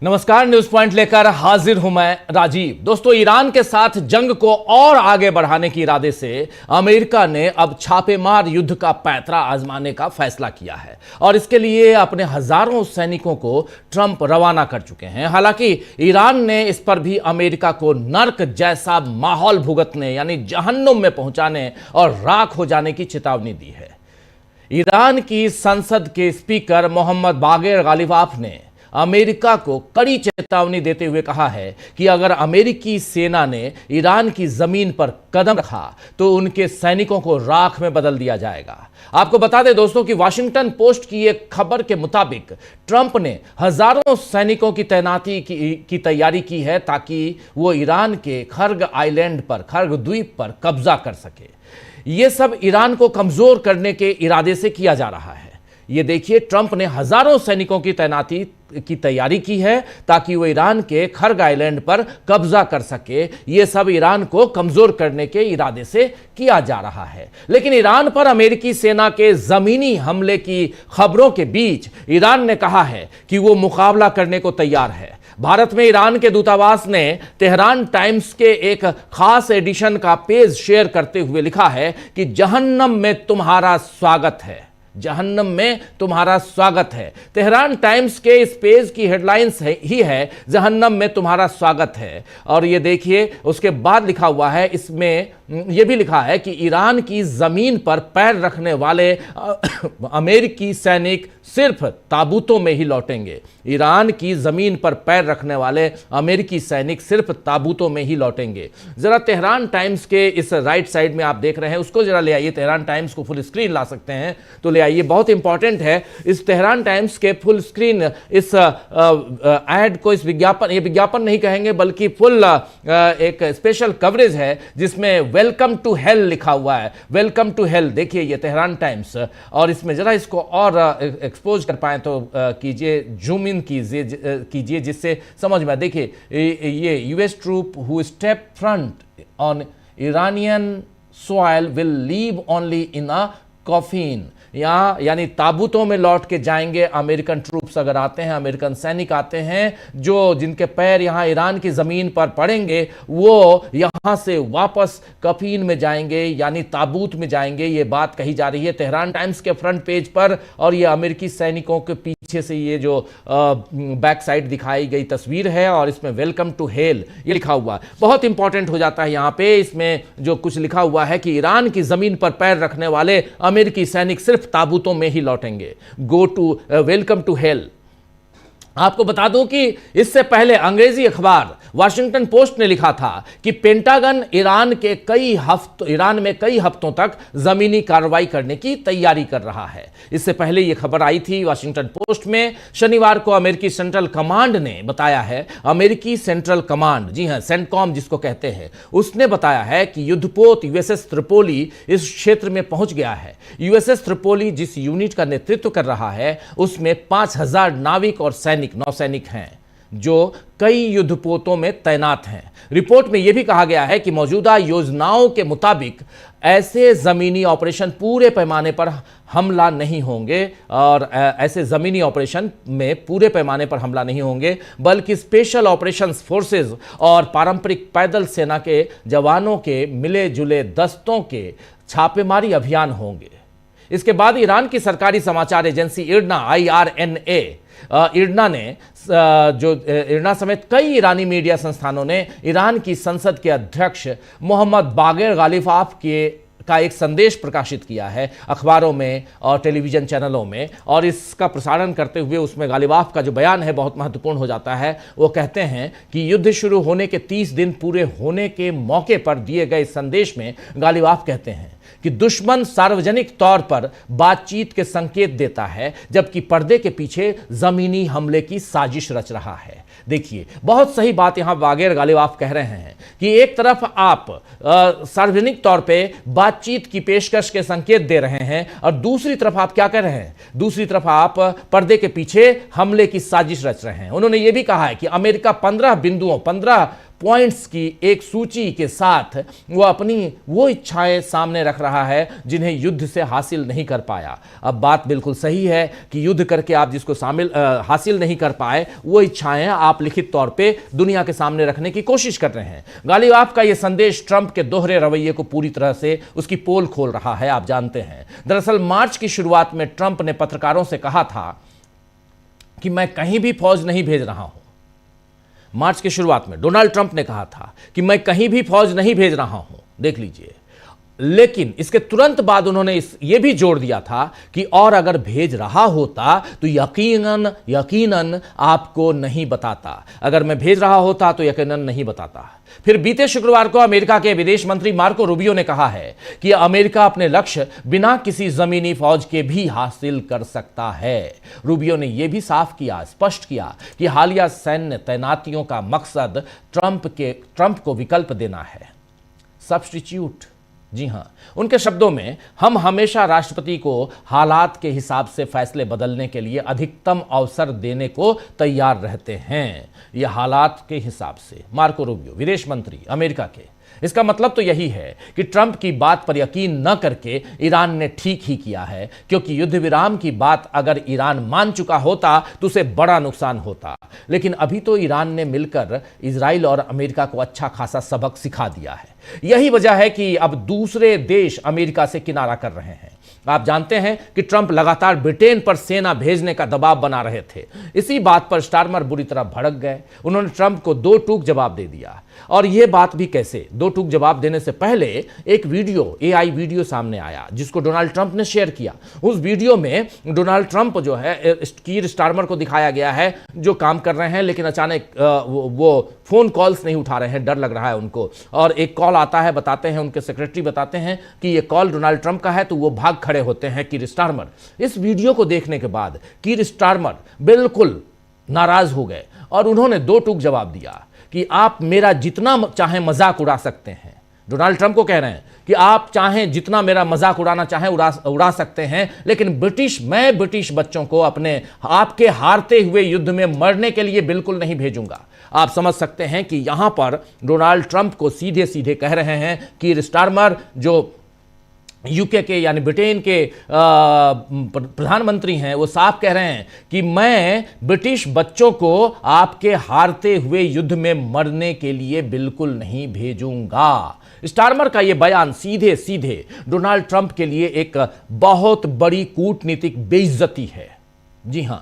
नमस्कार, news point लेकर हाजिर हूं मैं राजीव। दोस्तों, ईरान के साथ जंग को और आगे बढ़ाने के इरादे से अमेरिका ने अब छापेमार युद्ध का पैंतरा आजमाने का फैसला किया है और इसके लिए अपने हजारों सैनिकों को ट्रंप रवाना कर चुके हैं। हालांकि ईरान ने इस पर भी अमेरिका को नर्क जैसा माहौल भुगतने यानी जहन्नुम में पहुंचाने और राख हो जाने की चेतावनी दी है। ईरान की संसद के स्पीकर मोहम्मद बागेर गालिबाफ ने अमेरिका को कड़ी चेतावनी देते हुए कहा है कि अगर अमेरिकी सेना ने ईरान की जमीन पर कदम रखा तो उनके सैनिकों को राख में बदल दिया जाएगा। आपको बता दें दोस्तों कि वाशिंगटन पोस्ट की एक खबर के मुताबिक ट्रंप ने हजारों सैनिकों की तैनाती की तैयारी की है ताकि वो ईरान के खर्ग आइलैंड पर, खर्ग द्वीप पर कब्जा कर सके। ये सब ईरान को कमजोर करने के इरादे से किया जा रहा है। ये देखिए, ट्रंप ने हजारों सैनिकों की तैनाती की तैयारी की है ताकि वो ईरान के खर्ग आइलैंड पर कब्जा कर सके। ये सब ईरान को कमजोर करने के इरादे से किया जा रहा है। लेकिन ईरान पर अमेरिकी सेना के जमीनी हमले की खबरों के बीच ईरान ने कहा है कि वो मुकाबला करने को तैयार है। भारत में ईरान के दूतावास ने तेहरान टाइम्स के एक खास एडिशन का पेज शेयर करते हुए लिखा है कि जहन्नम में तुम्हारा स्वागत है, जहन्नम में तुम्हारा स्वागत है। तेहरान टाइम्स के इस पेज की हेडलाइंस ही है जहन्नम में तुम्हारा स्वागत है। और ये देखिए, उसके बाद लिखा हुआ है, इसमें यह भी लिखा है कि ईरान की जमीन पर पैर रखने वाले अमेरिकी सैनिक सिर्फ ताबूतों में ही लौटेंगे। ईरान की जमीन पर पैर रखने वाले अमेरिकी सैनिक सिर्फ ताबूतों में ही लौटेंगे। जरा तेहरान टाइम्स के इस राइट साइड में आप देख रहे हैं, उसको जरा ले आइए। तेहरान टाइम्स को फुल स्क्रीन ला सकते हैं तो ले आइए, बहुत इंपॉर्टेंट है। इस तेहरान टाइम्स के फुल स्क्रीन इस ऐड को, इस विज्ञापन, ये विज्ञापन नहीं कहेंगे बल्कि फुल एक स्पेशल कवरेज है जिसमें वेलकम टू हेल लिखा हुआ है। वेलकम टू हेल, देखिए ये तेहरान टाइम्स। और इसमें जरा इसको और एक्सपोज कर पाए तो कीजिए, जूम इन कीजिए जिससे समझ में। देखिए ये US troop who step front on Iranian soil will leave only in a coffin. यहाँ यानी ताबूतों में लौट के जाएंगे अमेरिकन ट्रूप्स अगर आते हैं, अमेरिकन सैनिक आते हैं, जो जिनके पैर यहाँ ईरान की जमीन पर पड़ेंगे वो यहाँ से वापस कफीन में जाएंगे यानी ताबूत में जाएंगे। ये बात कही जा रही है तेहरान टाइम्स के फ्रंट पेज पर। और ये अमेरिकी सैनिकों के पीछे से ये जो बैक साइड दिखाई गई तस्वीर है और इसमें वेलकम टू हेल ये लिखा हुआ है। बहुत इंपॉर्टेंट हो जाता है यहाँ पे, इसमें जो कुछ लिखा हुआ है कि ईरान की जमीन पर पैर रखने वाले अमेरिकी सैनिक सिर्फ ताबूतों में ही लौटेंगे। Go to welcome to hell. आपको बता दूं कि इससे पहले अंग्रेजी अखबार वाशिंगटन पोस्ट ने लिखा था कि पेंटागन ईरान में कई हफ्तों तक जमीनी कार्रवाई करने की तैयारी कर रहा है। इससे पहले यह खबर आई थी वाशिंगटन पोस्ट में। शनिवार को अमेरिकी सेंट्रल कमांड ने बताया है, अमेरिकी सेंट्रल कमांड, जी हां सेंटकॉम जिसको कहते हैं, उसने बताया है कि युद्धपोत यूएसएस त्रिपोली इस क्षेत्र में पहुंच गया है। यूएसएस त्रिपोली जिस यूनिट का नेतृत्व कर रहा है उसमें 5000 नाविक और नौसैनिक हैं जो कई युद्धपोतों में तैनात हैं। रिपोर्ट में यह भी कहा गया है कि मौजूदा योजनाओं के मुताबिक ऐसे जमीनी ऑपरेशन पूरे पैमाने पर हमला नहीं होंगे और ऐसे जमीनी ऑपरेशन में पूरे पैमाने पर हमला नहीं होंगे बल्कि स्पेशल ऑपरेशंस फोर्सेस और पारंपरिक पैदल सेना के जवानों के मिले जुले दस्तों के छापेमारी अभियान होंगे। इसके बाद ईरान की सरकारी समाचार एजेंसी इरना IRNA इरना ने इरना समेत कई ईरानी मीडिया संस्थानों ने ईरान की संसद के अध्यक्ष मोहम्मद बागेर गालिबाफ का एक संदेश प्रकाशित किया है अखबारों में और टेलीविजन चैनलों में। और इसका प्रसारण करते हुए उसमें गालिबाफ का जो बयान है बहुत महत्वपूर्ण हो जाता है। वो कहते हैं कि युद्ध शुरू होने के 30 दिन पूरे होने के मौके पर दिए गए संदेश में गालिबाफ कहते हैं कि दुश्मन सार्वजनिक तौर पर बातचीत के संकेत देता है जबकि पर्दे के पीछे जमीनी हमले की साजिश रच रहा है। देखिए, बहुत सही बात यहां बागेर गालिबाफ कह रहे हैं कि एक तरफ आप सार्वजनिक तौर पे बातचीत की पेशकश के संकेत दे रहे हैं और दूसरी तरफ आप क्या कर रहे हैं, दूसरी तरफ आप पर्दे के पीछे हमले की साजिश रच रहे हैं। उन्होंने यह भी कहा है कि अमेरिका 15 पॉइंट्स की एक सूची के साथ वो अपनी वो इच्छाएं सामने रख रहा है जिन्हें युद्ध से हासिल नहीं कर पाया। अब बात बिल्कुल सही है कि युद्ध करके आप जिसको हासिल नहीं कर पाए वो इच्छाएं आप लिखित तौर पे दुनिया के सामने रखने की कोशिश कर रहे हैं। गालिब आपका यह संदेश ट्रंप के दोहरे रवैये को पूरी तरह से उसकी पोल खोल रहा है, आप जानते हैं। दरअसल मार्च की शुरुआत में ट्रंप ने पत्रकारों से कहा था कि मैं कहीं भी फौज नहीं भेज रहा हूं। मार्च की शुरुआत में डोनाल्ड ट्रंप ने कहा था कि मैं कहीं भी फौज नहीं भेज रहा हूं, देख लीजिए। लेकिन इसके तुरंत बाद उन्होंने यह भी जोड़ दिया था कि और अगर भेज रहा होता तो यकीनन आपको नहीं बताता। अगर मैं भेज रहा होता तो यकीनन नहीं बताता। फिर बीते शुक्रवार को अमेरिका के विदेश मंत्री मार्को रूबियो ने कहा है कि अमेरिका अपने लक्ष्य बिना किसी जमीनी फौज के भी हासिल कर सकता है। रूबियो ने यह भी स्पष्ट किया कि हालिया सैन्य तैनातियों का मकसद ट्रंप को विकल्प देना है, सब्स्टिट्यूट। जी हां, उनके शब्दों में, हम हमेशा राष्ट्रपति को हालात के हिसाब से फैसले बदलने के लिए अधिकतम अवसर देने को तैयार रहते हैं। यह हालात के हिसाब से। मार्को रूबियो, विदेश मंत्री अमेरिका के। इसका मतलब तो यही है कि ट्रंप की बात पर यकीन न करके ईरान ने ठीक ही किया है, क्योंकि युद्ध विराम की बात अगर ईरान मान चुका होता तो उसे बड़ा नुकसान होता। लेकिन अभी तो ईरान ने मिलकर इजराइल और अमेरिका को अच्छा खासा सबक सिखा दिया है। यही वजह है कि अब दूसरे देश अमेरिका से किनारा कर रहे हैं। आप जानते हैं कि ट्रंप लगातार ब्रिटेन पर सेना भेजने का दबाव बना रहे थे। इसी बात पर स्टारमर बुरी तरह भड़क गए। उन्होंने ट्रंप को दो टूक जवाब दे दिया। और यह बात भी कैसे, दो टूक जवाब देने से पहले एक वीडियो, AI वीडियो सामने आया जिसको डोनाल्ड ट्रंप ने शेयर किया। उस वीडियो में डोनाल्ड ट्रंप जो है कीर स्टारमर को दिखाया गया है जो काम कर रहे हैं, लेकिन अचानक वो फोन कॉल्स नहीं उठा रहे हैं, डर लग रहा है उनको। और एक कॉल आता है, बताते हैं, उनके सेक्रेटरी बताते हैं कि ये कॉल डोनाल्ड ट्रंप का है, तो वो भाग खड़े होते हैं कीर स्टारमर। इस वीडियो को देखने के बाद कीर स्टारमर बिल्कुल नाराज हो गए और उन्होंने दो टूक जवाब दिया कि आप मेरा जितना चाहें मजाक उड़ा सकते हैं। डोनाल्ड ट्रंप को कह रहे हैं कि आप चाहें जितना मेरा मजाक उड़ाना चाहें उड़ा सकते हैं, लेकिन मैं ब्रिटिश बच्चों को आपके हारते हुए युद्ध में मरने के लिए बिल्कुल नहीं भेजूंगा। आप समझ सकते हैं कि यहां पर डोनाल्ड ट्रंप को सीधे सीधे कह रहे हैं कीर स्टारमर, जो यूके के यानी ब्रिटेन के प्रधानमंत्री हैं, वो साफ कह रहे हैं कि मैं ब्रिटिश बच्चों को आपके हारते हुए युद्ध में मरने के लिए बिल्कुल नहीं भेजूंगा। स्टारमर का यह बयान सीधे सीधे डोनाल्ड ट्रंप के लिए एक बहुत बड़ी कूटनीतिक बेइज्जती है। जी हां,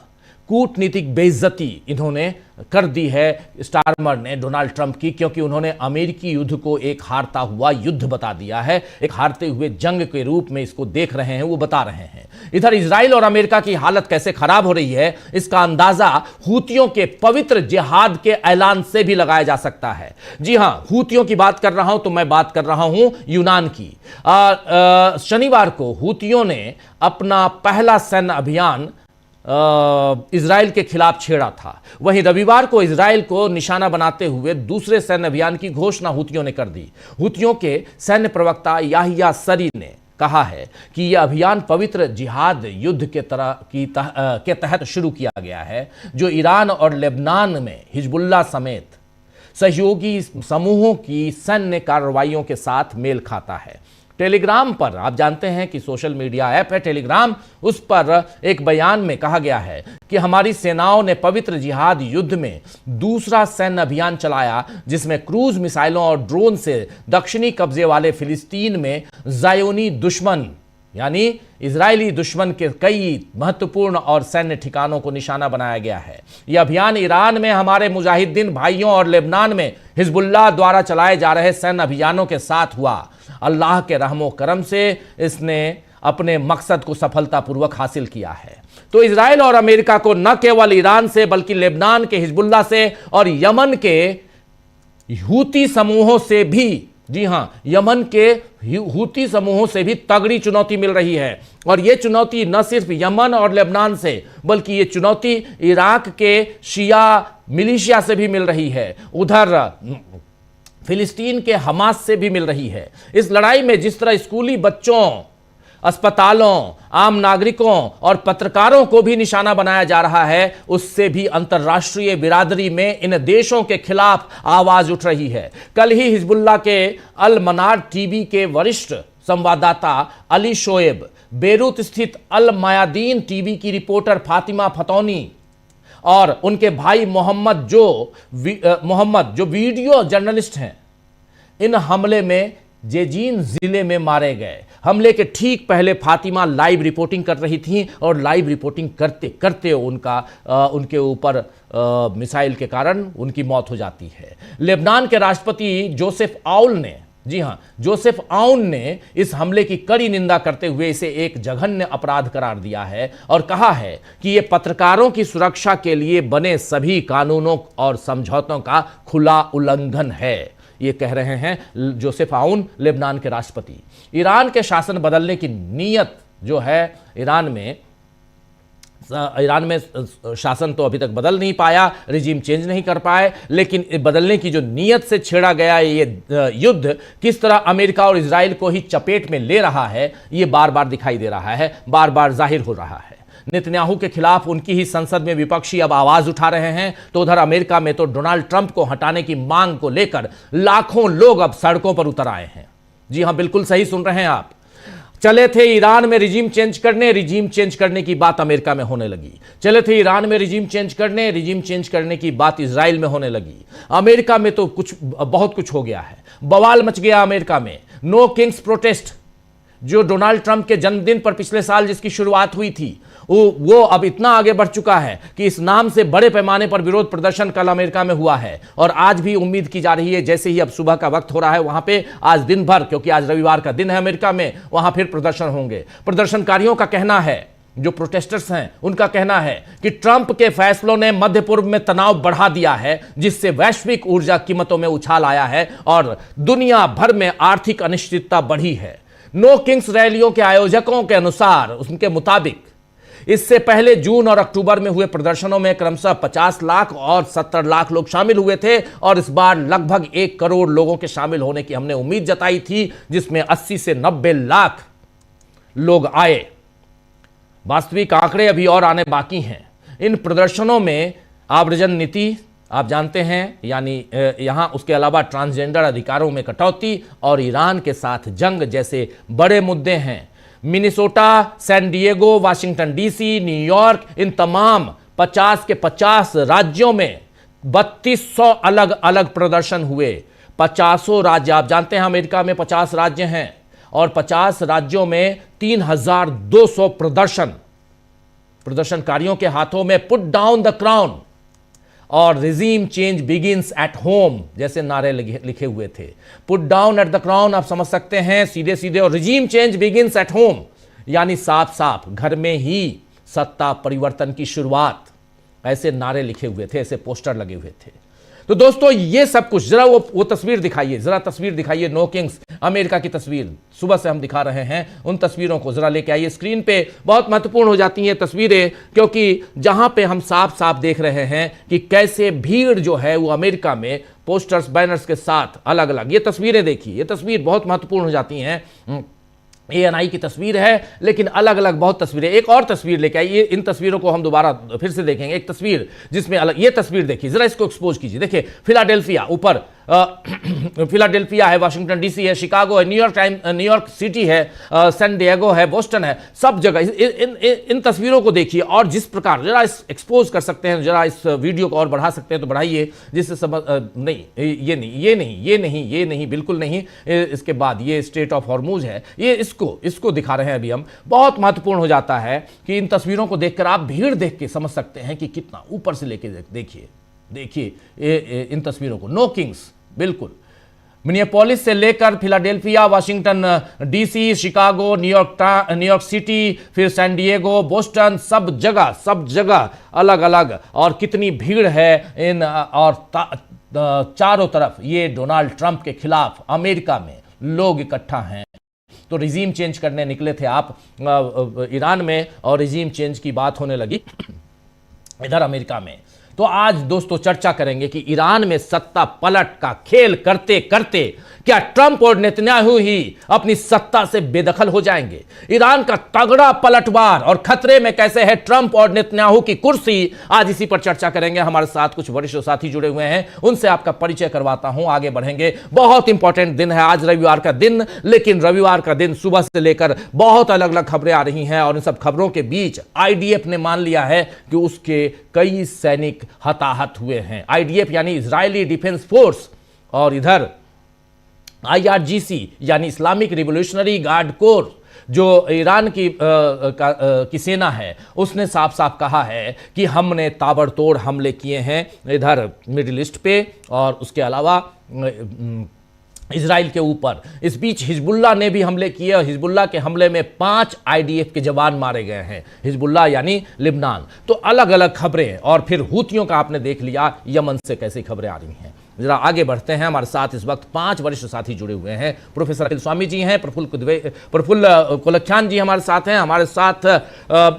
कूटनीतिक बेइज्जती इन्होंने कर दी है स्टारमर ने डोनाल्ड ट्रंप की, क्योंकि उन्होंने अमेरिकी युद्ध को एक हारता हुआ युद्ध बता दिया है, एक हारते हुए जंग के रूप में इसको देख रहे हैं, वो बता रहे हैं। इधर इजराइल और अमेरिका की हालत कैसे खराब हो रही है, इसका अंदाजा हूतियों के पवित्र जिहाद के ऐलान से भी लगाया जा सकता है। जी हां, हूतियों की बात कर रहा हूं तो मैं बात कर रहा हूं यूनान की। शनिवार को हूतियों ने अपना पहला सैन्य अभियान इजराइल के खिलाफ छेड़ा था। वहीं रविवार को इजराइल को निशाना बनाते हुए दूसरे सैन्य अभियान की घोषणा हूतियों ने कर दी। हूतियों के सैन्य प्रवक्ता याहिया सरी ने कहा है कि यह अभियान पवित्र जिहाद युद्ध के तहत शुरू किया गया है, जो ईरान और लेबनान में हिजबुल्लाह समेत सहयोगी समूहों की सैन्य कार्रवाइयों के साथ मेल खाता है। टेलीग्राम पर, आप जानते हैं कि सोशल मीडिया ऐप है टेलीग्राम, उस पर एक बयान में कहा गया है कि हमारी सेनाओं ने पवित्र जिहाद युद्ध में दूसरा सैन्य अभियान चलाया, जिसमें क्रूज मिसाइलों और ड्रोन से दक्षिणी कब्जे वाले फिलिस्तीन में ज़ायोनी दुश्मन यानी इजरायली दुश्मन के कई महत्वपूर्ण और सैन्य ठिकानों को निशाना बनाया गया है। यह अभियान ईरान में हमारे मुजाहिदीन भाइयों और लेबनान में हिजबुल्लाह द्वारा चलाए जा रहे सैन्य अभियानों के साथ हुआ। अल्लाह के रहमो करम से इसने अपने मकसद को सफलतापूर्वक हासिल किया है। तो इजराइल और अमेरिका को न केवल ईरान से बल्कि लेबनान के हिजबुल्लाह से और यमन के हूती समूहों से भी, जी हां, यमन के हूती समूहों से भी तगड़ी चुनौती मिल रही है। और यह चुनौती न सिर्फ यमन और लेबनान से, बल्कि यह चुनौती इराक के शिया मिलिशिया से भी मिल रही है, उधर फिलिस्तीन के हमास से भी मिल रही है। इस लड़ाई में जिस तरह स्कूली बच्चों अस्पतालों, आम नागरिकों और पत्रकारों को भी निशाना बनाया जा रहा है, उससे भी अंतर्राष्ट्रीय बिरादरी में इन देशों के खिलाफ आवाज उठ रही है। कल ही हिजबुल्लाह के अल मनार टीवी के वरिष्ठ संवाददाता अली शोएब, बेरूत स्थित अल मयादीन टीवी की रिपोर्टर फातिमा फतौनी और उनके भाई मोहम्मद जो वीडियो जर्नलिस्ट हैं, इन हमले में जेजीन जिले में मारे गए। हमले के ठीक पहले फातिमा लाइव रिपोर्टिंग कर रही थी और लाइव रिपोर्टिंग करते करते उनके ऊपर मिसाइल के कारण उनकी मौत हो जाती है। लेबनान के राष्ट्रपति जोसेफ आउन ने, जी हां, जोसेफ आउन ने इस हमले की कड़ी निंदा करते हुए इसे एक जघन्य अपराध करार दिया है और कहा है कि यह पत्रकारों की सुरक्षा के लिए बने सभी कानूनों और समझौतों का खुला उल्लंघन है। ये कह रहे हैं जोसेफ आउन, लेबनान के राष्ट्रपति। ईरान के शासन बदलने की नीयत जो है, ईरान में शासन तो अभी तक बदल नहीं पाया, रिजीम चेंज नहीं कर पाए, लेकिन बदलने की जो नीयत से छेड़ा गया ये युद्ध किस तरह अमेरिका और इजराइल को ही चपेट में ले रहा है, ये बार बार दिखाई दे रहा है, बार बार जाहिर हो रहा है। नेतन्याहू के खिलाफ उनकी ही संसद में विपक्षी अब आवाज उठा रहे हैं, तो उधर अमेरिका में तो डोनाल्ड ट्रंप को हटाने की मांग को लेकर लाखों लोग अब सड़कों पर उतर आए हैं। जी हां, बिल्कुल सही सुन रहे हैं आप। चले थे ईरान में रिजीम चेंज करने की बात अमेरिका में होने लगी। चले थे ईरान में रिजीम चेंज करने की बात इजराइल में होने लगी। अमेरिका में तो बहुत कुछ हो गया है, बवाल मच गया अमेरिका में। नो किंग्स प्रोटेस्ट, जो डोनाल्ड ट्रंप के जन्मदिन पर पिछले साल जिसकी शुरुआत हुई थी, वो अब इतना आगे बढ़ चुका है कि इस नाम से बड़े पैमाने पर विरोध प्रदर्शन कल अमेरिका में हुआ है और आज भी उम्मीद की जा रही है, जैसे ही अब सुबह का वक्त हो रहा है वहां पे आज दिन भर, क्योंकि आज रविवार का दिन है अमेरिका में, वहां फिर प्रदर्शन होंगे। प्रदर्शनकारियों का कहना है, जो प्रोटेस्टर्स हैं उनका कहना है कि ट्रंप के फैसलों ने मध्य पूर्व में तनाव बढ़ा दिया है, जिससे वैश्विक ऊर्जा कीमतों में उछाल आया है और दुनिया भर में आर्थिक अनिश्चितता बढ़ी है। नो किंग्स रैलियों के आयोजकों के अनुसार, उनके मुताबिक, इससे पहले जून और अक्टूबर में हुए प्रदर्शनों में क्रमशः 50 लाख और 70 लाख लोग शामिल हुए थे और इस बार लगभग 1 करोड़ लोगों के शामिल होने की हमने उम्मीद जताई थी, जिसमें 80 से 90 लाख लोग आए। वास्तविक आंकड़े अभी और आने बाकी हैं। इन प्रदर्शनों में आव्रजन नीति आप जानते हैं, यानी यहां उसके अलावा ट्रांसजेंडर अधिकारों में कटौती और ईरान के साथ जंग जैसे बड़े मुद्दे हैं। Minnesota, San Diego, Washington DC, New York, इन तमाम 50 के 50 राज्यों में 3200 अलग अलग प्रदर्शन हुए। 50 राज्य, आप जानते हैं अमेरिका में 50 राज्य हैं और 50 राज्यों में 3200 प्रदर्शनकारियों के हाथों में पुट डाउन द क्राउन और regime change begins at home जैसे नारे लिखे हुए थे। Put down at the crown आप समझ सकते हैं सीधे सीधे, और regime change begins at home यानी साफ साफ घर में ही सत्ता परिवर्तन की शुरुआत, ऐसे नारे लिखे हुए थे, ऐसे पोस्टर लगे हुए थे। तो दोस्तों ये सब कुछ, जरा वो तस्वीर दिखाइए, जरा तस्वीर दिखाइए, नो किंग्स अमेरिका की तस्वीर सुबह से हम दिखा रहे हैं, उन तस्वीरों को जरा लेके आइए स्क्रीन पे। बहुत महत्वपूर्ण हो जाती हैं तस्वीरें, क्योंकि जहां पे हम साफ साफ देख रहे हैं कि कैसे भीड़ जो है वो अमेरिका में पोस्टर्स, बैनर्स के साथ अलग अलग, ये तस्वीरें देखिए, ये तस्वीर बहुत महत्वपूर्ण हो जाती हैं। ANI की तस्वीर है, लेकिन अलग अलग बहुत तस्वीरें। एक और तस्वीर लेके आइए, इन तस्वीरों को हम दोबारा फिर से देखेंगे। एक तस्वीर जिसमें अलग, ये तस्वीर देखिए, जरा इसको एक्सपोज कीजिए। देखिए फिलाडेल्फिया, ऊपर फिलाडेल्फिया है, वाशिंगटन डीसी है, शिकागो है, न्यूयॉर्क सिटी है, सैन डिएगो है, बोस्टन है, सब जगह इन तस्वीरों को देखिए और जिस प्रकार, जरा इस एक्सपोज कर सकते हैं, जरा इस वीडियो को और बढ़ा सकते हैं तो बढ़ाइए, जिससे समझ नहीं, ये नहीं, बिल्कुल नहीं। इसके बाद ये स्ट्रेट ऑफ हॉर्मुज है, ये इसको दिखा रहे हैं अभी हम। बहुत महत्वपूर्ण हो जाता है कि इन तस्वीरों को देखकर आप भीड़ देख के समझ सकते हैं कि कितना ऊपर से लेके देखिए इन तस्वीरों को। नो किंग्स, बिल्कुल मिनियापोलिस से लेकर Philadelphia, Washington DC, Chicago, New York city, फिर सैन डिएगो, बोस्टन, सब जगह अलग अलग, और कितनी भीड़ है इन, और चारों तरफ ये डोनाल्ड ट्रंप के खिलाफ अमेरिका में लोग इकट्ठा हैं। तो रिजीम चेंज करने निकले थे आप ईरान में और रिजीम चेंज की बात होने लगी इधर अमेरिका में। तो आज दोस्तों चर्चा करेंगे कि ईरान में सत्ता पलट का खेल करते करते क्या ट्रंप और नेतन्याहू ही अपनी सत्ता से बेदखल हो जाएंगे। ईरान का तगड़ा पलटवार और खतरे में कैसे है ट्रंप और नेतन्याहू की कुर्सी, आज इसी पर चर्चा करेंगे। हमारे साथ कुछ वरिष्ठ साथी जुड़े हुए हैं, उनसे आपका परिचय करवाता हूं, आगे बढ़ेंगे। बहुत इंपॉर्टेंट दिन है आज, रविवार का दिन, लेकिन रविवार का दिन सुबह से लेकर बहुत अलग अलग खबरें आ रही हैं और इन सब खबरों के बीच आईडीएफ ने मान लिया है कि उसके कई सैनिक हताहत हुए हैं। आईडीएफ यानी इजरायली डिफेंस फोर्स, और इधर आईआरजीसी यानी इस्लामिक रिवॉल्यूशनरी गार्ड कोर जो ईरान की सेना है, उसने साफ साफ कहा है कि हमने ताबड़तोड़ हमले किए हैं इधर मिडिल ईस्ट पे और उसके अलावा इजराइल के ऊपर। इस बीच हिजबुल्लाह ने भी हमले किए और हिजबुल्लाह के हमले में 5 आईडीएफ के जवान मारे गए हैं। हिजबुल्लाह यानी लिबनान। तो अलग अलग खबरें, और फिर हुतियों का आपने देख लिया यमन से कैसी खबरें आ रही हैं। जरा आगे बढ़ते हैं। हमारे साथ इस वक्त 5 वरिष्ठ साथी जुड़े हुए हैं। प्रोफेसर अखिल स्वामी जी हैं, प्रफुल्ल कुलख्यान जी हमारे साथ हैं, हमारे साथ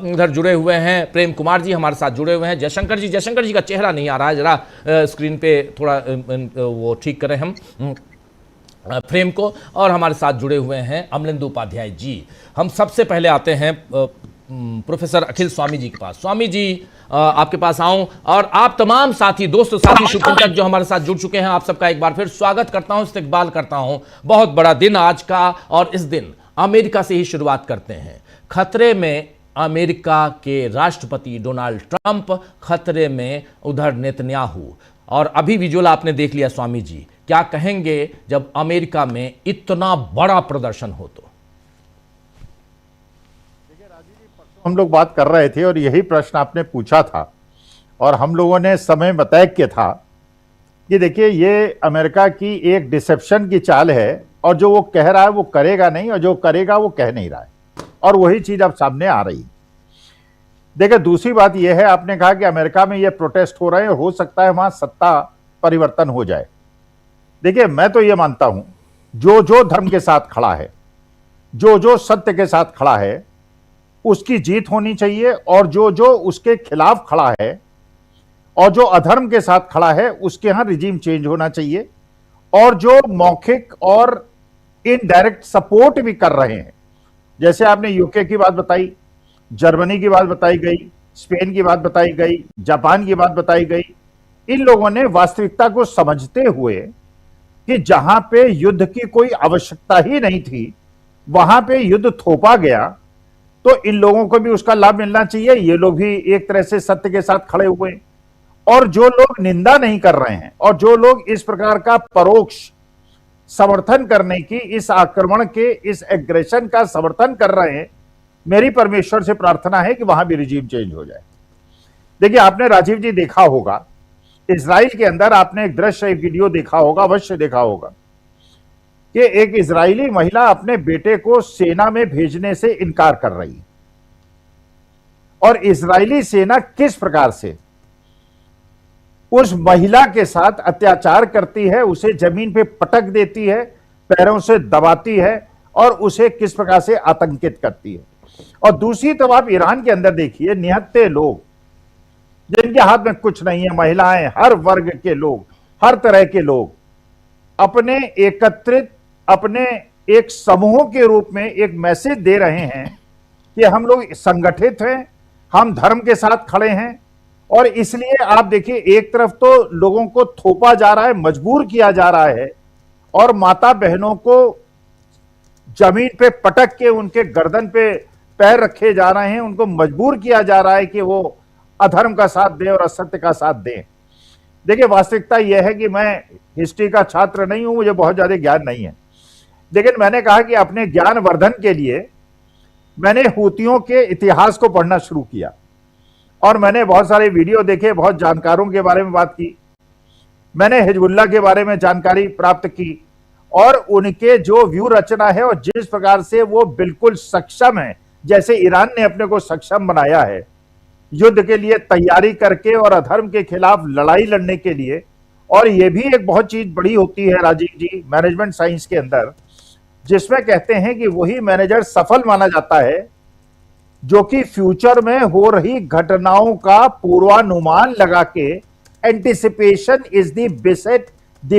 इधर जुड़े हुए हैं प्रेम कुमार जी हमारे साथ जुड़े हुए हैं, जयशंकर जी का चेहरा नहीं आ रहा है, जरा स्क्रीन पे थोड़ा वो ठीक करें हम फ्रेम को, और हमारे साथ जुड़े हुए हैं अमलेंदु उपाध्याय जी। हम सबसे पहले आते हैं प्रोफेसर अखिल स्वामी जी के पास। स्वामी जी आपके पास आऊं, और आप तमाम साथी, दोस्त साथी, शुभचिंतक जो हमारे साथ जुड़ चुके हैं, आप सबका एक बार फिर स्वागत करता हूं, इस्तकबाल करता हूं। बहुत बड़ा दिन आज का, और इस दिन अमेरिका से ही शुरुआत करते हैं। खतरे में अमेरिका के राष्ट्रपति डोनाल्ड ट्रंप, खतरे में उधर नेतन्याहू, और अभी विजुअल आपने देख लिया। स्वामी जी क्या कहेंगे जब अमेरिका में इतना बड़ा प्रदर्शन हो? तो हम लोग बात कर रहे थे और यही प्रश्न आपने पूछा था, और हम लोगों ने समय बताया कि था कि देखिए ये अमेरिका की एक डिसेप्शन की चाल है, और जो वो कह रहा है वो करेगा नहीं, और जो करेगा वो कह नहीं रहा है, और वही चीज अब सामने आ रही। देखिए दूसरी बात यह है, आपने कहा कि अमेरिका में ये प्रोटेस्ट हो रहे हैं, हो सकता है वहां सत्ता परिवर्तन हो जाए। देखिए मैं तो ये मानता हूं, जो जो धर्म के साथ खड़ा है, जो जो सत्य के साथ खड़ा है, उसकी जीत होनी चाहिए, और जो जो उसके खिलाफ खड़ा है और जो अधर्म के साथ खड़ा है, उसके यहां रिजीम चेंज होना चाहिए। और जो मौखिक और इनडायरेक्ट सपोर्ट भी कर रहे हैं, जैसे आपने यूके की बात बताई, जर्मनी की बात बताई गई, स्पेन की बात बताई गई, जापान की बात बताई गई, इन लोगों ने वास्तविकता को समझते हुए कि जहां पे युद्ध की कोई आवश्यकता ही नहीं थी, वहां पे युद्ध थोपा गया, तो इन लोगों को भी उसका लाभ मिलना चाहिए। ये लोग भी एक तरह से सत्य के साथ खड़े हुए, और जो लोग निंदा नहीं कर रहे हैं और जो लोग इस प्रकार का परोक्ष समर्थन करने की, इस आक्रमण के, इस एग्रेशन का समर्थन कर रहे हैं, मेरी परमेश्वर से प्रार्थना है कि वहां भी रिजीम चेंज हो जाए। देखिए आपने राजीव जी देखा होगा, इजराइल के अंदर आपने एक दृश्य, एक वीडियो देखा होगा, अवश्य देखा होगा, कि एक इजरायली महिला अपने बेटे को सेना में भेजने से इनकार कर रही है, और इजरायली सेना किस प्रकार से उस महिला के साथ अत्याचार करती है, उसे जमीन पे पटक देती है, पैरों से दबाती है, और उसे किस प्रकार से आतंकित करती है। और दूसरी तरफ आप ईरान के अंदर देखिए, निहत्थे लोग जिनके हाथ में कुछ नहीं है, महिलाएं, हर वर्ग के लोग, हर तरह के लोग, अपने एकत्रित, अपने एक समूह के रूप में एक मैसेज दे रहे हैं कि हम लोग संगठित हैं, हम धर्म के साथ खड़े हैं। और इसलिए आप देखिए, एक तरफ तो लोगों को थोपा जा रहा है, मजबूर किया जा रहा है, और माता बहनों को जमीन पे पटक के उनके गर्दन पे पैर रखे जा रहे हैं, उनको मजबूर किया जा रहा है कि वो अधर्म का साथ दें और असत्य का साथ दें। देखिए वास्तविकता यह है कि मैं हिस्ट्री का छात्र नहीं हूं, मुझे बहुत ज्यादा ज्ञान नहीं है, लेकिन मैंने कहा कि अपने ज्ञान वर्धन के लिए मैंने हूतियों के इतिहास को पढ़ना शुरू किया, और मैंने बहुत सारे वीडियो देखे, बहुत जानकारों के बारे में बात की, मैंने हिजबुल्लाह के बारे में जानकारी प्राप्त की, और उनके जो व्यू रचना है और जिस प्रकार से वो बिल्कुल सक्षम है, जैसे ईरान ने अपने को सक्षम बनाया है युद्ध के लिए तैयारी करके और अधर्म के खिलाफ लड़ाई लड़ने के लिए। और यह भी एक बहुत चीज बड़ी होती है राजीव जी मैनेजमेंट साइंस के अंदर, जिसमें कहते हैं कि वही मैनेजर सफल माना जाता है जो कि फ्यूचर में हो रही घटनाओं का पूर्वानुमान लगा के anticipation is the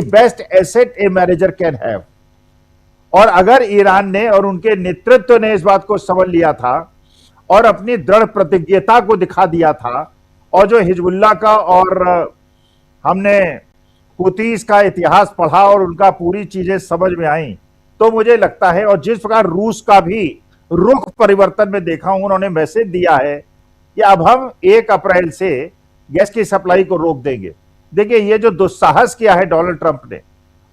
best asset a manager can have. और अगर ईरान ने और उनके नेतृत्व ने इस बात को समझ लिया था और अपनी दृढ़ प्रतिज्ञता को दिखा दिया था, और जो हिजबुल्लाह का और हमने हुतीस का इतिहास पढ़ा और उनका पूरी चीजें समझ में आई, तो मुझे लगता है, और जिस प्रकार रूस का भी रुख परिवर्तन में देखा हूं, उन्होंने मैसेज दिया है कि अब हम 1 अप्रैल से गैस की सप्लाई को रोक देंगे। देखिए, ये जो दुस्साहस किया है डोनाल्ड ट्रंप ने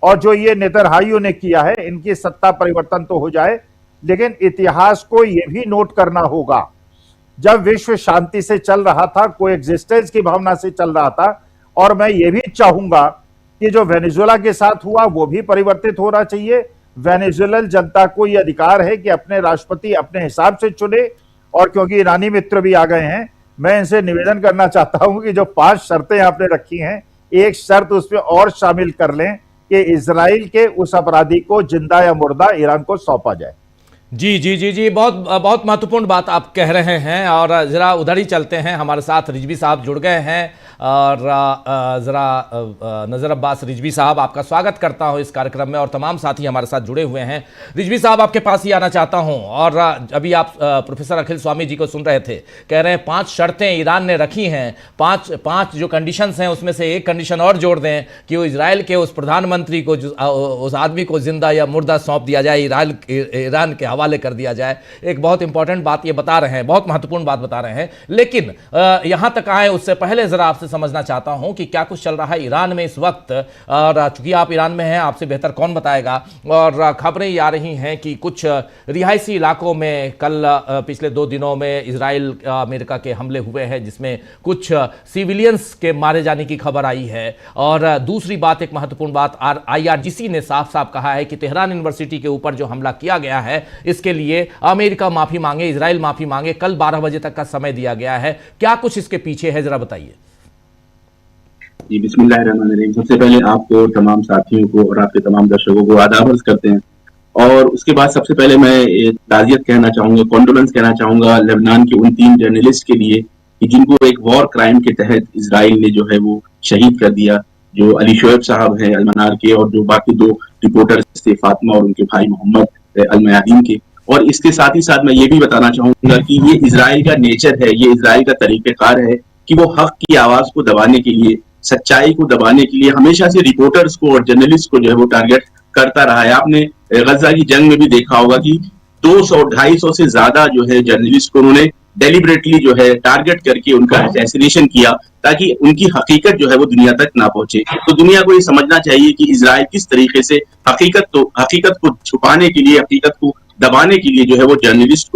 और जो ये नेतन्याहू ने किया है, इनकी सत्ता परिवर्तन तो हो जाए, लेकिन इतिहास को यह भी नोट करना होगा, जब विश्व शांति से चल रहा था, कोएग्जिस्टेंस की भावना से चल रहा था, और मैं ये भी चाहूंगा कि जो वेनेजुएला के साथ हुआ वो भी परिवर्तित होना चाहिए। वेनेजुएलन जनता को यह अधिकार है कि अपने राष्ट्रपति अपने हिसाब से चुने, और क्योंकि ईरानी मित्र भी आ गए हैं, मैं इनसे निवेदन करना चाहता हूं कि जो 5 शर्तें आपने रखी हैं, एक शर्त उसमें और शामिल कर लें कि इजराइल के उस अपराधी को जिंदा या मुर्दा ईरान को सौंपा जाए। जी जी जी जी, बहुत बहुत महत्वपूर्ण बात आप कह रहे हैं। और ज़रा उधर ही चलते हैं, हमारे साथ रिजवी साहब जुड़ गए हैं। और ज़रा नज़र अब्बास रिजवी साहब, आपका स्वागत करता हूं इस कार्यक्रम में, और तमाम साथी हमारे साथ जुड़े हुए हैं। रिजवी साहब, आपके पास ही आना चाहता हूं। और अभी आप प्रोफेसर अखिल स्वामी जी को सुन रहे थे, कह रहे हैं 5 शर्तें ईरान ने रखी हैं, 5 जो कंडीशंस हैं उसमें से एक कंडीशन और जोड़ दें कि वो इजराइल के उस प्रधानमंत्री को, उस आदमी को जिंदा या मुर्दा सौंप दिया जाए, ईरान के हवाले कर दिया जाए। एक बहुत इंपॉर्टेंट बात ये बता रहे हैं, बहुत महत्वपूर्ण बात बता रहे हैं। लेकिन यहां तक आए उससे पहले जरा आपसे समझना चाहता हूं कि क्या कुछ चल रहा है ईरान में इस वक्त। और चूंकि आप ईरान में हैं, आपसे बेहतर कौन बताएगा। और खबरें ये आ रही हैं कि कुछ रिहायशी इलाकों में कल पिछले 2 दिनों में इजराइल अमेरिका के हमले हुए हैं, जिसमें कुछ सिविलियंस के मारे जाने की खबर आई है। और दूसरी बात, एक महत्वपूर्ण बात, IRGC ने साफ साफ कहा है कि तेहरान यूनिवर्सिटी के ऊपर जो हमला किया गया है, इसके लिए अमेरिका माफी मांगे, इजराइल माफी मांगे। कल 12 बजे तक का समय दिया गया है। क्या कुछ इसके पीछे है, जरा बताइए। जी, बिस्मिल्लाहिर्रहमानिर्रहीम। सबसे पहले आपको, तमाम साथियों को और आपके तमाम दर्शकों को आदाब अर्ज करते हैं। और उसके बाद सबसे पहले मैं ताज़ियत कहना चाहूंगा, कॉन्डोलेंस कहना चाहूंगा लेबनान के उन 3 जर्नलिस्ट के लिए कि जिनको एक वॉर क्राइम के तहत इजराइल ने जो है वो शहीद कर दिया, जो अली शोएब साहब हैं अलमनार के, और जो बाकी 2 रिपोर्टर्स थे, फातिमा और उनके भाई मोहम्मद अलमयादीन के। और इसके साथ ही साथ मैं ये भी बताना चाहूंगा कि ये इजराइल का नेचर है, ये इजराइल का तरीक़ेकार है कि वो हक की आवाज को दबाने के लिए, सच्चाई को दबाने के लिए हमेशा से रिपोर्टर्स को और जर्नलिस्ट को जो है वो टारगेट करता रहा है। आपने गजा की जंग में भी देखा होगा कि 200-250 से ज्यादा जो है जर्नलिस्ट को उन्होंने डेलिबरेटली जो है टारगेट करके उनका असैसिनेशन किया, ताकि उनकी हकीकत जो है वो दुनिया तक ना पहुंचे। तो दुनिया को ये समझना चाहिए कि इजराइल किस तरीके से हकीकत को छुपाने के लिए, हकीकत को दबाने के लिए जो है वो जर्नलिस्ट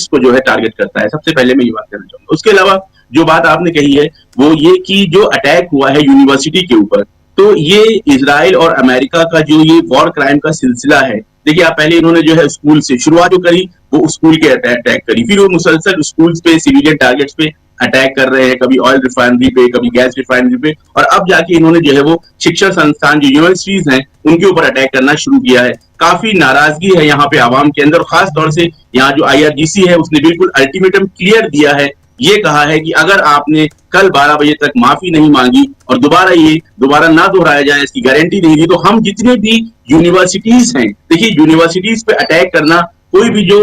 को जो है टारगेट करता है। सबसे पहले मैं ये बात कहना चाहूंगा। उसके अलावा जो बात आपने कही है वो ये कि जो अटैक हुआ है यूनिवर्सिटी के ऊपर, तो ये इजराइल और अमेरिका का जो ये वॉर क्राइम का सिलसिला है। देखिए, आप पहले इन्होंने जो है स्कूल से शुरुआत जो करी, वो स्कूल के अटैक करी, फिर वो मुसलसल स्कूल्स पे, सिविलियन टारगेट्स पे अटैक कर रहे हैं, कभी ऑयल रिफाइनरी पे, कभी गैस रिफाइनरी पे, और अब जाके इन्होंने जो है वो शिक्षा संस्थान, जो यूनिवर्सिटीज हैं, उनके ऊपर अटैक करना शुरू किया है। काफी नाराजगी है यहाँ पे आवाम के अंदर, खास तौर से यहाँ जो IRGC है उसने बिल्कुल अल्टीमेटम क्लियर दिया है। ये कहा है कि अगर आपने कल 12 बजे तक माफी नहीं मांगी और दोबारा ना दोहराया जाए, इसकी गारंटी नहीं दी, तो हम जितने भी यूनिवर्सिटीज हैं, देखिए यूनिवर्सिटीज पे अटैक करना, कोई भी जो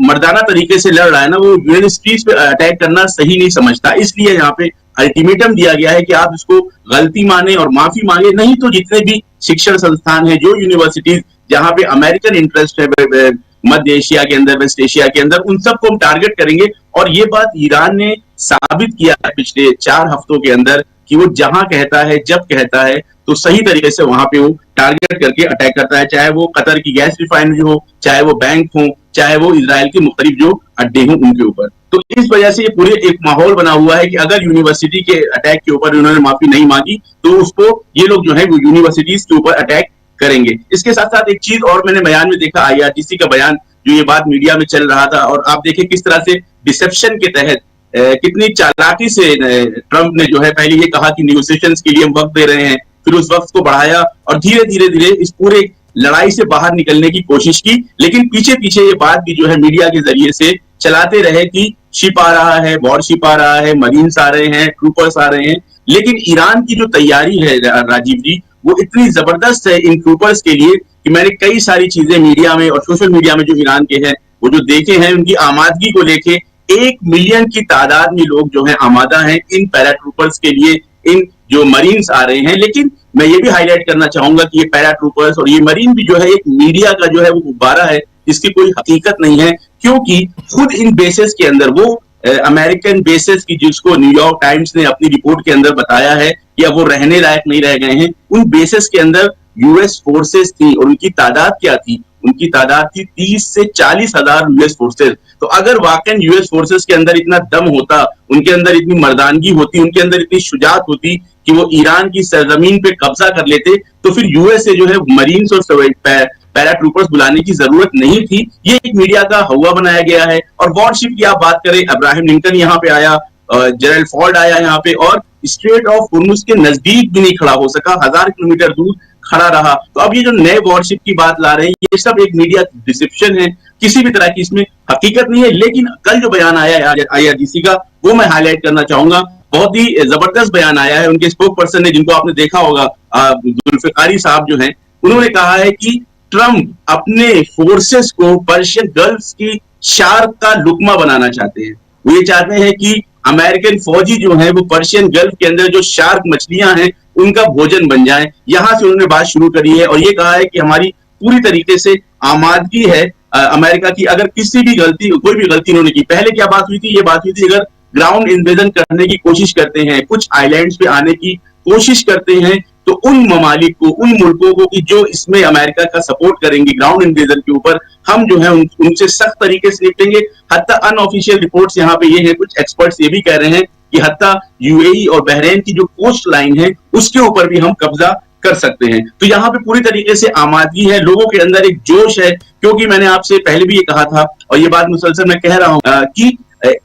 मर्दाना तरीके से लड़ रहा है ना, वो यूनिवर्सिटीज पे अटैक करना सही नहीं समझता। इसलिए यहाँ पे अल्टीमेटम दिया गया है कि आप इसको गलती माने और माफी मांगे, नहीं तो जितने भी शिक्षण संस्थान है, जो यूनिवर्सिटीज जहाँ पे अमेरिकन इंटरेस्ट है मध्य एशिया के अंदर, वेस्ट एशिया के अंदर, उन सबको हम टारगेट करेंगे। और ये बात ईरान ने साबित किया है पिछले 4 हफ्तों के अंदर कि वो जहां कहता है, जब कहता है, तो सही तरीके से वहां पे वो टारगेट करके अटैक करता है, चाहे वो कतर की गैस रिफाइनरी हो, चाहे वो बैंक हो, चाहे वो इजराइल के मुख्तलिफ जो अड्डे हों उनके ऊपर। तो इस वजह से ये पूरे एक माहौल बना हुआ है कि अगर यूनिवर्सिटी के अटैक के ऊपर उन्होंने माफी नहीं मांगी, तो उसको ये लोग जो है वो यूनिवर्सिटीज के ऊपर अटैक करेंगे। इसके साथ साथ एक चीज और मैंने बयान में देखा, IRGC का बयान, जो ये बात मीडिया में चल रहा था, और आप देखें किस तरह से डिसेप्शन के तहत कितनी चालाकी से ट्रंप ने जो है पहले ये कहा कि निगोशिएशंस के लिए हम वक्त दे रहे हैं, फिर उस वक्त को बढ़ाया और धीरे धीरे इस पूरे लड़ाई से बाहर निकलने की कोशिश की। लेकिन पीछे ये बात भी जो है मीडिया के जरिए से चलाते रहे कि शिप आ रहा है, वॉरशिप आ रहा है, मरीन्स आ रहे हैं, ट्रूपर्स आ रहे हैं, लेकिन ईरान की जो तैयारी है राजीव जी, वो इतनी जबरदस्त है इन ट्रूपर्स के लिए कि मैंने कई सारी चीजें मीडिया में और सोशल मीडिया में जो ईरान के हैं वो जो देखे हैं, उनकी आमादगी को लेके 1 मिलियन की तादाद में लोग जो है आमादा हैं इन पैराट्रूपर्स के लिए, इन जो मरीन्स आ रहे हैं। लेकिन मैं ये भी हाईलाइट करना चाहूंगा कि ये पैराट्रूपर्स और ये मरीन भी जो है एक मीडिया का जो है वो गुब्बारा है, इसकी कोई हकीकत नहीं है, क्योंकि खुद इन बेसिस के अंदर वो अमेरिकन बेसिस की, जिसको न्यूयॉर्क टाइम्स ने अपनी रिपोर्ट के अंदर बताया है कि अब वो रहने लायक नहीं रह गए हैं, उन बेसिस के अंदर यूएस फोर्सेस थी और उनकी तादाद क्या थी? उनकी तादाद थी 30 से 40 हजार यूएस फोर्सेस। तो अगर वाकई यूएस फोर्सेस के अंदर इतना दम होता, उनके अंदर इतनी मर्दानगी होती, उनके अंदर इतनी शुजात होती कि वो ईरान की सरजमीन पे कब्जा कर लेते, तो फिर यूएस से जो है मरीन्स और पैराट्रूपर्स बुलाने की जरूरत नहीं थी। ये एक मीडिया का हवा बनाया गया है। और वॉरशिप की आप बात करें, अब्राहम लिंकन यहाँ पे आया, जेरल्ड फोर्ड आया यहाँ पे, और स्ट्रेट ऑफ हुर्मुज के नजदीक भी नहीं खड़ा हो सका, 1000 किलोमीटर दूर खड़ा रहा। तो अब ये जो नए वॉरशिप की बात ला रहे हैं, ये सब एक मीडिया डिसेप्शन है, किसी भी तरह की इसमें हकीकत नहीं है। लेकिन कल जो बयान आया है आईआरजीसी का, वो मैं हाईलाइट करना चाहूंगा। बहुत ही जबरदस्त बयान आया है। उनके स्पोक पर्सन ने, जिनको आपने देखा होगा, जुल्फिकारी साहब जो हैं, उन्होंने कहा है कि ट्रंप अपने फोर्सेस को पर्शियन गल्फ की शार्क का लुकमा बनाना चाहते हैं। वो ये चाहते हैं कि अमेरिकन फौजी जो है वो पर्शियन गल्फ के अंदर जो शार्क मछलियां हैं उनका भोजन बन जाए। यहां से उन्होंने बात शुरू करी है और ये कहा है कि हमारी पूरी तरीके से आमादगी है अमेरिका की, अगर किसी भी गलती, कोई भी गलती उन्होंने की। पहले क्या बात हुई थी? ये बात हुई थी अगर ग्राउंड इन्वेजन करने की कोशिश करते हैं, कुछ आइलैंड्स पे आने की कोशिश करते हैं, तो उन ममालिक को, उन मुल्कों को कि जो इसमें अमेरिका का सपोर्ट करेंगे ग्राउंड इन्वेजन के ऊपर, हम जो है उनसे सख्त तरीके से निपटेंगे। हत्ता अनऑफिशियल रिपोर्ट्स यहाँ पे ये है, कुछ एक्सपर्ट्स ये भी कह रहे हैं कि हत्ता यूएई और बहरीन की जो कोस्ट लाइन है उसके ऊपर भी हम कब्जा कर सकते हैं। तो यहाँ पे पूरी तरीके से आमादगी है, लोगों के अंदर एक जोश है। क्योंकि मैंने आपसे पहले भी ये कहा था और ये बात मुसलसल मैं कह रहा हूँ कि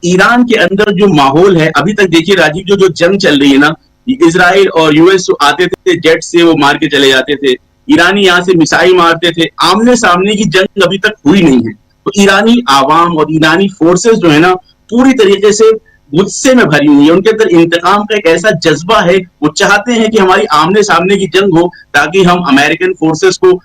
ईरान के अंदर जो माहौल है, अभी तक देखिए राजीव, जो जंग चल रही है ना, इजराइल और यूएस आते थे जेट से, वो मार के चले जाते थे, ईरानी यहाँ से मिसाइल मारते थे, आमने सामने की जंग अभी तक हुई नहीं है। तो ईरानी आवाम और ईरानी फोर्सेस जो है ना, पूरी तरीके से गुस्से में भरी हुई है। उनके अंदर इंतकाम का एक ऐसा जज्बा है, वो चाहते हैं कि हमारी आमने सामने की जंग हो, ताकि हम अमेरिकन फोर्सेस को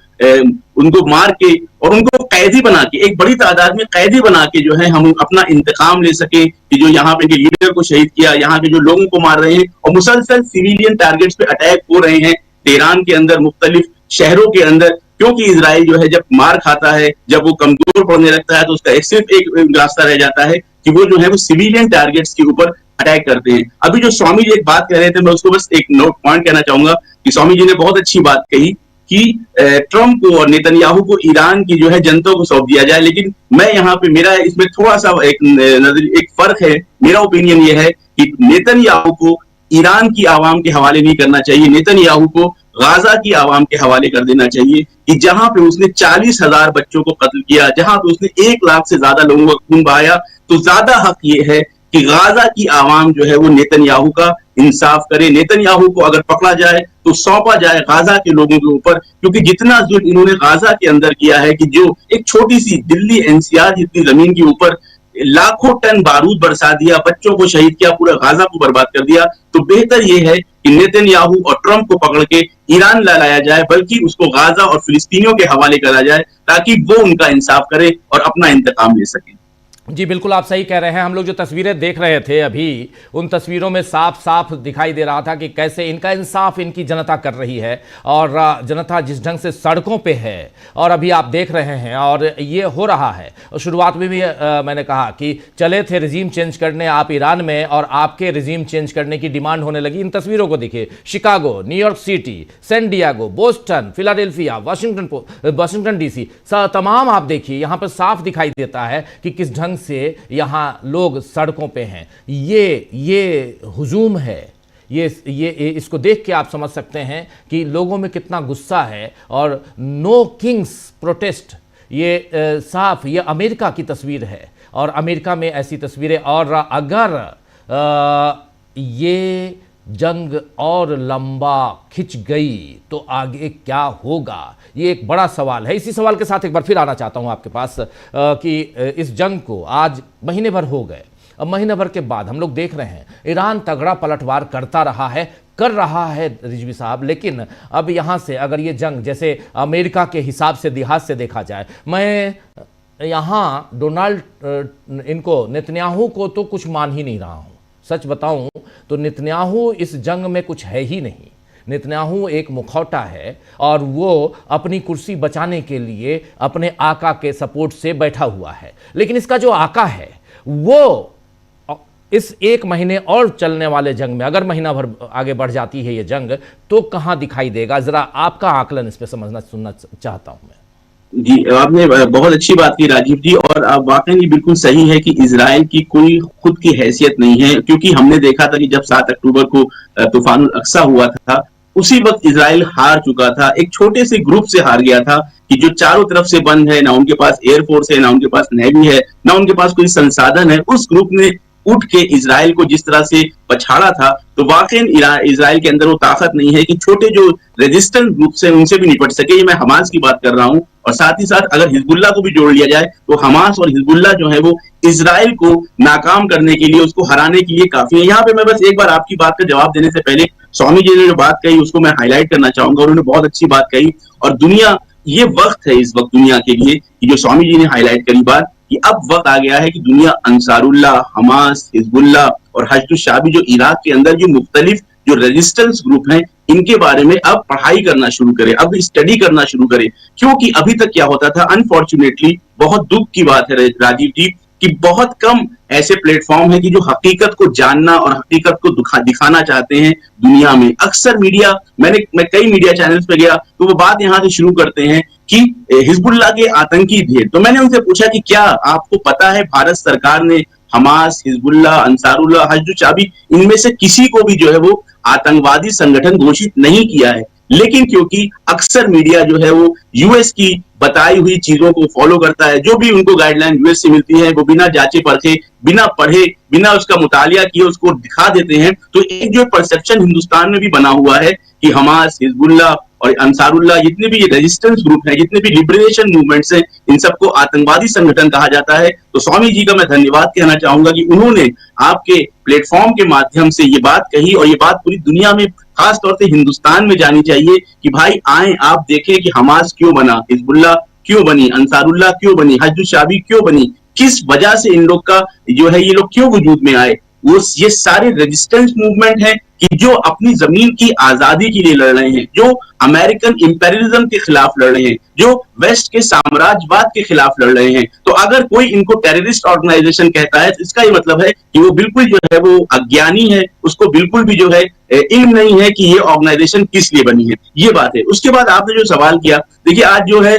उनको मार के और उनको कैदी बना के, एक बड़ी तादाद में कैदी बना के जो है हम अपना इंतकाम ले सके कि जो यहाँ पे लीडर को शहीद किया, यहाँ के जो लोगों को मार रहे हैं, और मुसलसल सिविलियन टारगेट्स पे अटैक हो रहे हैं तेहरान के अंदर, मुख्तलिफ शहरों के अंदर। क्योंकि इजराइल जो है जब मार खाता है, जब वो कमजोर पड़ने लगता है, तो उसका सिर्फ एक रास्ता रह जाता है कि वो जो है वो सिविलियन टारगेट्स के ऊपर अटैक करते हैं। अभी जो स्वामी जी एक बात कह रहे थे, मैं उसको बस एक नोट पॉइंट कहना चाहूंगा कि स्वामी जी ने बहुत अच्छी बात कही कि ट्रंप को और नेतन्याहू को ईरान की जो है जनता को सौंप दिया जाए। लेकिन मैं यहाँ पे, मेरा इसमें थोड़ा सा एक फर्क है। मेरा ओपिनियन ये है कि नेतन्याहू को ईरान की आवाम के हवाले नहीं करना चाहिए, नेतन्याहू को गाजा की आवाम के हवाले कर देना चाहिए कि जहां पे उसने 40,000 बच्चों को कत्ल किया, जहां पे उसने 1 लाख से ज्यादा लोगों का खून बहाया, तो ज्यादा हक ये है कि गाजा की आवाम जो है वो नेतन्याहू का इंसाफ करे। नेतन्याहू को अगर पकड़ा जाए तो सौंपा जाए गाजा के लोगों के ऊपर, क्योंकि जितना जुल्म इन्होंने गाजा के अंदर किया है कि जो एक छोटी सी दिल्ली एनसीआर जितनी जमीन के ऊपर लाखों टन बारूद बरसा दिया, बच्चों को शहीद किया, पूरा गाजा को बर्बाद कर दिया। तो बेहतर यह है कि नेतन्याहू और ट्रंप को पकड़ के ईरान लाया जाए, बल्कि उसको गाजा और फिलिस्तीनियों के हवाले करा जाए, ताकि वो उनका इंसाफ करे और अपना इंतकाम ले सके। जी बिल्कुल, आप सही कह रहे हैं। हम लोग जो तस्वीरें देख रहे थे अभी, उन तस्वीरों में साफ साफ दिखाई दे रहा था कि कैसे इनका इंसाफ इनकी जनता कर रही है, और जनता जिस ढंग से सड़कों पे है, और अभी आप देख रहे हैं, और ये हो रहा है। और शुरुआत में भी मैंने कहा कि चले थे रिजीम चेंज करने आप ईरान में, और आपके रिजीम चेंज करने की डिमांड होने लगी। इन तस्वीरों को देखिए, Chicago, New York city, San Diego, Boston, Philadelphia, Washington DC, तमाम आप देखिए, यहाँ पर साफ दिखाई देता है कि किस ढंग से यहां लोग सड़कों पे हैं। ये हुजूम है, ये इसको देख के आप समझ सकते हैं कि लोगों में कितना गुस्सा है। और नो किंग्स प्रोटेस्ट, ये साफ ये अमेरिका की तस्वीर है, और अमेरिका में ऐसी तस्वीरें, और अगर ये जंग और लंबा खिंच गई तो आगे क्या होगा, ये एक बड़ा सवाल है। इसी सवाल के साथ एक बार फिर आना चाहता हूं आपके पास कि इस जंग को आज महीने भर हो गए, अब महीने भर के बाद हम लोग देख रहे हैं ईरान तगड़ा पलटवार कर रहा है रिजवी साहब, लेकिन अब यहां से अगर ये जंग जैसे अमेरिका के हिसाब से लिहाज से देखा जाए, मैं यहां इनको नेतन्याहू को तो कुछ मान ही नहीं रहा हूं। सच बताऊं तो नेतन्याहू इस जंग में कुछ है ही नहीं। नेतन्याहू एक मुखौटा है और वो अपनी कुर्सी बचाने के लिए अपने आका के सपोर्ट से बैठा हुआ है, लेकिन इसका जो आका है वो इस एक महीने और चलने वाले जंग में, अगर महीना भर आगे बढ़ जाती है ये जंग, तो कहां दिखाई देगा? जरा आपका आकलन इस पे सुनना चाहता हूं मैं। जी, आपने बहुत अच्छी बात की राजीव जी, और अब वाकई बिल्कुल सही है कि इजराइल की कोई खुद की हैसियत नहीं है, क्योंकि हमने देखा था कि जब 7 अक्टूबर को तूफानुल अक्सा हुआ था, उसी वक्त इजराइल हार चुका था, एक छोटे से ग्रुप से हार गया था कि जो चारों तरफ से बंद है, ना उनके पास एयरफोर्स है, ना उनके पास नेवी है, ना उनके पास कोई संसाधन है। उस ग्रुप ने उठ के इजराइल को जिस तरह से पछाड़ा था, तो वाकई इजराइल के अंदर वो ताकत नहीं है कि छोटे जो रेजिस्टेंट ग्रुप्स हैं उनसे भी निपट सके। ये मैं हमास की बात कर रहा हूं, और साथ ही साथ अगर हिजबुल्लाह को भी जोड़ लिया जाए तो हमास और हिजबुल्लाह जो है वो इजराइल को नाकाम करने के लिए, उसको हराने के लिए काफी है। यहाँ पे मैं बस एक बार आपकी बात का जवाब देने से पहले स्वामी जी ने जो बात कही उसको मैं हाईलाइट करना चाहूंगा। उन्होंने बहुत अच्छी बात कही, और दुनिया, ये वक्त है इस वक्त दुनिया के लिए कि जो स्वामी जी ने हाईलाइट करी बात, कि अब वक्त आ गया है कि दुनिया अंसारुल्लाह, हमास, हिजबुल्लाह और हश्द शाबी जो इराक के अंदर जो मुख्तलिफ जो रेजिस्टेंस ग्रुप हैं, इनके बारे में अब पढ़ाई करना शुरू करे, अब स्टडी करना शुरू करे। क्योंकि अभी तक क्या होता था, अनफॉर्चुनेटली, बहुत दुख की बात है राजीव जी, कि बहुत कम ऐसे प्लेटफॉर्म है कि जो हकीकत को जानना और हकीकत को दिखाना चाहते हैं दुनिया में। अक्सर मीडिया, मैं कई मीडिया चैनल्स पे गया तो वो बात यहां से शुरू करते हैं कि हिजबुल्लाह के आतंकी थे। तो मैंने उनसे पूछा कि क्या आपको पता है भारत सरकार ने हमास, हिजबुल्लाह, अंसारुल्लाह, हश्द शाबी, इनमें से किसी को भी जो है वो आतंकवादी संगठन घोषित नहीं किया है, लेकिन क्योंकि अक्सर मीडिया जो है वो यूएस की बताई हुई चीजों को फॉलो करता है, जो भी उनको गाइडलाइन यूएस से मिलती है वो बिना जांचे परखे, बिना पढ़े, बिना उसका मुतालिया किए उसको दिखा देते हैं। तो एक जो परसेप्शन हिंदुस्तान में भी बना हुआ है कि हमास, हिजबुल्लाह और अंसारुल्लाह, जितने भी रेजिस्टेंस ग्रुप हैं, जितने भी लिबरेशन मूवमेंट्स हैं, इन सबको आतंकवादी संगठन कहा जाता है। तो स्वामी जी का मैं धन्यवाद कहना चाहूंगा कि उन्होंने आपके प्लेटफॉर्म के माध्यम से ये बात कही, और ये बात पूरी दुनिया में, खास तौर से हिंदुस्तान में जानी चाहिए कि भाई आए, आप देखें कि हमास क्यों बना, हिजबुल्लाह क्यों बनी, अंसारुल्लाह क्यों बनी, हश्द शाबी क्यों बनी, किस वजह से इन लोग का जो है ये लोग क्यों वजूद में आए। वो ये सारे रेजिस्टेंस मूवमेंट हैं कि जो अपनी जमीन की आजादी के लिए लड़ रहे हैं, जो अमेरिकन इंपेरियलिज्म के खिलाफ लड़ रहे हैं, जो वेस्ट के साम्राज्यवाद के खिलाफ लड़ रहे हैं। तो अगर कोई इनको टेररिस्ट ऑर्गेनाइजेशन कहता है तो इसका ये मतलब है कि वो बिल्कुल जो है वो अज्ञानी है, उसको बिल्कुल भी जो है इल्म नहीं है कि ये ऑर्गेनाइजेशन किस लिए बनी है। ये बात है। उसके बाद आपने जो सवाल किया, देखिए आज जो है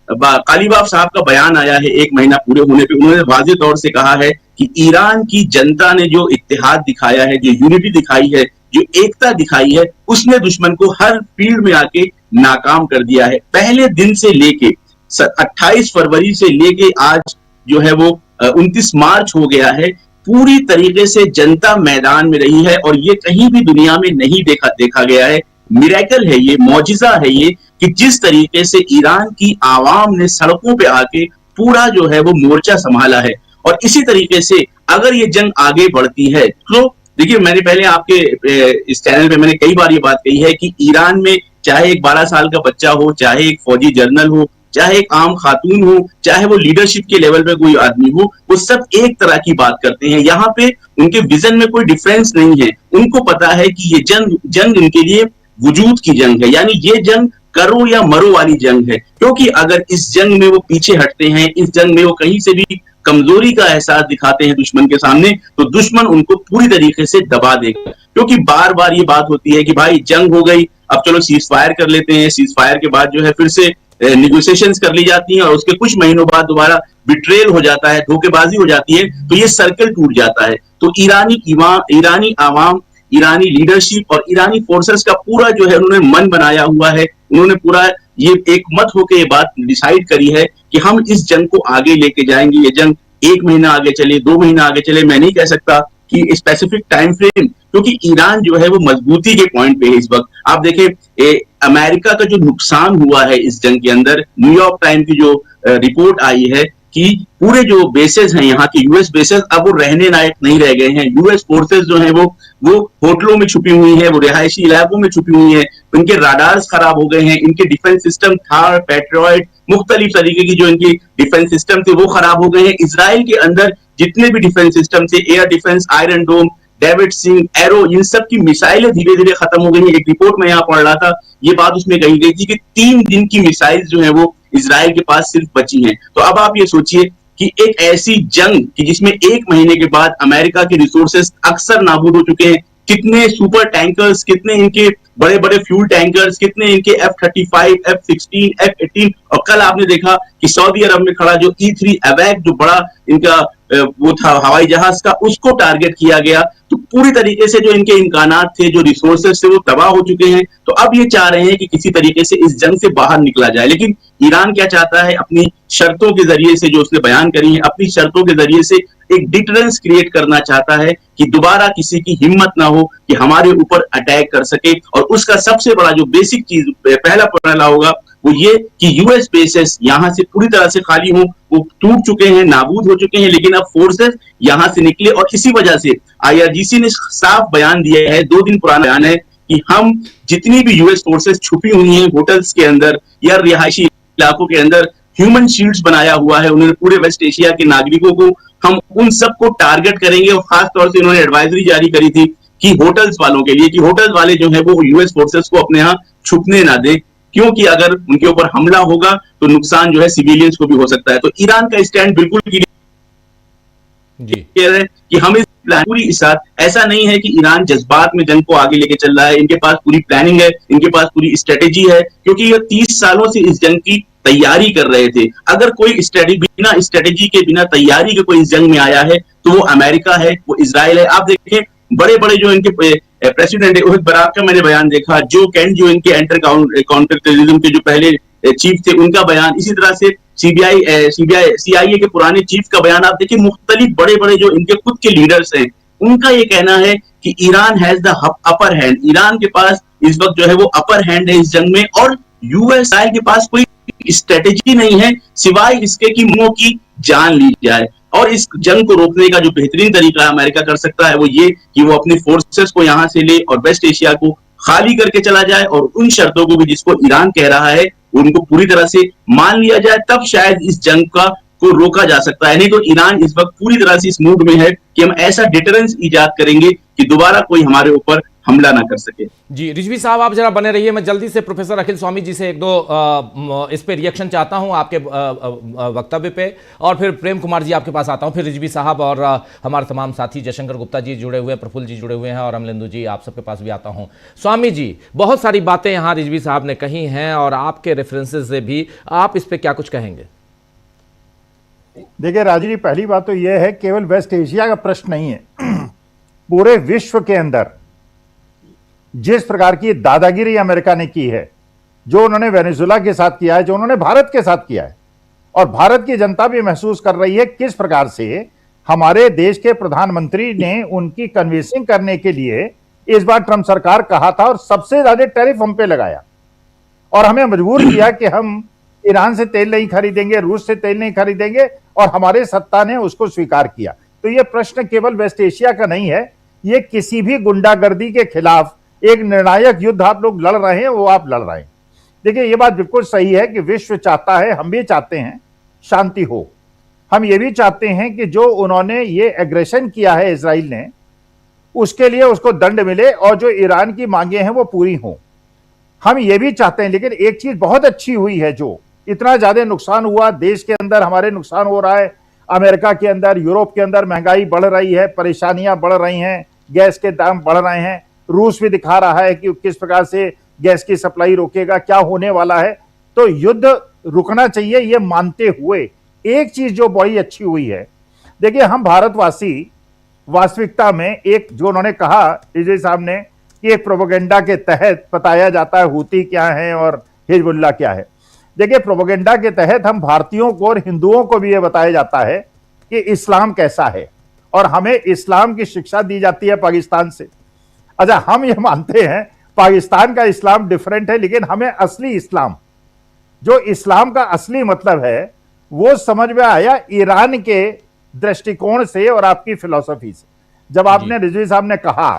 कालीबाफ साहब का बयान आया है 1 महीना पूरे होने पे, उन्होंने वाज़ेह तौर से कहा है कि ईरान की जनता ने जो इत्तेहाद दिखाया है, जो यूनिटी दिखाई है, जो एकता दिखाई है, उसने दुश्मन को हर फील्ड में आके नाकाम कर दिया है। पहले दिन से लेके 28 फरवरी से लेके आज जो है वो 29 मार्च हो गया है, पूरी तरीके से जनता मैदान में रही है, और ये कहीं भी दुनिया में नहीं देखा गया है। मिरेकल है ये, मौजिजा है ये, कि जिस तरीके से ईरान की आवाम ने सड़कों पे आके पूरा जो है वो मोर्चा संभाला है। और इसी तरीके से अगर ये जंग आगे बढ़ती है तो देखिए, मैंने पहले आपके इस चैनल पे मैंने कई बार ये बात कही है कि ईरान में चाहे एक 12 साल का बच्चा हो, चाहे एक फौजी जनरल हो, चाहे एक आम खातून हो, चाहे वो लीडरशिप के लेवल पे कोई आदमी हो, वो सब एक तरह की बात करते हैं। यहाँ पे उनके विजन में कोई डिफरेंस नहीं है। उनको पता है कि ये जंग इनके लिए वजूद की जंग है, यानी ये जंग करो या मरो वाली जंग है। क्योंकि अगर इस जंग में वो पीछे हटते हैं, इस जंग में वो कहीं से भी कमजोरी का एहसास दिखाते हैं दुश्मन के सामने, तो दुश्मन उनको पूरी तरीके से दबा देगा। क्योंकि बार बार ये बात होती है कि भाई जंग हो गई, अब चलो सीज फायर कर लेते हैं, सीज फायर के बाद जो है फिर से निगोशिएशंस कर ली जाती हैं, और उसके कुछ महीनों बाद दोबारा बिट्रेल हो जाता है, धोखेबाजी हो जाती है, तो ये सर्कल टूट जाता है। तो ईरानी आवाम, ईरानी लीडरशिप और ईरानी फोर्सेस का पूरा जो है उन्होंने मन बनाया हुआ है। उन्होंने पूरा ये एक मत होकर ये बात डिसाइड करी है कि हम इस जंग को आगे लेके जाएंगे। ये जंग 1 महीना आगे चले, 2 महीना आगे चले, मैं नहीं कह सकता कि स्पेसिफिक टाइम फ्रेम, क्योंकि ईरान जो है वो मजबूती के पॉइंट पे है इस वक्त। आप देखें अमेरिका का जो नुकसान हुआ है इस जंग के अंदर, न्यूयॉर्क टाइम की जो रिपोर्ट आई है कि पूरे जो बेसेस हैं यहाँ के यूएस बेसेस अब वो रहने लायक नहीं रह गए हैं। यूएस फोर्सेस जो है वो होटलों में छुपी हुई है, वो रिहायशी इलाकों में छुपी हुई है, इनके राडार्स खराब हो गए हैं, इनके डिफेंस सिस्टम थार पैट्रियट मुख्तलिफ तरीके की जो इनकी डिफेंस सिस्टम थे वो खराब हो गए हैं। इसराइल के अंदर जितने भी डिफेंस सिस्टम थे, एयर डिफेंस, आयरन डोम, डेविड सिंह, एरो, इन सब की मिसाइलें धीरे धीरे खत्म हो गई हैं। एक रिपोर्ट में यहाँ पढ़ रहा था, ये बात उसमें कही गई थी कि 3 दिन की मिसाइल जो है वो इसराइल के पास सिर्फ बची हैं। तो अब आप ये सोचिए कि एक ऐसी जंग कि जिसमें 1 महीने के बाद अमेरिका के रिसोर्सेस अक्सर नाबूद हो चुके हैं, कितने सुपर टैंकर्स, कितने इनके बड़े बड़े फ्यूल टैंकर्स, कितने इनके F-35, F-16, F-18, और कल आपने देखा कि सऊदी अरब में खड़ा जो E-3 अवैक जो बड़ा इनका वो था हवाई जहाज का, उसको टारगेट किया गया। तो पूरी तरीके से जो इनके इम्कानात थे, जो रिसोर्सेस थे, वो तबाह हो चुके हैं। तो अब ये चाह रहे हैं कि किसी तरीके से इस जंग से बाहर निकला जाए। लेकिन ईरान क्या चाहता है, अपनी शर्तों के जरिए से जो उसने बयान करी है, अपनी शर्तों के जरिए से एक डिटरेंस क्रिएट करना चाहता है कि दोबारा किसी की हिम्मत ना हो कि हमारे ऊपर अटैक कर सके। और उसका सबसे बड़ा जो बेसिक चीज पहला पहला होगा वो ये कि यूएस बेसेस यहां से पूरी तरह से खाली हों, वो टूट चुके हैं, नाबूद हो चुके हैं, लेकिन अब फोर्सेस यहां से निकले। और इसी वजह से आईआरजीसी ने साफ बयान दिया है, 2 दिन पुराना बयान है, कि हम जितनी भी यूएस फोर्सेस छुपी हुई हैं होटल्स के अंदर या रिहायशी इलाकों के अंदर, ह्यूमन शील्ड्स बनाया हुआ है उन्होंने पूरे वेस्ट एशिया के नागरिकों को, हम उन सबको टारगेट करेंगे। और खास तौर से उन्होंने एडवाइजरी जारी करी थी कि होटल्स वालों के लिए, कि होटल्स वाले जो है वो यूएस फोर्सेस को अपने यहाँ छुपने ना दें, क्योंकि अगर उनके ऊपर हमला होगा तो नुकसान जो है सिविलियंस को भी हो सकता है। तो ईरान का स्टैंड बिल्कुल क्लियर है कि हम इस प्लान पूरी साथ, ऐसा नहीं है कि ईरान जज्बात में जंग को आगे लेके चल रहा है, इनके पास पूरी प्लानिंग है, इनके पास पूरी स्ट्रेटेजी है, क्योंकि ये 30 सालों से इस जंग की तैयारी कर रहे थे। अगर कोई बिना स्ट्रेटेजी के, बिना तैयारी के कोई इस जंग में आया है तो वो अमेरिका है, वो इसराइल है। आप देखें बड़े बड़े जो इनके प्रेसिडेंट है, उहिद बराक का मैंने बयान देखा, जो कैंट जो इनके एंटर काउंटर टेररिज्म के जो पहले चीफ थे, उनका बयान, इसी तरह से CIA के पुराने चीफ का बयान आप देखिए, मुख्तलिफ बड़े बड़े जो इनके खुद के लीडर्स हैं, उनका ये कहना है कि Iran has the upper hand, Iran के पास इस वक्त जो है वो अपर हैंड है इस जंग में, और यूएस के पास कोई स्ट्रेटेजी नहीं है सिवाय इसके कि मुंह की जान ली जाए। और इस जंग को रोकने का जो बेहतरीन तरीका अमेरिका कर सकता है वो ये कि वो अपने फोर्सेस को यहां से ले और वेस्ट एशिया को खाली करके चला जाए, और उन शर्तों को भी जिसको ईरान कह रहा है उनको पूरी तरह से मान लिया जाए, तब शायद इस जंग को रोका जा सकता है। नहीं तो ईरान इस वक्त पूरी तरह से इस मूड में है कि हम ऐसा डिटरेंस इजाद करेंगे कि दोबारा कोई हमारे ऊपर हमला ना कर सके। जी रिजवी साहब, आप जरा बने रहिए, मैं जल्दी से प्रोफेसर अखिल स्वामी जी से एक दो इस पे रिएक्शन चाहता हूं आपके वक्तव्य पे, और फिर प्रेम कुमार जी आपके पास आता हूं, फिर रिजवी साहब और हमारे तमाम साथी जयशंकर गुप्ता जी जुड़े हुए हैं, प्रफुल्ल जी जुड़े हुए हैं, और अमलेंदु जी आप सबके पास भी आता हूं। स्वामी जी, बहुत सारी बातें यहाँ रिजवी साहब ने कही हैं और आपके रेफरेंसेज से भी, आप इस पर क्या कुछ कहेंगे? देखिए राजू जी, पहली बात तो यह है केवल वेस्ट एशिया का प्रश्न नहीं है, पूरे विश्व के अंदर जिस प्रकार की दादागिरी अमेरिका ने की है, जो उन्होंने वेनेजुला के साथ किया है, जो उन्होंने भारत के साथ किया है, और भारत की जनता भी महसूस कर रही है किस प्रकार से हमारे देश के प्रधानमंत्री ने उनकी कन्विंसिंग करने के लिए इस बार ट्रंप सरकार कहा था और सबसे ज्यादा टैरिफ हम पे लगाया और हमें मजबूर किया कि हम ईरान से तेल नहीं खरीदेंगे, रूस से तेल नहीं खरीदेंगे, और हमारे सत्ता ने उसको स्वीकार किया। तो यह प्रश्न केवल वेस्ट एशिया का नहीं है, यह किसी भी गुंडागर्दी के खिलाफ एक निर्णायक युद्ध आप लोग लड़ रहे हैं, वो आप लड़ रहे हैं। देखिए ये बात बिल्कुल सही है कि विश्व चाहता है, हम भी चाहते हैं शांति हो, हम ये भी चाहते हैं कि जो उन्होंने ये एग्रेशन किया है इजराइल ने, उसके लिए उसको दंड मिले और जो ईरान की मांगे हैं वो पूरी हों, हम ये भी चाहते हैं। लेकिन एक चीज बहुत अच्छी हुई है, जो इतना ज्यादा नुकसान हुआ देश के अंदर, हमारे नुकसान हो रहा है, अमेरिका के अंदर, यूरोप के अंदर महंगाई बढ़ रही है, परेशानियां बढ़ रही हैं, गैस के दाम बढ़ रहे हैं, रूस भी दिखा रहा है कि किस प्रकार से गैस की सप्लाई रोकेगा, क्या होने वाला है। तो युद्ध रुकना चाहिए, ये मानते हुए एक चीज जो बड़ी अच्छी हुई है, देखिए हम भारतवासी वास्तविकता में एक जो उन्होंने कहा रिजवी साहब ने कि एक प्रोपेगेंडा के तहत बताया जाता है हूती क्या है और हिजबुल्लाह क्या है। देखिए प्रोपेगेंडा के तहत हम भारतीयों को और हिंदुओं को भी यह बताया जाता है कि इस्लाम कैसा है, और हमें इस्लाम की शिक्षा दी जाती है पाकिस्तान से। अच्छा, हम ये मानते हैं पाकिस्तान का इस्लाम डिफरेंट है, लेकिन हमें असली इस्लाम, जो इस्लाम का असली मतलब है वो समझ में आया ईरान के दृष्टिकोण से और आपकी फिलॉसफी से। जब आपने रिजवी साहब ने कहा,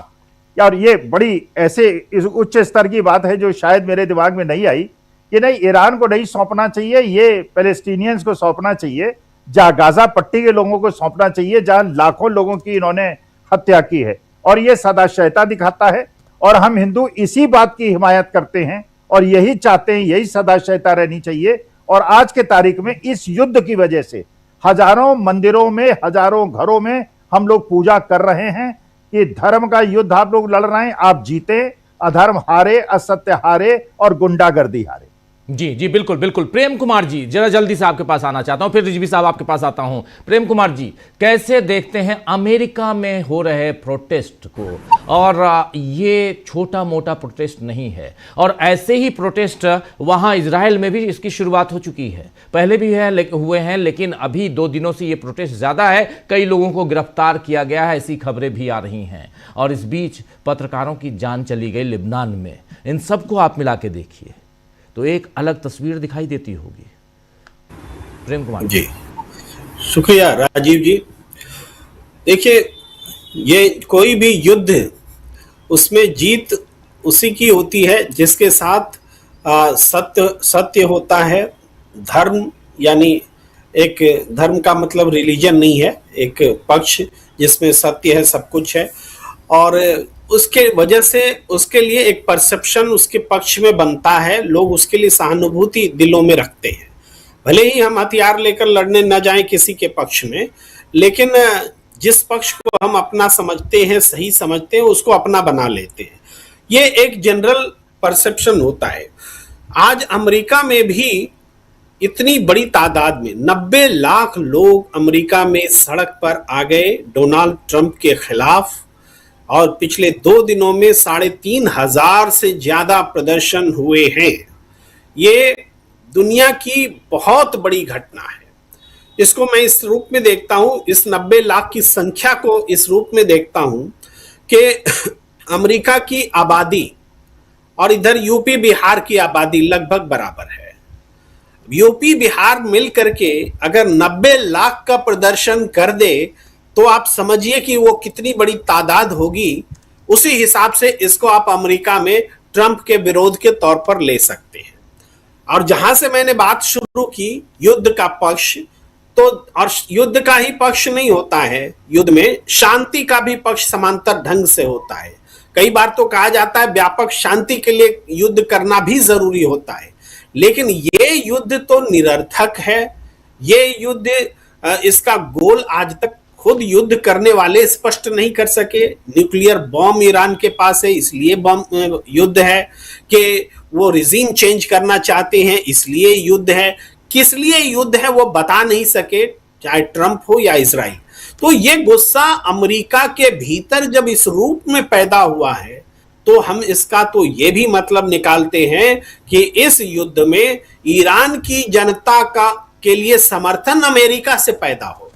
और ये बड़ी ऐसे इस उच्च स्तर की बात है जो शायद मेरे दिमाग में नहीं आई, कि नहीं ईरान को नहीं सौंपना चाहिए, ये पैलेस्टीनियंस को सौंपना चाहिए, जहां गाजा पट्टी के लोगों को सौंपना चाहिए, जहां लाखों लोगों की इन्होंने हत्या की है। और ये सदाशयता दिखाता है, और हम हिंदू इसी बात की हिमायत करते हैं और यही चाहते हैं, यही सदाशयता रहनी चाहिए। और आज के तारीख में इस युद्ध की वजह से हजारों मंदिरों में, हजारों घरों में हम लोग पूजा कर रहे हैं कि धर्म का युद्ध आप लोग लड़ रहे हैं, आप जीते, अधर्म हारे, असत्य हारे और गुंडागर्दी हारे। जी जी, बिल्कुल बिल्कुल। प्रेम कुमार जी, जरा जल्दी से आपके पास आना चाहता हूं, फिर रिजवी साहब आपके पास आता हूं। प्रेम कुमार जी, कैसे देखते हैं अमेरिका में हो रहे प्रोटेस्ट को? और ये छोटा मोटा प्रोटेस्ट नहीं है, और ऐसे ही प्रोटेस्ट वहां इजराइल में भी इसकी शुरुआत हो चुकी है, पहले भी हुए हैं, लेकिन अभी 2 दिनों से ये प्रोटेस्ट ज्यादा है, कई लोगों को गिरफ्तार किया गया है, ऐसी खबरें भी आ रही हैं। और इस बीच पत्रकारों की जान चली गई लेबनान में। इन सबको आप मिला के देखिए तो एक अलग तस्वीर दिखाई देती होगी। प्रेम कुमार जी, शुक्रिया राजीव जी। देखिए, ये कोई भी युद्ध, उसमें जीत उसी की होती है जिसके साथ सत्य होता है। धर्म यानी एक धर्म का मतलब रिलीजन नहीं है, एक पक्ष जिसमें सत्य है, सब कुछ है, और उसके वजह से उसके लिए एक परसेप्शन उसके पक्ष में बनता है, लोग उसके लिए सहानुभूति दिलों में रखते हैं। भले ही हम हथियार लेकर लड़ने न जाएं किसी के पक्ष में, लेकिन जिस पक्ष को हम अपना समझते हैं, सही समझते हैं, उसको अपना बना लेते हैं। ये एक जनरल परसेप्शन होता है। आज अमेरिका में भी इतनी बड़ी तादाद में 90 लाख लोग अमेरिका में सड़क पर आ गए डोनाल्ड ट्रंप के खिलाफ, और पिछले 2 दिनों में 3,500 से ज्यादा प्रदर्शन हुए हैं। ये दुनिया की बहुत बड़ी घटना है। इसको मैं इस रूप में देखता हूं, इस 90 लाख की संख्या को इस रूप में देखता हूं कि अमेरिका की आबादी और इधर यूपी बिहार की आबादी लगभग बराबर है। यूपी बिहार मिल करके अगर 90 लाख का प्रदर्शन कर दे तो आप समझिए कि वो कितनी बड़ी तादाद होगी। उसी हिसाब से इसको आप अमेरिका में ट्रंप के विरोध के तौर पर ले सकते हैं। और जहां से मैंने बात शुरू की युद्ध का पक्ष, तो और युद्ध का ही पक्ष नहीं होता है, युद्ध में शांति का भी पक्ष समांतर ढंग से होता है। कई बार तो कहा जाता है व्यापक शांति के लिए युद्ध करना भी जरूरी होता है, लेकिन ये युद्ध तो निरर्थक है। ये युद्ध, इसका गोल आज तक खुद युद्ध करने वाले स्पष्ट नहीं कर सके। न्यूक्लियर बॉम्ब ईरान के पास है, इसलिए बॉम्ब युद्ध है, कि वो रिजीम चेंज करना चाहते हैं इसलिए युद्ध है, किस लिए युद्ध है वो बता नहीं सके, चाहे ट्रंप हो या इजराइल। तो ये गुस्सा अमेरिका के भीतर जब इस रूप में पैदा हुआ है, तो हम इसका तो ये भी मतलब निकालते हैं कि इस युद्ध में ईरान की जनता के लिए समर्थन अमेरिका से पैदा हो।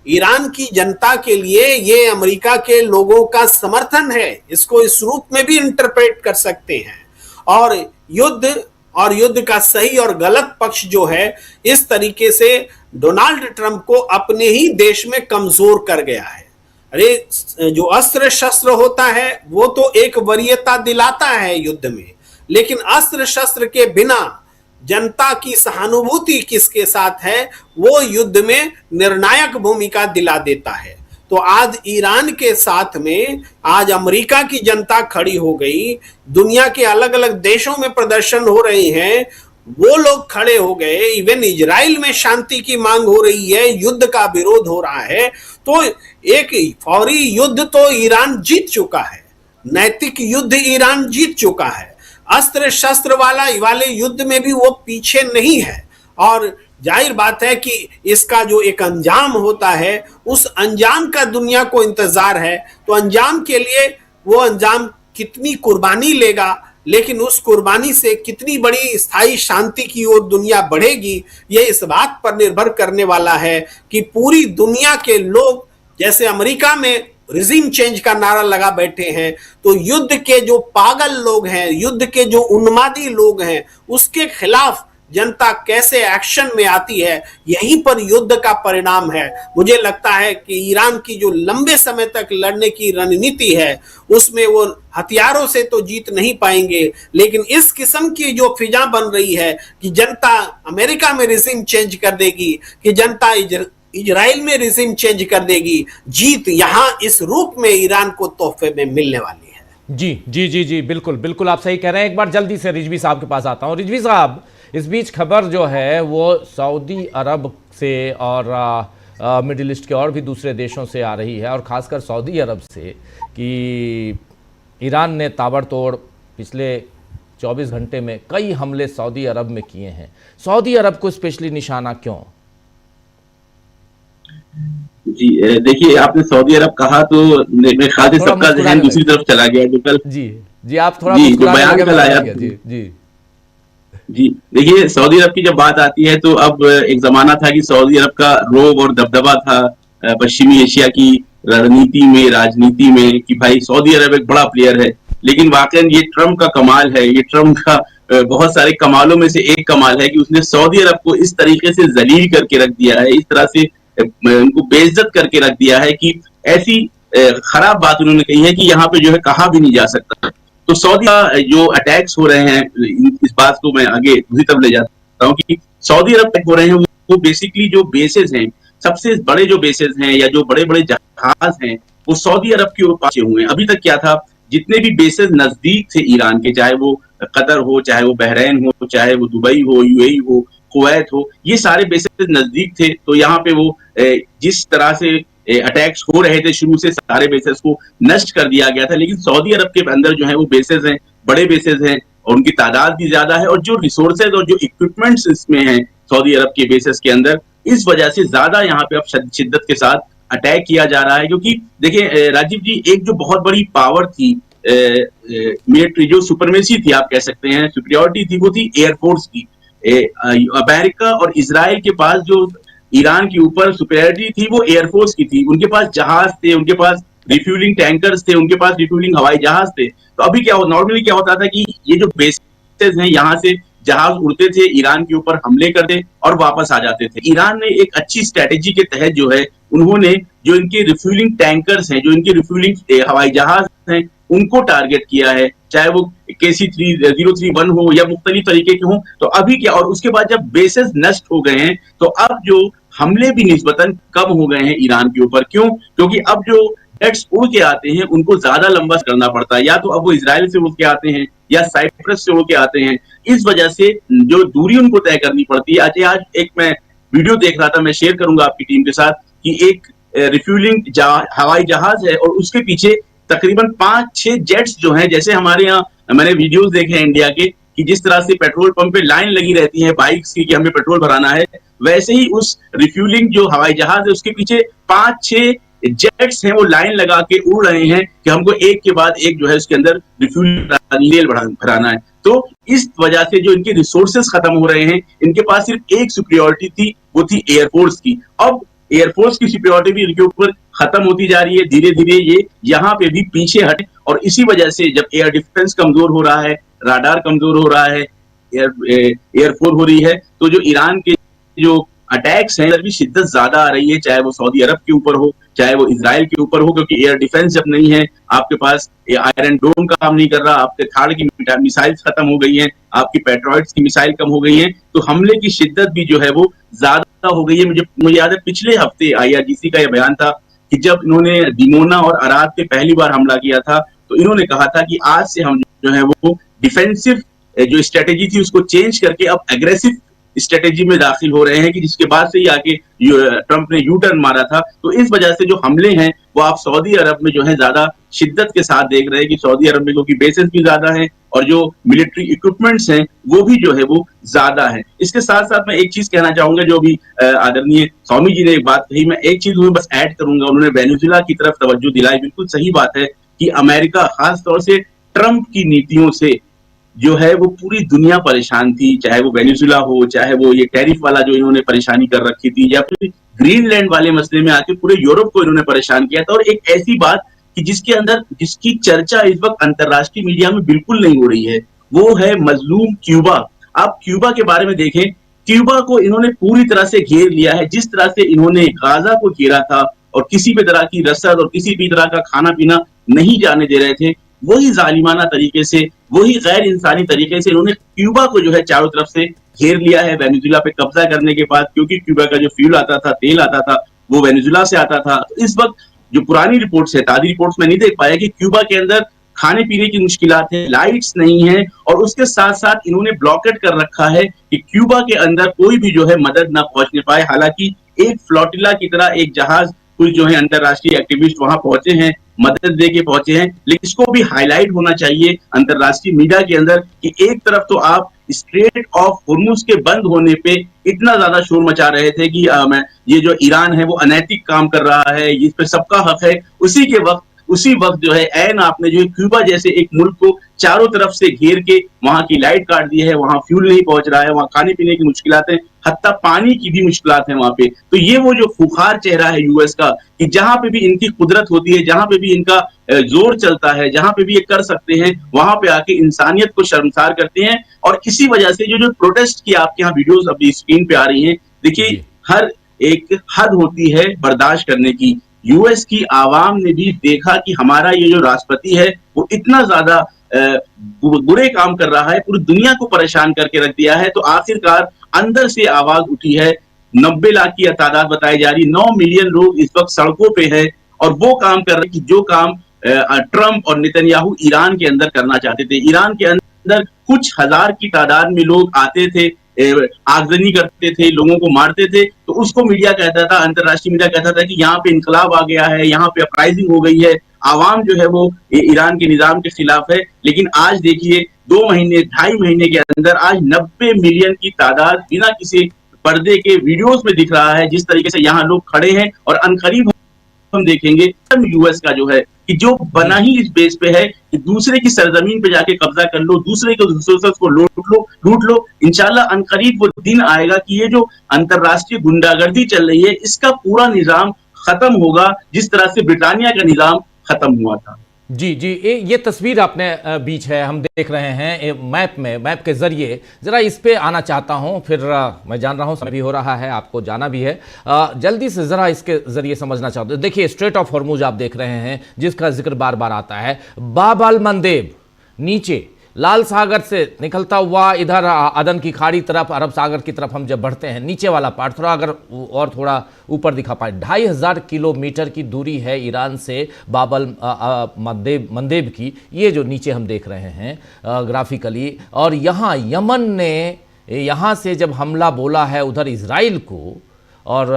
ईरान की जनता के लिए ये अमेरिका के लोगों का समर्थन है, इसको इस रूप में भी इंटरप्रेट कर सकते हैं। और युद्ध का सही और गलत पक्ष जो है, इस तरीके से डोनाल्ड ट्रंप को अपने ही देश में कमजोर कर गया है। अरे जो अस्त्र शस्त्र होता है वो तो एक वरीयता दिलाता है युद्ध में, लेकिन अस्त्र शस्त्र के बिना जनता की सहानुभूति किसके साथ है, वो युद्ध में निर्णायक भूमिका दिला देता है। तो आज ईरान के साथ में आज अमेरिका की जनता खड़ी हो गई, दुनिया के अलग अलग देशों में प्रदर्शन हो रहे हैं, वो लोग खड़े हो गए, इवन इजराइल में शांति की मांग हो रही है, युद्ध का विरोध हो रहा है। तो एक फौरी युद्ध तो ईरान जीत चुका है, नैतिक युद्ध ईरान जीत चुका है, अस्त्र शस्त्र वाले युद्ध में भी वो पीछे नहीं है। और जाहिर बात है कि इसका जो एक अंजाम होता है, उस अंजाम का दुनिया को इंतजार है। तो अंजाम के लिए वो अंजाम कितनी कुर्बानी लेगा, लेकिन उस कुर्बानी से कितनी बड़ी स्थायी शांति की ओर दुनिया बढ़ेगी, ये इस बात पर निर्भर करने वाला है कि पूरी दुनिया के लोग, जैसे अमेरिका में रिजीम चेंज का नारा लगा बैठे हैं, तो युद्ध के जो पागल लोग हैं, युद्ध के जो उन्मादी लोग हैं, उसके खिलाफ जनता कैसे एक्शन में आती है, यहीं पर युद्ध का परिणाम है। मुझे लगता है कि ईरान की जो लंबे समय तक लड़ने की रणनीति है उसमें वो हथियारों से तो जीत नहीं पाएंगे, लेकिन इस किस्म की जो फिजा बन रही है कि जनता अमेरिका में रिजिम चेंज कर देगी, कि जनता इजराइल में रिजिम चेंज कर देगी, जीत यहां इस रूप में ईरान को तोहफे में मिलने वाली है। जी जी जी जी, बिल्कुल बिल्कुल आप सही कह रहे हैं। एक बार जल्दी से रिजवी साहब के पास आता हूं। रिजवी साहब, इस बीच खबर जो है वो सऊदी अरब से और मिडिल ईस्ट के और भी दूसरे देशों से आ रही है, और ख़ासकर सऊदी अरब से, कि ईरान ने ताबड़तोड़ पिछले 24 घंटे में कई हमले सऊदी अरब में किए हैं। सऊदी अरब को स्पेशली निशाना क्यों? जी देखिए, आपने सऊदी अरब कहा तो मेरे ख्याल से सबका ध्यान दूसरी तरफ चला गया। जो कल जी आप थोड़ा जो बयान कल आया जी देखिए, सऊदी अरब की जब बात आती है तो अब एक जमाना था कि सऊदी अरब का रोब और दबदबा था पश्चिमी एशिया की रणनीति में, राजनीति में, कि भाई सऊदी अरब एक बड़ा प्लेयर है। लेकिन वाकई ये ट्रम्प का कमाल है, ये ट्रम्प का बहुत सारे कमालों में से एक कमाल है कि उसने सऊदी अरब को इस तरीके से जलील करके रख दिया है, इस तरह से उनको बेइज्जत करके रख दिया है कि ऐसी खराब बात उन्होंने कही है कि यहाँ पे जो है कहा भी नहीं जा सकता। तो सऊदी जो अटैक्स हो रहे हैं, इस बात को मैं आगे दूसरी तरफ ले जाता हूँ कि सऊदी अरब अटैक हो रहे हैं वो बेसिकली जो बेसेस हैं, सबसे बड़े जो बेसेस हैं या जो बड़े बड़े जहाज हैं, वो सऊदी अरब की ओर पहुंचे हुए हैं। अभी तक क्या था, जितने भी बेसेस नजदीक थे ईरान के, चाहे वो कतर हो, चाहे वो बहरीन हो, चाहे वो दुबई हो, यूएई हो, कुवैत हो, ये सारे बेसेस नजदीक थे। तो यहाँ पे वो जिस तरह से अटैक्स हो रहे थे, शुरू से सारे बेसेस को नष्ट कर दिया गया था। लेकिन सऊदी अरब के अंदर जो है वो बेसेस हैं, बड़े बेसेस हैं, और उनकी तादाद भी ज्यादा है, और जो रिसोर्सेज और जो इक्विपमेंट्स इसमें हैं सऊदी अरब के बेसेस के अंदर, इस वजह से ज्यादा यहाँ पे अब शिद्दत के साथ अटैक किया जा रहा है। क्योंकि देखिए राजीव जी, एक जो बहुत बड़ी पावर थी मिलिट्री, जो सुपरमेसी थी, आप कह सकते हैं सुपीरियरिटी थी, वो थी एयरफोर्स की। अमेरिका और इजराइल के पास जो ईरान के ऊपर सुपीरियरिटी थी वो एयरफोर्स की थी। उनके पास जहाज थे, उनके पास रिफ्यूलिंग टैंकर्स थे, उनके पास रिफ्यूलिंग हवाई जहाज थे। तो अभी क्या नॉर्मली क्या होता था कि ये जो बेसेस हैं, यहाँ से जहाज उड़ते थे, ईरान के ऊपर हमले करते और वापस आ जाते थे। ईरान ने एक अच्छी स्ट्रेटेजी के तहत जो है, उन्होंने जो इनके रिफ्यूलिंग टैंकर्स हैं, जो इनके रिफ्यूलिंग हवाई जहाज हैं, उनको टारगेट किया है, चाहे वो KC-031 हो या मुख्तलिफ तरीके के हों। तो अभी क्या, और उसके बाद जब बेसेस नष्ट हो गए हैं तो अब जो हमले भी निस्बतन कम हो गए हैं ईरान के ऊपर। क्यों? क्योंकि अब जो जेट्स उड़ के आते हैं उनको ज्यादा लंबा करना पड़ता है, या तो अब वो इजराइल से उड़ के आते हैं या साइप्रस से उड़ के आते हैं। इस वजह से जो दूरी उनको तय करनी पड़ती है। आज एक मैं वीडियो देख रहा था, मैं शेयर करूंगा आपकी टीम के साथ, कि एक रिफ्यूलिंग हवाई जहाज है और उसके पीछे तकरीबन 5-6 जेट्स जो हैं, जैसे हमारे यहाँ मैंने वीडियोस देखे हैं इंडिया के, कि जिस तरह से पेट्रोल पंप पे लाइन लगी रहती है बाइक्स की कि हमें पेट्रोल भराना है, वैसे ही उस रिफ्यूलिंग जो हवाई जहाज है उसके पीछे 5-6 जेट्स हैं, वो लाइन लगा के उड़ रहे हैं कि हमको एक के बाद एक जो है उसके अंदर रिफ्यूल भराना है। तो इस वजह से जो इनके रिसोर्सेस खत्म हो रहे हैं, इनके पास सिर्फ एक सुपीरियरिटी थी, वो थी एयरफोर्स की। अब एयरफोर्स की सुपीरियरिटी भी इनके ऊपर खत्म होती जा रही है, धीरे धीरे ये यहाँ पे भी पीछे हटे। और इसी वजह से जब एयर डिफेंस कमजोर हो रहा है, राडार कमजोर हो रहा है, एयरफोर्स हो रही है, तो जो ईरान के जो अटैक्स हैं भी शिद्दत ज्यादा आ रही है, चाहे वो सऊदी अरब के ऊपर हो, चाहे वो इजराइल के ऊपर हो। क्योंकि एयर डिफेंस जब नहीं है, आपके पास आयरन डोम काम नहीं कर रहा, आपके थाड़ की मिसाइल खत्म हो गई हैं, आपकी पेट्रॉइड्स की मिसाइल कम हो गई हैं, तो हमले की शिद्दत भी जो है वो ज्यादा हो गई है। मुझे याद है पिछले हफ्ते IRGC का यह बयान था कि जब इन्होंने दिमोना और अराद पे पहली बार हमला किया था, तो इन्होंने कहा था कि आज से हम जो है वो डिफेंसिव जो स्ट्रेटेजी थी उसको चेंज करके अब एग्रेसिव स्ट्रेटेजी में दाखिल हो रहे हैं, कि जिसके बाद से ही आके ट्रंप ने यू टर्न मारा था। तो इस वजह से जो हमले हैं वो आप सऊदी अरब में जो है ज्यादा शिद्दत के साथ देख रहे हैं, कि सऊदी अरब में क्योंकि बेसेस भी ज्यादा हैं और जो मिलिट्री इक्विपमेंट्स हैं वो भी जो है वो ज्यादा है। इसके साथ साथ मैं एक चीज कहना चाहूंगा, जो भी आदरणीय स्वामी जी ने एक बात कही, मैं एक चीज बस ऐड करूंगा। उन्होंने वेनेजुएला की तरफ तवज्जो दिलाई, बिल्कुल सही बात है कि अमेरिका खासतौर से ट्रंप की नीतियों से जो है वो पूरी दुनिया परेशान थी, चाहे वो वेनेजुएला हो, चाहे वो ये टैरिफ वाला जो इन्होंने परेशानी कर रखी थी, या फिर ग्रीनलैंड वाले मसले में आके पूरे यूरोप को इन्होंने परेशान किया था। और एक ऐसी बात कि जिसके अंदर जिसकी चर्चा इस वक्त अंतरराष्ट्रीय मीडिया में बिल्कुल नहीं हो रही है, वो है मजलूम क्यूबा। आप क्यूबा के बारे में देखें, क्यूबा को इन्होंने पूरी तरह से घेर लिया है। जिस तरह से इन्होंने गाजा को घेरा था और किसी भी तरह की रसद और किसी भी तरह का खाना पीना नहीं जाने दे रहे थे, वही जालिमाना तरीके से, वही गैर इंसानी तरीके से इन्होंने क्यूबा को जो है चारों तरफ से घेर लिया है वेनेजुएला पे कब्जा करने के बाद, क्योंकि क्यूबा का जो फ्यूल आता था, तेल आता था, वो वेनेजुएला से आता था। तो इस वक्त जो पुरानी रिपोर्ट्स है, ताज़ी रिपोर्ट्स में नहीं देख पाया कि क्यूबा के अंदर खाने पीने की मुश्किलात है, लाइट्स नहीं है, और उसके साथ साथ इन्होंने ब्लॉकेट कर रखा है कि क्यूबा के अंदर कोई भी जो है मदद ना पहुंचने पाए। हालांकि एक फ्लोटिला की तरह एक जहाज, कुछ जो है अंतरराष्ट्रीय एक्टिविस्ट वहां पहुंचे हैं, मदद दे के पहुंचे हैं, लेकिन इसको भी हाईलाइट होना चाहिए अंतरराष्ट्रीय मीडिया के अंदर कि एक तरफ तो आप स्ट्रेट ऑफ हुर्मुज के बंद होने पे इतना ज्यादा शोर मचा रहे थे कि ये जो ईरान है वो अनैतिक काम कर रहा है, इस पे सबका हक है। उसी वक्त जो है ऐन आपने जो है क्यूबा जैसे एक मुल्क को चारों तरफ से घेर के वहां की लाइट काट दी है, वहां फ्यूल नहीं पहुंच रहा है, वहां खाने पीने की मुश्किलात है, हत्ता पानी की भी मुश्किलात है वहां पे। तो ये वो जो खुखार चेहरा है यूएस का कि जहां पे भी इनकी कुदरत होती है, जहां पे भी इनका जोर चलता है, जहां पे भी ये कर सकते हैं, वहां पे आके इंसानियत को शर्मसार करते हैं। और इसी वजह से जो प्रोटेस्ट की आपके यहाँ वीडियोस अभी स्क्रीन पे आ रही हैं, देखिए हर एक हद होती है बर्दाश्त करने की। यूएस की आवाम ने भी देखा कि हमारा ये जो राष्ट्रपति है वो इतना ज्यादा बुरे काम कर रहा है, पूरी दुनिया को परेशान करके रख दिया है। तो आखिरकार अंदर से आवाज उठी है। 90 लाख की तादाद बताई जा रही, 9 मिलियन लोग इस वक्त सड़कों पे है और वो काम कर रहे हैं कि जो काम ट्रंप और नेतन्याहू ईरान के अंदर करना चाहते थे। ईरान के अंदर कुछ हजार की तादाद में लोग आते थे, आगजनी करते थे, लोगों को मारते थे, तो उसको मीडिया कहता था, अंतरराष्ट्रीय मीडिया कहता था कि यहाँ पे इनकलाब आ गया है, यहाँ पे अपराइजिंग हो गई है, आवाम जो है वो ईरान के निजाम के खिलाफ है। लेकिन आज देखिए 2 महीने 2.5 महीने के अंदर आज 90 मिलियन की तादाद बिना किसी पर्दे के वीडियोस में दिख रहा है, जिस तरीके से यहाँ लोग खड़े हैं। और अनकरीब हम देखेंगे यूएस का जो है कि जो बना ही इस बेस पे है कि दूसरे की सरजमीन पे जाके कब्जा कर लो, दूसरे के रिसोर्सेस को लूट लो। इंशाल्लाह अनकरीब वो दिन आएगा कि ये जो अंतरराष्ट्रीय गुंडागर्दी चल रही है इसका पूरा निजाम खत्म होगा, जिस तरह से ब्रिटानिया का निजाम खत्म हुआ था। जी जी, ये तस्वीर आपने बीच है, हम देख रहे हैं मैप के जरिए। जरा इस पे आना चाहता हूं, फिर मैं जान रहा हूं समय भी हो रहा है, आपको जाना भी है, जल्दी से जरा इसके जरिए समझना चाहता हूं। देखिए स्ट्रेट ऑफ हॉर्मुज आप देख रहे हैं, जिसका जिक्र बार बार आता है। बाब अल मंदेब नीचे लाल सागर से निकलता हुआ इधर अदन की खाड़ी तरफ, अरब सागर की तरफ हम जब बढ़ते हैं, नीचे वाला पार्ट थोड़ा अगर और थोड़ा ऊपर दिखा पाए, 2500 किलोमीटर की दूरी है ईरान से बाब अल मंदेब की। ये जो नीचे हम देख रहे हैं ग्राफिकली, और यहाँ यमन ने यहाँ से जब हमला बोला है उधर इजराइल को और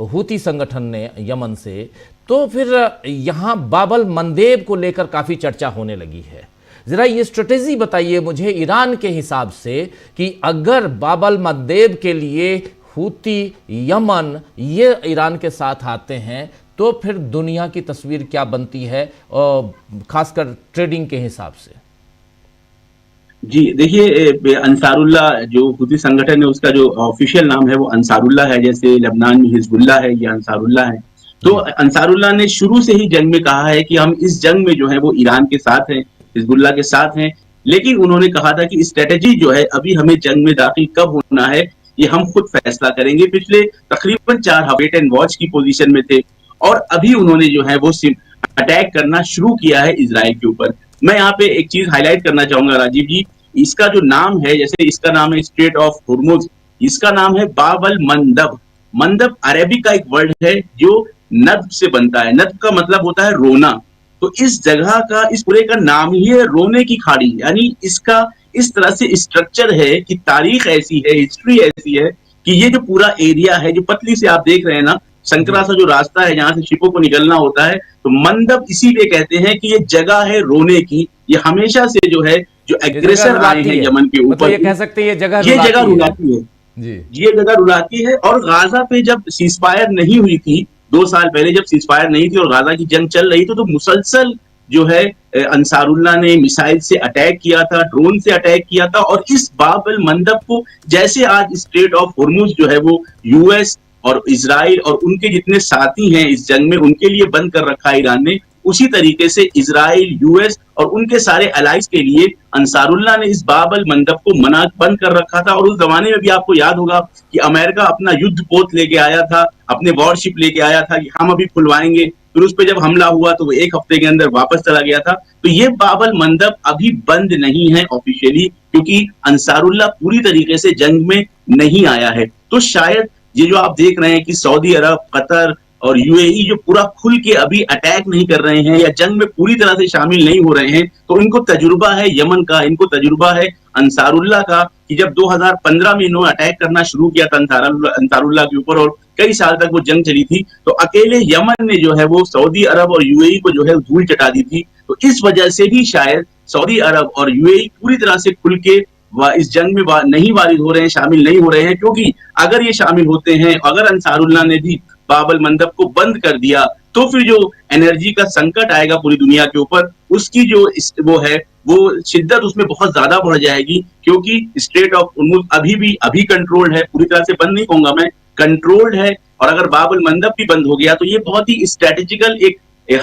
हूती संगठन ने यमन से, तो फिर यहाँ बाब अल मंदेब को लेकर काफ़ी चर्चा होने लगी है। जरा ये स्ट्रेटेजी बताइए मुझे ईरान के हिसाब से कि अगर बाब अल मंदेब के लिए हूती यमन ये ईरान के साथ आते हैं तो फिर दुनिया की तस्वीर क्या बनती है, खासकर ट्रेडिंग के हिसाब से। जी देखिए, अंसारुल्लाह जो हूती संगठन है उसका जो ऑफिशियल नाम है वो अंसारुल्लाह है, जैसे लेबनान में हिजबुल्लाह है, ये अंसारुल्लाह है। तो अंसारुल्लाह ने शुरू से ही जंग में कहा है कि हम इस जंग में जो है वो ईरान के साथ हैं, हिजबुल्लाह के साथ हैं। लेकिन उन्होंने कहा था कि स्ट्रेटेजी जो है अभी हमें जंग में दाखिल कब होना है ये हम खुद फैसला करेंगे। पिछले तकरीबन 4 वेट एंड वॉच की पोजीशन में थे और अभी उन्होंने जो है वो अटैक करना शुरू किया है इजराइल के ऊपर। मैं यहाँ पे एक चीज हाईलाइट करना चाहूंगा राजीव जी, इसका जो नाम है, जैसे इसका नाम है स्ट्रेट ऑफ हुर्मुज, इसका नाम है बाब अल मंदब। मंदब अरेबिक का एक वर्ड है जो नद्ब से बनता है। नद्ब का मतलब होता है रोना। तो इस जगह का, इस पूरे का नाम ही है रोने की खाड़ी, यानी इसका इस तरह से स्ट्रक्चर है कि तारीख ऐसी है, हिस्ट्री ऐसी है कि ये जो पूरा एरिया है, जो पतली से आप देख रहे हैं ना, संकरा सा जो रास्ता है जहां से शिपों को निकलना होता है, तो मंदब इसीलिए कहते हैं कि ये जगह है रोने की। ये हमेशा से जो है जो एग्रेसर आए हैं यमन के ऊपर, ये कह सकते हैं ये जगह रुलाती है जी, ये जगह रुलाती है। और गाजा पे जब सीजफायर नहीं हुई थी 2 साल पहले, जब सीजफायर नहीं थी और गाजा की जंग चल रही थी, तो मुसलसल जो है अंसारुल्लाह ने मिसाइल से अटैक किया था, ड्रोन से अटैक किया था। और इस बाब अल मंदब को जैसे आज स्ट्रेट ऑफ हुर्मुज जो है वो यूएस और इजराइल और उनके जितने साथी हैं इस जंग में, उनके लिए बंद कर रखा है ईरान ने, उसी तरीके से इजराइल, यूएस और उनके सारे अलाइज के लिए अंसारुल्लाह ने इस बाबल मंडप को बंद कर रखा था। और उस जमाने में भी आपको याद होगा कि अमेरिका अपना युद्ध पोत लेके आया था, अपने वॉरशिप लेके आया था कि हम अभी खुलवाएंगे, फिर उस पर जब हमला हुआ तो वो एक हफ्ते के अंदर वापस चला गया था। तो ये बाबल मंडप अभी बंद नहीं है ऑफिशियली, क्योंकि अंसारुल्लाह पूरी तरीके से जंग में नहीं आया है। तो शायद ये जो आप देख रहे हैं कि सऊदी अरब, कतर और यूएई जो पूरा खुल के अभी अटैक नहीं कर रहे हैं या जंग में पूरी तरह से शामिल नहीं हो रहे हैं, तो इनको तजुर्बा है यमन का, इनको तजुर्बा है अंसारुल्लाह का कि जब 2015 में इन्होंने अटैक करना शुरू किया था अंसारुल्लाह के ऊपर और कई साल तक वो जंग चली थी, तो अकेले यमन ने जो है वो सऊदी अरब और यूएई को जो है धूल चटा दी थी। तो इस वजह से भी शायद सऊदी अरब और यूएई पूरी तरह से खुल के इस जंग में नहीं वारिद हो रहे हैं, शामिल नहीं हो रहे हैं, क्योंकि अगर ये शामिल होते हैं, अगर अंसारुल्लाह ने भी बाबल मंडप को बंद कर दिया, तो फिर जो एनर्जी का संकट आएगा पूरी दुनिया के ऊपर, उसकी जो वो है वो शिद्दत उसमें बहुत ज्यादा बढ़ जाएगी। क्योंकि स्ट्रेट ऑफ हुर्मुज अभी कंट्रोल्ड है, पूरी तरह से बंद नहीं कहूंगा मैं, कंट्रोल्ड है। और अगर बाबल मंडप भी बंद हो गया तो ये बहुत ही स्ट्रेटेजिकल एक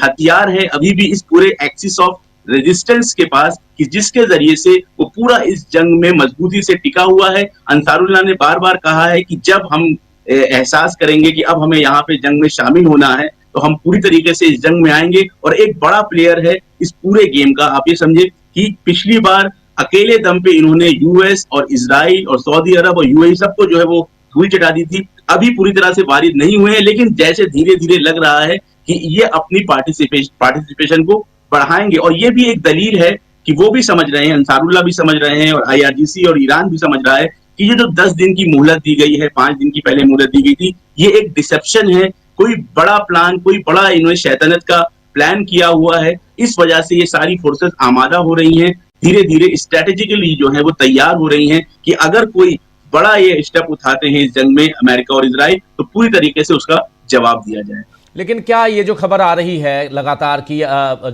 हथियार है अभी भी इस पूरे एक्सिस ऑफ रेजिस्टेंस के पास, कि जिसके जरिए से वो पूरा इस जंग में मजबूती से टिका हुआ है। अंसारुल्लाह ने बार बार कहा है कि जब हम एहसास करेंगे कि अब हमें यहाँ पे जंग में शामिल होना है, तो हम पूरी तरीके से इस जंग में आएंगे। और एक बड़ा प्लेयर है इस पूरे गेम का। आप ये समझे कि पिछली बार अकेले दम पे इन्होंने यूएस और इजराइल और सऊदी अरब और यूएई सबको जो है वो धूल चटा दी थी। अभी पूरी तरह से वारिद नहीं हुए हैं, लेकिन जैसे धीरे धीरे लग रहा है कि ये अपनी पार्टिसिपेशन को बढ़ाएंगे। और ये भी एक दलील है कि वो भी समझ रहे हैं, अंसारुल्लाह भी समझ रहे हैं और आईआरजीसी और ईरान भी समझ रहा है कि ये जो 10 दिन की मोहलत दी गई है, 5 दिन की पहले मोहलत दी गई थी, ये एक डिसेप्शन है। कोई बड़ा प्लान, कोई बड़ा इन्होंने शैतानत का प्लान किया हुआ है। इस वजह से ये सारी फोर्सेस आमादा हो रही हैं, धीरे धीरे स्ट्रेटेजिकली जो है वो तैयार हो रही हैं कि अगर कोई बड़ा ये स्टेप उठाते हैं इस जंग में अमेरिका और इजराइल, तो पूरी तरीके से उसका जवाब दिया जाएगा। लेकिन क्या ये जो खबर आ रही है लगातार कि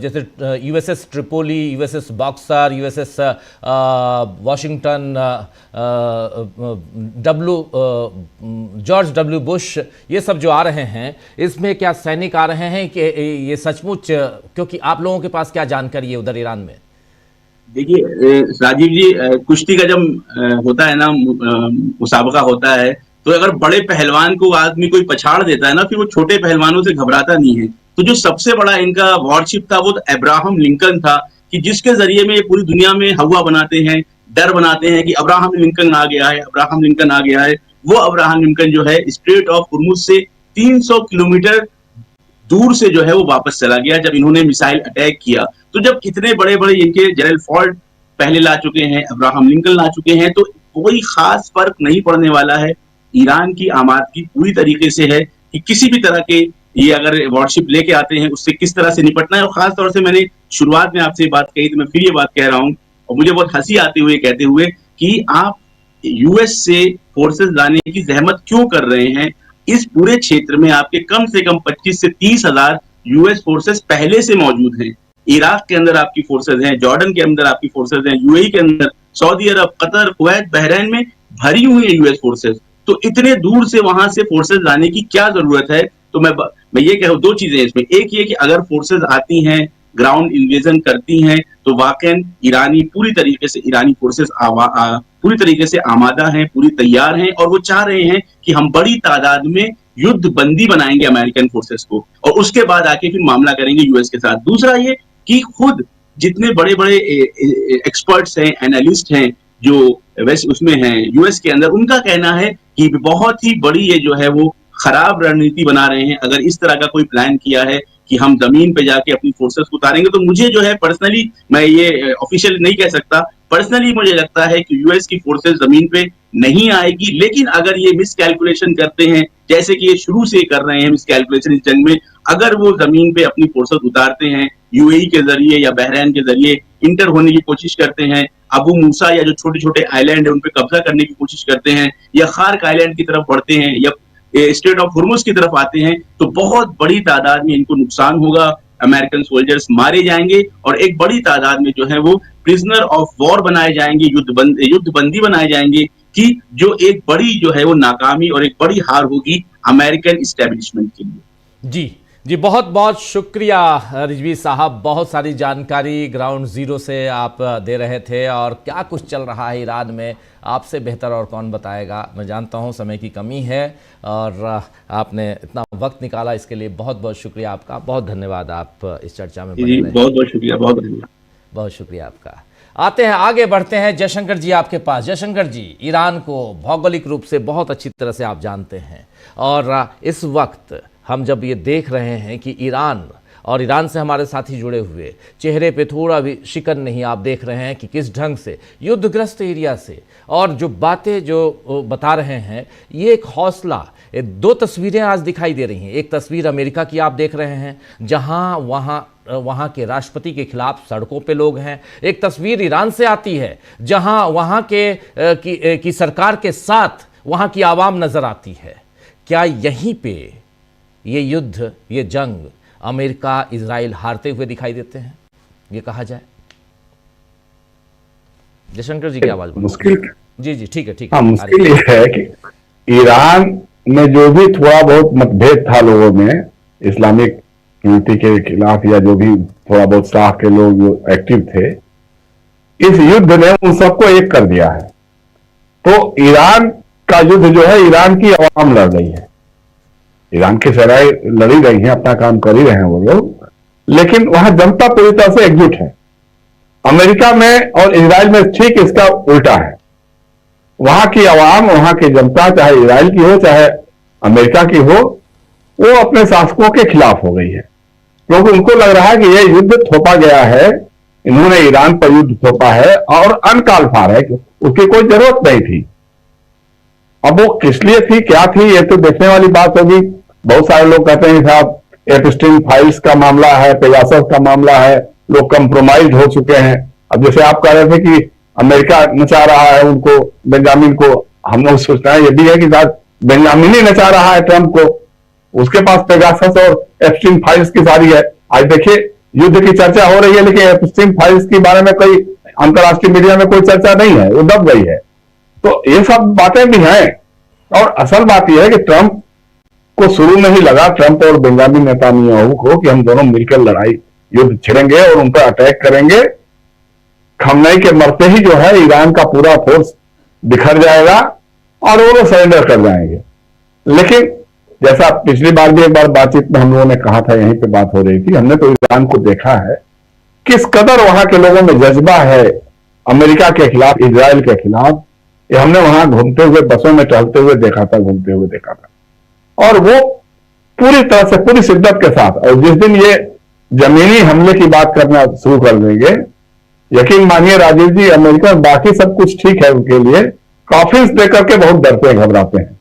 जैसे USS Tripoli, USS boxer, USS Washington, George W Bush, ये सब जो आ रहे हैं, इसमें क्या सैनिक आ रहे हैं कि ये सचमुच, क्योंकि आप लोगों के पास क्या जानकारी है उधर ईरान में? देखिए राजीव जी, कुश्ती का जब होता है ना, मुसाबका होता है, तो अगर बड़े पहलवान को आदमी कोई पछाड़ देता है ना, फिर वो छोटे पहलवानों से घबराता नहीं है। तो जो सबसे बड़ा इनका वॉरशिप था वो अब्राहम लिंकन था, कि जिसके जरिए में ये पूरी दुनिया में हवा बनाते हैं, डर बनाते हैं कि अब्राहम लिंकन आ गया है, अब्राहम लिंकन आ गया है। वो अब्राहम लिंकन जो है स्ट्रेट ऑफ हुर्मुज से 300 किलोमीटर दूर से जो है वो वापस चला गया जब इन्होंने मिसाइल अटैक किया। तो जब इतने बड़े बड़े इनके जनरल फोर्ड पहले ला चुके हैं, अब्राहम लिंकन ला चुके हैं, तो कोई खास फर्क नहीं पड़ने वाला है। ईरान की आमादगी पूरी तरीके से है कि किसी भी तरह के ये अगर वॉरशिप लेके आते हैं उससे किस तरह से निपटना है। और खास तौर से मैंने शुरुआत में आपसे बात कही, तो मैं फिर ये बात कह रहा हूँ और मुझे बहुत हंसी आती हुई कहते हुए कि आप यूएस से फोर्सेस लाने की जहमत क्यों कर रहे हैं। इस पूरे क्षेत्र में आपके कम से कम 25 से 30 हजार यूएस फोर्सेस पहले से मौजूद हैं। इराक के अंदर आपकी फोर्सेस हैं, जॉर्डन के अंदर आपकी फोर्सेस हैं, यूएई के अंदर, Saudi Arab, Qatar, Kuwait, Bahrain में भरी हुई है यूएस फोर्सेस। तो इतने दूर से वहां से फोर्सेस लाने की क्या जरूरत है। तो मैं ये कह रहा हूं, दो चीजें इसमें। एक ये कि अगर फोर्सेस आती हैं, ग्राउंड इन्वेजन करती हैं, तो वाकई पूरी तरीके से ईरानी फोर्सेस पूरी तरीके से आमादा हैं, पूरी तैयार हैं, और वो चाह रहे हैं कि हम बड़ी तादाद में युद्ध बंदी बनाएंगे अमेरिकन फोर्सेस को, और उसके बाद आके फिर मामला करेंगे यूएस के साथ। दूसरा ये कि खुद जितने बड़े बड़े एक्सपर्ट्स हैं, एनालिस्ट हैं जो वैसे उसमें हैं यूएस के अंदर, उनका कहना है कि बहुत ही बड़ी ये जो है वो खराब रणनीति बना रहे हैं अगर इस तरह का कोई प्लान किया है कि हम जमीन पे जाके अपनी फोर्सेस को उतारेंगे। तो मुझे जो है पर्सनली, मैं ये ऑफिशियल नहीं कह सकता, पर्सनली मुझे लगता है कि यूएस की फोर्सेस जमीन पे नहीं आएगी। लेकिन अगर ये मिस कैलकुलेशन करते हैं, जैसे कि ये शुरू से कर रहे हैं मिस कैलकुलेशन इस जंग में, अगर वो जमीन पे अपनी फोर्सेस उतारते हैं, यूएई के जरिए या बहरीन के जरिए इंटर होने की कोशिश करते हैं, अबू मूसा या जो छोटे छोटे आइलैंड है उन पे कब्जा करने की कोशिश करते हैं, या खार्क आइलैंड की तरफ बढ़ते हैं, या स्ट्रेट ऑफ हुर्मुज की तरफ आते हैं, तो बहुत बड़ी तादाद में इनको नुकसान होगा। अमेरिकन सोल्जर्स मारे जाएंगे और एक बड़ी तादाद में जो है वो प्रिजनर ऑफ वॉर बनाए जाएंगे, युद्ध बंदी बनाए जाएंगे, कि जो एक बड़ी जो है वो नाकामी और एक बड़ी हार होगी अमेरिकन इस्टेब्लिशमेंट के लिए। जी जी बहुत बहुत शुक्रिया रिजवी साहब, बहुत सारी जानकारी ग्राउंड जीरो से आप दे रहे थे और क्या कुछ चल रहा है ईरान में आपसे बेहतर और कौन बताएगा। मैं जानता हूं समय की कमी है और आपने इतना वक्त निकाला, इसके लिए बहुत बहुत शुक्रिया आपका। बहुत धन्यवाद, आप इस चर्चा में बने रहे। बहुत बहुत शुक्रिया, बहुत धन्यवाद, बहुत शुक्रिया आपका। आते हैं, आगे बढ़ते हैं जयशंकर जी आपके पास। जयशंकर जी, ईरान को भौगोलिक रूप से बहुत अच्छी तरह से आप जानते हैं और इस वक्त हम जब ये देख रहे हैं कि ईरान और ईरान से हमारे साथी जुड़े हुए, चेहरे पे थोड़ा भी शिकन नहीं, आप देख रहे हैं कि किस ढंग से युद्धग्रस्त एरिया से और जो बातें जो बता रहे हैं, ये एक हौसला। दो तस्वीरें आज दिखाई दे रही हैं। एक तस्वीर अमेरिका की आप देख रहे हैं जहां वहाँ के राष्ट्रपति के खिलाफ सड़कों पे लोग हैं। एक तस्वीर ईरान से आती है जहां वहाँ की सरकार के साथ वहाँ की आवाम नजर आती है। क्या यहीं पे ये युद्ध, ये जंग अमेरिका इजराइल हारते हुए दिखाई देते हैं, ये कहा जाए? जयशंकर जी की आवाज मुश्किल। जी जी ठीक है, ठीक हाँ, है। मुश्किल ये है कि ईरान में जो भी थोड़ा बहुत मतभेद था लोगों में, इस्लामिक कम्युनिटी के खिलाफ या जो भी थोड़ा बहुत शाह के लोग जो एक्टिव थे, इस युद्ध ने उन सबको एक कर दिया है। तो ईरान का युद्ध जो है, ईरान की आवाम लड़ रही है, ईरान की सराय लड़ी रही है, अपना काम कर ही रहे हैं वो लोग, लेकिन वहां जनता पूरी तरह से एकजुट है। अमेरिका में और इजराइल में ठीक इसका उल्टा है। वहां की आवाम, वहां की जनता, चाहे इजराइल की हो चाहे अमेरिका की हो, वो अपने शासकों के खिलाफ हो गई है, क्योंकि उनको लग रहा है कि यह युद्ध थोपा गया है, इन्होंने ईरान पर युद्ध थोपा है और अनकालफार है, उसकी कोई जरूरत नहीं थी। अब वो किस लिए थी, क्या थी, ये तो देखने वाली बात होगी। बहुत सारे लोग कहते हैं साहब एप्स्टीन फाइल्स का मामला है, पेगासस का मामला है, लोग कंप्रोमाइज हो चुके हैं। अब जैसे आप कह रहे थे कि अमेरिका नचा रहा है उनको, बेंजामिन को, हम लोग सोचना है ये भी है कि शायद बेंजामिन ही नचा रहा है ट्रंप को, उसके पास पेगासस और एप्स्टीन फाइल्स की सारी है। आज देखिए युद्ध की चर्चा हो रही है, लेकिन एप्स्टीन फाइल्स के बारे में कोई अंतर्राष्ट्रीय मीडिया में कोई चर्चा नहीं है, वो दब गई है। तो ये सब बातें भी हैं। और असल बात यह है कि ट्रंप को शुरू में ही लगा, ट्रंप और बेंजामिन नेतान्याहू को, कि हम दोनों मिलकर लड़ाई युद्ध छिड़ेंगे और उन पर अटैक करेंगे। खमनई के मरते ही जो है ईरान का पूरा फोर्स बिखर जाएगा और वो लोग सरेंडर कर जाएंगे। लेकिन जैसा पिछली बार भी एक बार बातचीत में हम लोगों ने कहा था, यहीं पे बात हो रही थी, हमने तो ईरान को देखा है किस कदर वहां के लोगों में जज्बा है अमेरिका के खिलाफ, इजराइल के खिलाफ। ये हमने वहां घूमते हुए, बसों में टहलते हुए देखा था, घूमते हुए देखा था। और वो पूरी तरह से, पूरी शिद्दत के साथ, और जिस दिन ये जमीनी हमले की बात करना शुरू कर देंगे, यकीन मानिए राजीव जी, अमेरिका बाकी सब कुछ ठीक है उनके लिए, कॉफिन्स देकर के बहुत डरते हैं, घबराते हैं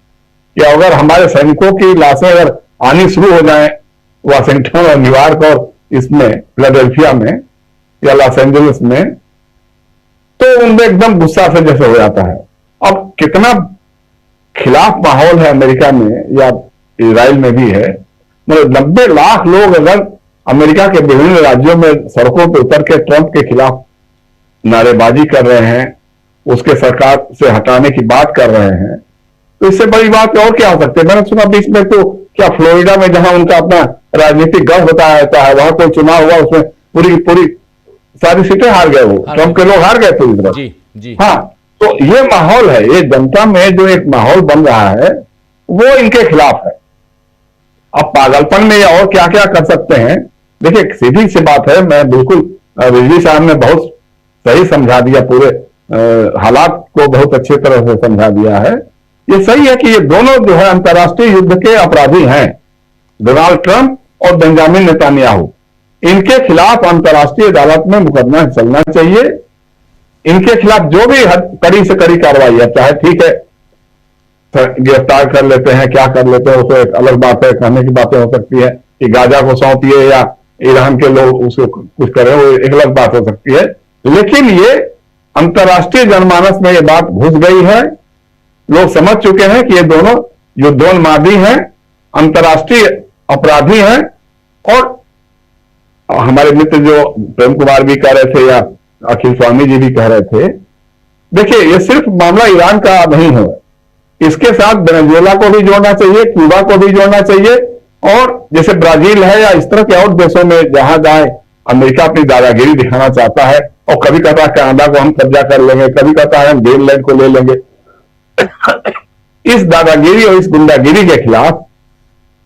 कि अगर हमारे सैनिकों की लाशें अगर आनी शुरू हो जाएं वाशिंगटन और न्यूयॉर्क और इसमें फिलाडेल्फिया में या लॉस एंजलिस में, तो उनमें एकदम गुस्सा से जैसे हो जाता है। अब कितना खिलाफ माहौल है अमेरिका में या इजराइल में भी है। मतलब 90 लाख लोग अगर अमेरिका के विभिन्न राज्यों में सड़कों पर उतर के ट्रंप के खिलाफ नारेबाजी कर रहे हैं, उसके सरकार से हटाने की बात कर रहे हैं, तो इससे बड़ी बात और क्या हो सकती है। मैंने सुना बीच में तो क्या फ्लोरिडा में जहां उनका अपना राजनीतिक गढ़ बताया जाता है, वहां कोई चुनाव हुआ, उसमें पूरी सारी सीटें हार गए, वो ट्रंप के लोग हार गए पूरी तरह। जी जी हाँ, तो ये माहौल है, ये जनता में जो एक माहौल बन रहा है वो इनके खिलाफ है। अब पागलपन में ये और क्या क्या कर सकते हैं। देखिए सीधी सी बात है, मैं बिल्कुल, रिजवी साहब ने बहुत सही समझा दिया, पूरे हालात को बहुत अच्छी तरह से समझा दिया है। ये सही है कि ये दोनों जो है अंतर्राष्ट्रीय युद्ध के अपराधी हैं, डोनाल्ड ट्रंप और बेंजामिन नेतान्याहू। इनके खिलाफ अंतर्राष्ट्रीय अदालत में मुकदमा चलना चाहिए। इनके खिलाफ जो भी कड़ी से कड़ी कार्रवाई है, चाहे ठीक है गिरफ्तार कर लेते हैं, क्या कर लेते हैं, वो तो एक अलग बात है, कहने की बातें हो सकती है कि गाजा को सौंपिए या ईरान के लोग उसको कुछ करें, वो एक अलग बात हो सकती है। लेकिन ये अंतर्राष्ट्रीय जनमानस में ये बात घुस गई है, लोग समझ चुके हैं कि ये दोनों युद्धोन्मादी हैं, अंतर्राष्ट्रीय अपराधी हैं। और हमारे मित्र जो प्रेम कुमार भी कह रहे थे या अखिल स्वामी जी भी कह रहे थे, देखिए ये सिर्फ मामला ईरान का नहीं है, इसके साथ वेनेजुएला को भी जोड़ना चाहिए, क्यूबा को भी जोड़ना चाहिए और जैसे ब्राजील है या इस तरह के और देशों में जहां जाए अमेरिका अपनी दादागिरी दिखाना चाहता है, और कभी कहता है कनाडा को हम कब्जा कर लेंगे, कभी कहता है हम ग्रीनलैंड को ले लेंगे। इस दादागिरी और इस गुंडागिरी के खिलाफ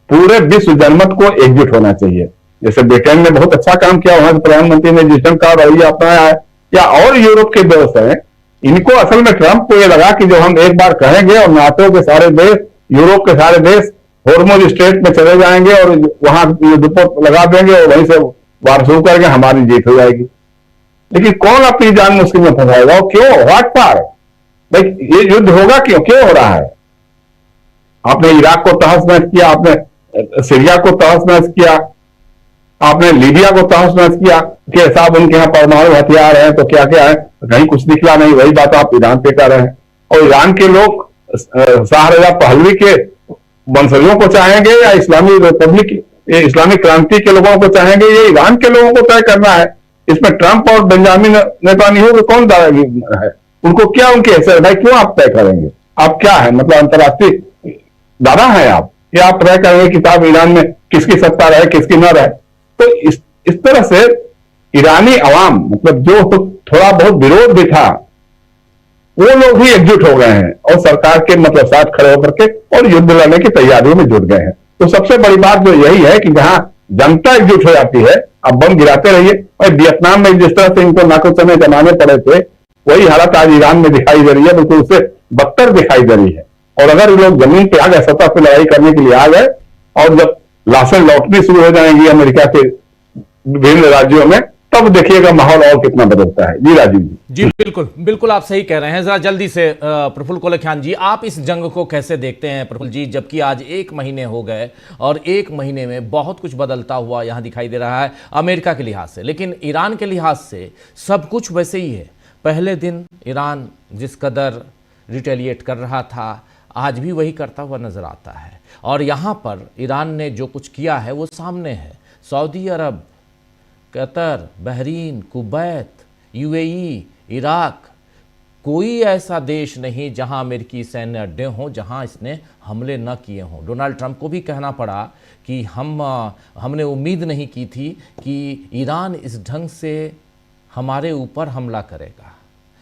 पूरे विश्व जनमत को एकजुट होना चाहिए। जैसे ब्रिटेन ने बहुत अच्छा काम किया, वहां के प्रधानमंत्री ने जिस ढंग का रवैया अपनाया है, या और यूरोप के देश हैं, इनको असल में ट्रंप को यह लगा कि जो हम एक बार कहेंगे और नाटो के सारे देश, यूरोप के सारे देश हॉर्मुज स्ट्रेट में चले जाएंगे और वहां युद्धपोत लगा देंगे और वहीं से वार शुरू करके हमारी जीत हो जाएगी। लेकिन कौन अपनी जान मुश्किल में फंसाएगा और क्यों? What for? भाई ये युद्ध होगा क्यों हो रहा है? आपने इराक को तहस नहस किया, आपने सीरिया को तहस नहस किया, आपने लीबिया को तहस नहस किया कि साहब उनके यहाँ परमाणु हथियार हैं तो क्या क्या है, कहीं कुछ निकला नहीं। वही बात आप ईरान पे कर रहे हैं। और ईरान के लोग शाहरजा पहलवी के वंशजों को चाहेंगे या इस्लामी रिपब्लिक, इस्लामिक क्रांति के लोगों को चाहेंगे, ये ईरान के लोगों को तय करना है। इसमें ट्रंप और बेंजामिन नेतान्याहू को कौन दादा है? उनको क्या उनकी हैसियत? भाई क्यों आप तय करेंगे? आप क्या है, मतलब अंतर्राष्ट्रीय दादा है आप? या आप तय करेंगे कि साहब ईरान में किसकी सत्ता रहे किसकी न रहे? तो इस तरह से ईरानी अवाम, मतलब जो थोड़ा बहुत विरोध भी था, वो लोग भी एकजुट हो गए हैं और सरकार के मतलब साथ खड़े होकर के और युद्ध लड़ने की तैयारियों में जुट गए हैं। तो सबसे बड़ी बात जो यही है कि जहां जनता एकजुट हो जाती है, अब बम गिराते रहिए। और वियतनाम में जिस तरह से इनको नाकों समय जमाने पड़े थे, वही हालत आज ईरान में दिखाई दे रही है, बिल्कुल उससे बदतर दिखाई दे रही है। और अगर लोग जमीन पे आ गए, सतह पे लड़ाई करने के लिए आ गए, और जब लाशें लौटनी शुरू हो जाएंगी अमेरिका के विभिन्न राज्यों में, तब देखिएगा माहौल और कितना बदलता है। जी राजीव जी। बिल्कुल बिल्कुल आप सही कह रहे हैं। जरा जल्दी से प्रफुल्ल कोलखियान जी, आप इस जंग को कैसे देखते हैं प्रफुल्ल जी, जबकि आज 1 महीने हो गए और 1 महीने में बहुत कुछ बदलता हुआ यहाँ दिखाई दे रहा है अमेरिका के लिहाज से, लेकिन ईरान के लिहाज से सब कुछ वैसे ही है। पहले दिन ईरान जिस कदर रिटेलिएट कर रहा था, आज भी वही करता हुआ नजर आता है। और यहाँ पर ईरान ने जो कुछ किया है वो सामने है। Saudi Arab, Qatar, Bahrain, Kuwait, UAE, Iraq, कोई ऐसा देश नहीं जहां अमेरिकी सैन्य अड्डे हों जहां इसने हमले न किए हों। डोनाल्ड ट्रंप को भी कहना पड़ा कि हमने उम्मीद नहीं की थी कि ईरान इस ढंग से हमारे ऊपर हमला करेगा,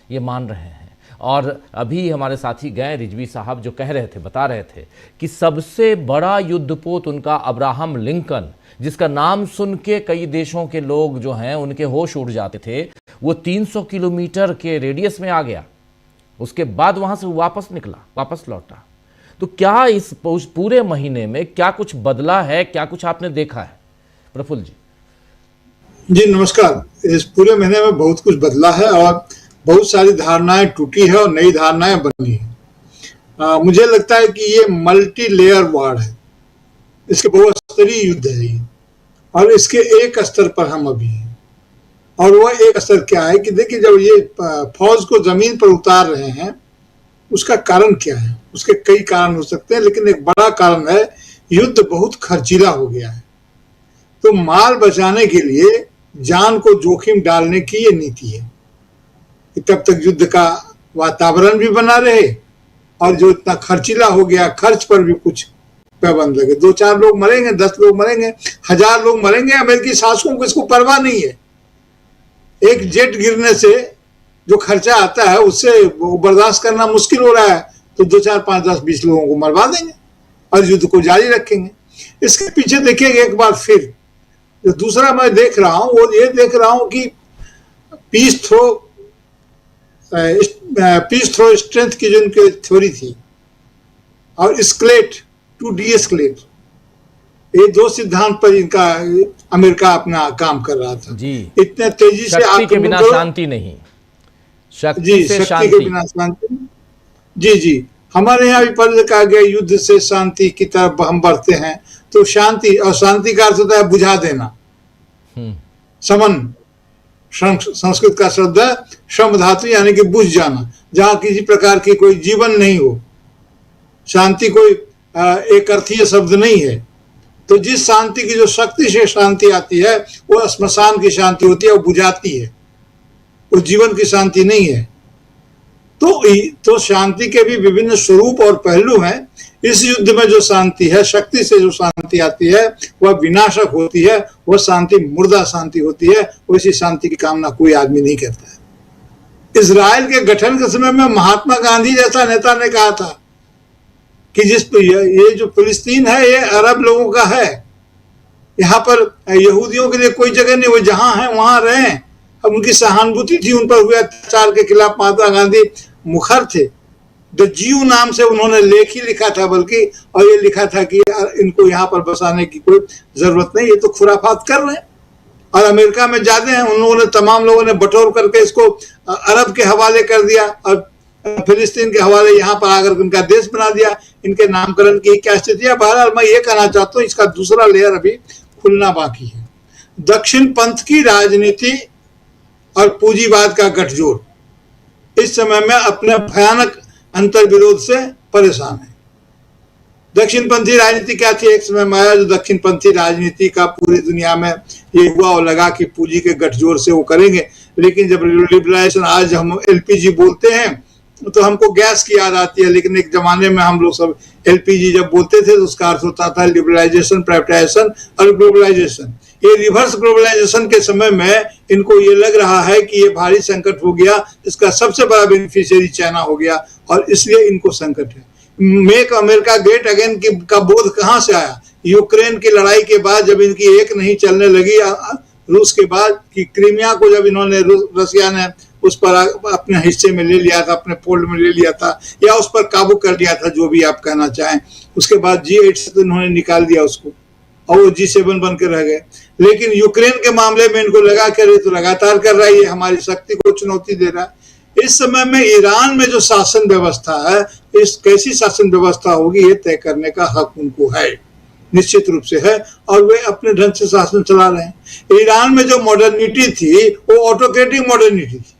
ये मान रहे हैं। और अभी हमारे साथी गए रिजवी साहब जो कह रहे थे, बता रहे थे कि सबसे बड़ा युद्धपोत उनका अब्राहम लिंकन, जिसका नाम सुन के कई देशों के लोग जो हैं उनके होश उड़ जाते थे, वो 300 किलोमीटर के रेडियस में आ गया। उसके बाद वहां से वापस निकला, वापस लौटा। तो क्या इस पूरे महीने में क्या कुछ बदला है, क्या कुछ आपने देखा है प्रफुल्ल जी? जी नमस्कार। इस पूरे महीने में बहुत कुछ बदला है और बहुत सारी धारणाएं टूटी है और नई धारणाएं बनी है। मुझे लगता है कि ये मल्टी लेयर वॉर है, इसके बहुस्तरीय युद्ध है ये, और इसके एक स्तर पर हम अभी हैं। और वह एक स्तर क्या है कि देखिए, जब ये फौज को जमीन पर उतार रहे हैं, उसका कारण क्या है? उसके कई कारण हो सकते हैं, लेकिन एक बड़ा कारण है युद्ध बहुत खर्चीला हो गया है। तो माल बचाने के लिए जान को जोखिम डालने की ये नीति है कि तब तक युद्ध का वातावरण भी बना रहे और जो इतना खर्चीला हो गया, खर्च पर भी कुछ पाबंद लगे। 2-4 लोग मरेंगे, 10 लोग मरेंगे, 1000 लोग मरेंगे, अमेरिकी शासकों को इसको परवाह नहीं है। एक जेट गिरने से जो खर्चा आता है उससे वो बर्दाश्त करना मुश्किल हो रहा है, तो 2, 4, 5, 10, 20 लोगों को मरवा देंगे और युद्ध को जारी रखेंगे। इसके पीछे देखिए एक बार फिर जो दूसरा मैं देख रहा हूं वो ये देख रहा हूं कि पीस थ्रो स्ट्रेंथ की जो उनकी थ्योरी थी और एस्केलेट टू डी-एस्केलेट, ये 2 सिद्धांत पर इनका अमेरिका अपना काम कर रहा था जी। इतने तेजी से शक्ति के बिना शांति नहीं, शक्ति के बिना शांति। जी हमारे यहाँ भी पहले कहा गया युद्ध से शांति की तरफ हम बढ़ते हैं। तो शांति, और शांति का अर्थ होता है बुझा देना, समन, संस्कृत का शब्द है श्रम धातु, यानी कि बुझ जाना, जहां किसी प्रकार की कोई जीवन नहीं हो। शांति कोई एक अर्थीय शब्द नहीं है। तो जिस शांति की जो शक्ति से शांति आती है वो श्मशान की शांति होती है, वो बुझाती है, वो जीवन की शांति नहीं है। तो शांति के भी विभिन्न स्वरूप और पहलू हैं। इस युद्ध में जो शांति है, शक्ति से जो शांति आती है, वह विनाशक होती है, वह शांति मुर्दा शांति होती है। वैसी शांति की कामना कोई आदमी नहीं करता है। इजराइल के गठन के समय में महात्मा गांधी जैसा नेता ने कहा था कि ये जो फिलिस्तीन है ये अरब लोगों का है, यहाँ पर यहूदियों के लिए कोई जगह नहीं, वो जहां है वहां रहें। अब उनकी सहानुभूति थी, उन पर हुए अत्याचार के खिलाफ महात्मा गांधी मुखर थे। द जीव नाम से उन्होंने लेख ही लिखा था बल्कि, और ये लिखा था कि इनको यहाँ पर बसाने की कोई जरूरत नहीं, ये तो खुराफात कर रहे हैं। और अमेरिका में जाते हैं उन लोगों ने, तमाम लोगों ने बटोर करके इसको अरब के हवाले कर दिया और फिलिस्तीन के हवाले यहाँ पर आकर उनका देश बना दिया। इनके नामकरण की क्या स्थिति है? बहरहाल मैं ये कहना चाहता हूँ, इसका दूसरा लेयर अभी खुलना बाकी है। दक्षिण पंथ की राजनीति और पूंजीवाद का गठजोड़ इस समय में अपने भयानक अंतर्विरोध से परेशान है। दक्षिणपंथी राजनीति क्या थी? एक समय में आया जो दक्षिणपंथी राजनीति का पूरी दुनिया में ये हुआ और लगा कि पूंजी के गठजोड़ से वो करेंगे। लेकिन जब लिबरलाइजेशन, आज हम एलपीजी बोलते हैं तो हमको गैस की याद आती है, लेकिन एक जमाने में हम लोग सब एलपीजी जब बोलते थे तो उसका अर्थ होता था लिबरलाइजेशन, प्राइवेटाइजेशन और ग्लोबलाइजेशन। ये रिवर्स ग्लोबलाइजेशन के समय में इनको ये लग रहा है कि ये भारी संकट हो गया, इसका सबसे बड़ा बेनिफिशियरी चाइना हो गया और इसलिए इनको संकट है। मेक अमेरिका ग्रेट अगेन का बोध कहां से आया? यूक्रेन की लड़ाई के बाद जब इनकी एक नहीं चलने लगी रूस के बाद, कि क्रीमिया को जब इन्होंने रसिया ने उस पर अपने हिस्से में ले लिया था, अपने फोल्ड में ले लिया था या उस पर काबू कर लिया था, जो भी आप कहना चाहें, उसके बाद G8 से तो इन्होंने निकाल दिया उसको और वो G7 बन के रह गए। लेकिन यूक्रेन के मामले में इनको लगा कर तो लगातार कर रहा है, ये हमारी शक्ति को चुनौती दे रहा है। इस समय में ईरान में जो शासन व्यवस्था है, इस कैसी शासन व्यवस्था होगी ये तय करने का हक उनको है, निश्चित रूप से है, और वे अपने ढंग से शासन चला रहे हैं। ईरान में जो मॉडर्निटी थी वो ऑटोक्रेटिक मॉडर्निटी थी,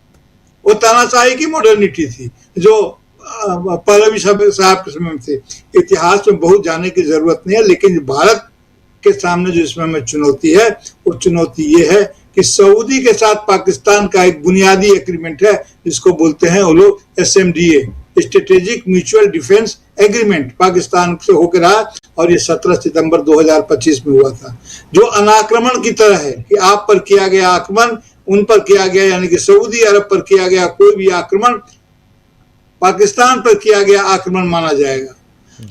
वो तानाशाही की मॉडर्निटी थी जो पहलवी साहब के समय में थे। इतिहास में बहुत जाने की जरूरत नहीं है, लेकिन भारत के सामने जो इसमें में चुनौती है वो चुनौती ये है कि सऊदी के साथ पाकिस्तान का एक बुनियादी एग्रीमेंट है जिसको बोलते हैं वो लोग SMDA, strategic mutual defence agreement, Pakistan से होकर रहा और ये 17 सितंबर 2025 में हुआ था, जो अनाक्रमण की तरह है कि आप पर किया गया आक्रमण उन पर किया गया, यानी कि सऊदी अरब पर किया गया कोई भी आक्रमण पाकिस्तान पर किया गया आक्रमण माना जाएगा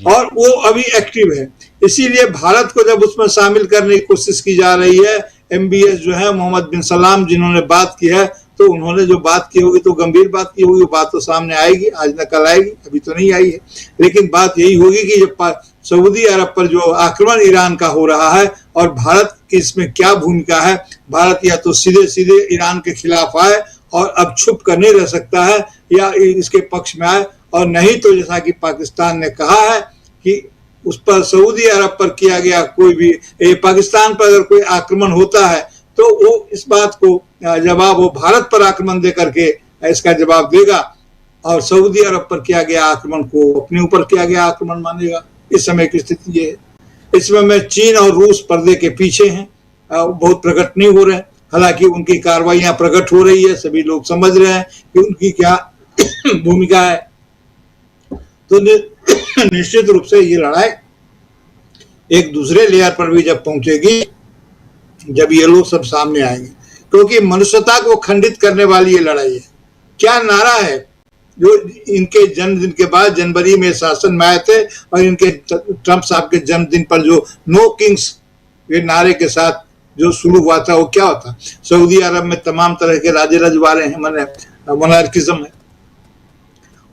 और वो अभी एक्टिव है। इसीलिए भारत को जब उसमें शामिल करने की कोशिश की जा रही है, MBS जो है मोहम्मद बिन सलाम जिन्होंने बात की है, तो उन्होंने जो बात की होगी तो गंभीर बात की होगी, बात तो सामने आएगी, आज न कल आएगी, अभी तो नहीं आई है। लेकिन बात यही होगी कि जब सऊदी अरब पर जो आक्रमण ईरान का हो रहा है और भारत की इसमें क्या भूमिका है, भारत या तो सीधे सीधे ईरान के खिलाफ आए और अब छुप कर नहीं रह सकता है, या इसके पक्ष में आए, और नहीं तो जैसा कि पाकिस्तान ने कहा है कि उस पर सऊदी अरब पर किया गया कोई भी पाकिस्तान पर अगर कोई आक्रमण होता है तो वो इस बात को जवाब वो भारत पर आक्रमण दे करके इसका जवाब देगा और सऊदी अरब पर किया गया आक्रमण को अपने ऊपर किया गया आक्रमण मानेगा। इस समय की स्थिति ये है। इस समय में चीन और रूस पर्दे के पीछे हैं, बहुत प्रकट नहीं हो रहे हैं, हालांकि उनकी कार्रवाइयां प्रकट हो रही है, सभी लोग समझ रहे हैं कि उनकी क्या भूमिका है। तो निश्चित रूप से ये लड़ाई एक दूसरे लेयर पर भी जब पहुंचेगी, जब ये लोग सब सामने आएंगे, क्योंकि मनुष्यता को खंडित करने वाली ये लड़ाई है। क्या नारा है जो इनके जन्मदिन के बाद जनवरी में शासन में आए थे और इनके ट्रंप साहब के जन्मदिन पर जो नो किंग्स ये नारे के साथ जो शुरू हुआ था, वो क्या होता? सऊदी अरब में तमाम तरह के राजे रजवाड़े हैं, माने मोनार्किज्म है,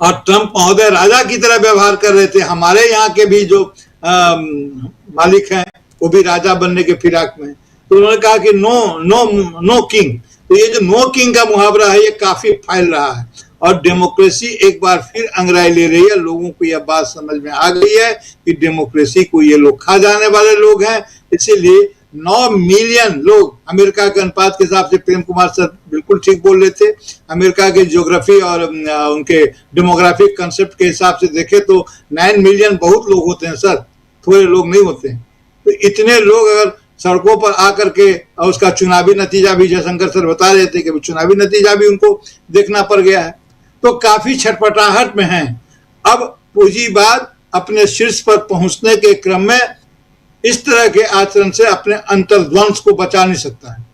और ट्रंप महोदय राजा की तरह व्यवहार कर रहे थे। हमारे यहाँ के भी जो मालिक हैं वो भी राजा बनने के फिराक में, तो उन्होंने कहा कि नो नो नो किंग। तो ये जो नो किंग का मुहावरा है ये काफी फैल रहा है और डेमोक्रेसी एक बार फिर अंगड़ाई ले रही है। लोगों को यह बात समझ में आ गई है कि डेमोक्रेसी को ये लोग खा जाने वाले लोग हैं। इसीलिए 9 मिलियन लोग, अमेरिका के अनुपात के हिसाब से प्रेम कुमार सर बिल्कुल ठीक बोल रहे थे, अमेरिका के ज्योग्राफी और उनके डेमोग्राफिक कंसेप्ट के हिसाब से देखें तो 9 मिलियन बहुत लोग होते हैं सर, थोड़े लोग नहीं होते हैं। तो इतने लोग अगर सड़कों पर आकर के, और उसका चुनावी नतीजा भी जयशंकर सर बता रहे थे कि चुनावी नतीजा भी उनको देखना पड़ गया है। तो काफी छटपटाहट में हैं। अब पूंजीवाद अपने शीर्ष पर पहुंचने के क्रम में इस तरह के आचरण से अपने अंतर्ध्वंस को बचा नहीं सकता है,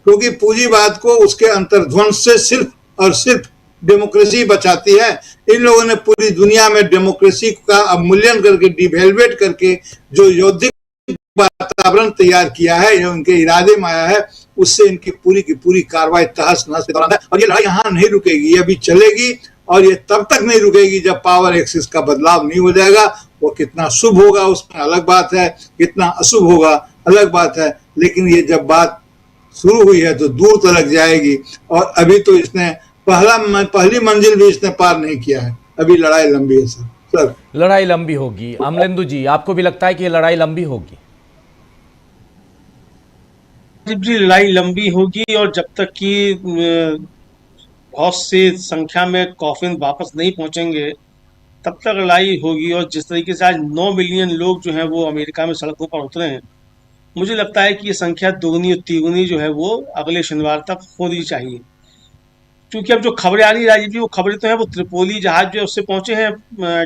क्योंकि पूंजीवाद को उसके अंतर्ध्वंस से सिर्फ और सिर्फ डेमोक्रेसी बचाती है। इन लोगों ने पूरी दुनिया में डेमोक्रेसी का अवमूल्यन करके, डिवेलुएट करके जो यौद्धिक वातावरण तैयार किया है, जो उनके इरादे में आया है, उससे इनकी पूरी की पूरी कार्रवाई तहस नहस के दौरान है। और ये लड़ाई यहाँ नहीं रुकेगी, ये अभी चलेगी और ये तब तक नहीं रुकेगी जब पावर एक्सिस का बदलाव नहीं हो जाएगा। वो कितना शुभ होगा उसमें अलग बात है, कितना अशुभ होगा अलग बात है, लेकिन ये जब बात शुरू हुई है तो दूर तक जाएगी। और अभी तो इसने पहली मंजिल भी इसने पार नहीं किया है, अभी लड़ाई लंबी है सर। लड़ाई लंबी होगी। अमलेंदु जी, आपको भी लगता है कि ये लड़ाई लंबी होगी? जी, लड़ाई लंबी होगी और जब तक कि बहुत सी संख्या में कॉफिन वापस नहीं पहुंचेंगे तब तक लड़ाई होगी। और जिस तरीके से आज 9 मिलियन लोग जो हैं वो अमेरिका में सड़कों पर उतरे हैं, मुझे लगता है कि ये संख्या दोगुनी और तिगुनी जो है वो अगले शनिवार तक होनी चाहिए। क्योंकि अब जो खबरें आ रही है राजीव जी, वो खबरें तो हैं वो त्रिपोली जहाज जो है उससे पहुंचे हैं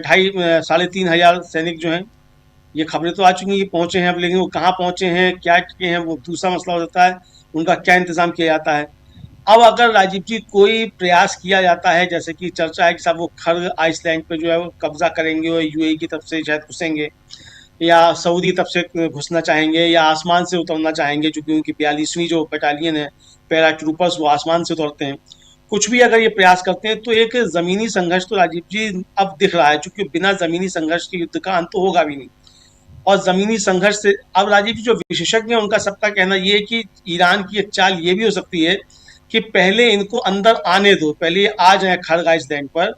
3,500 सैनिक जो हैं, ये खबरें तो आ चुकी हैं, ये पहुंचे हैं। अब लेकिन वो कहाँ पहुंचे हैं, क्या किए हैं, वो दूसरा मसला हो जाता है, उनका क्या इंतजाम किया जाता है। अब अगर राजीव जी कोई प्रयास किया जाता है, जैसे कि चर्चा है कि साहब वो खर्ग आइसलैंड पे जो है वो कब्जा करेंगे और यूएई की तरफ से शायद घुसेंगे या सऊदी तरफ से घुसना चाहेंगे या आसमान से उतरना चाहेंगे, क्योंकि उनकी 42वीं जो बटालियन है पैरा ट्रूपर्स वो आसमान से उतरते हैं। कुछ भी अगर ये प्रयास करते हैं तो एक जमीनी संघर्ष तो राजीव जी अब दिख रहा है, क्योंकि बिना जमीनी संघर्ष के युद्ध का अंत तो होगा भी नहीं। और जमीनी संघर्ष से अब राजीव जी जो विशेषज्ञ हैं उनका सबका कहना ये है कि ईरान की एक चाल ये भी हो सकती है कि पहले इनको अंदर आने दो, पहले ये आ जाए खर्ग आइसलैंड पर,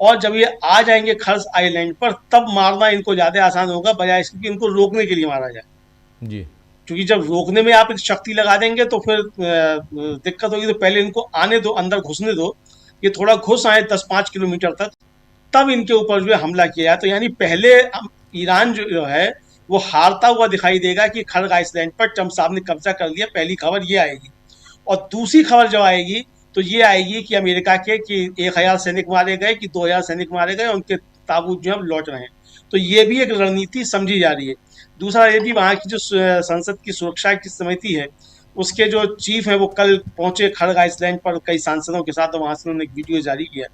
और जब ये आ जाएंगे खर्ग आइलैंड पर तब मारना इनको ज्यादा आसान होगा, बजाय इसके कि इनको रोकने के लिए मारा जाए जी। क्योंकि जब रोकने में आप शक्ति लगा देंगे तो फिर दिक्कत होगी। तो पहले इनको आने दो, अंदर घुसने दो, ये थोड़ा घुस आए 10-5 किलोमीटर तक, तब इनके ऊपर जो है हमला किया जाए। तो यानी पहले ईरान जो है वो हारता हुआ दिखाई देगा कि खर्ग आइसलैंड पर ट्रंप साहब ने कब्जा कर लिया, पहली खबर ये आएगी। और दूसरी खबर जब आएगी तो ये आएगी कि अमेरिका के कि 1,000 सैनिक मारे गए, कि 2,000 सैनिक मारे गए, उनके ताबूत जो है लौट रहे हैं। तो ये भी एक रणनीति समझी जा रही है। दूसरा ये भी वहाँ की जो संसद की सुरक्षा की समिति है उसके जो चीफ है वो कल पहुंचे खर्ग आइसलैंड पर कई सांसदों के साथ, वहां से उन्होंने एक वीडियो जारी किया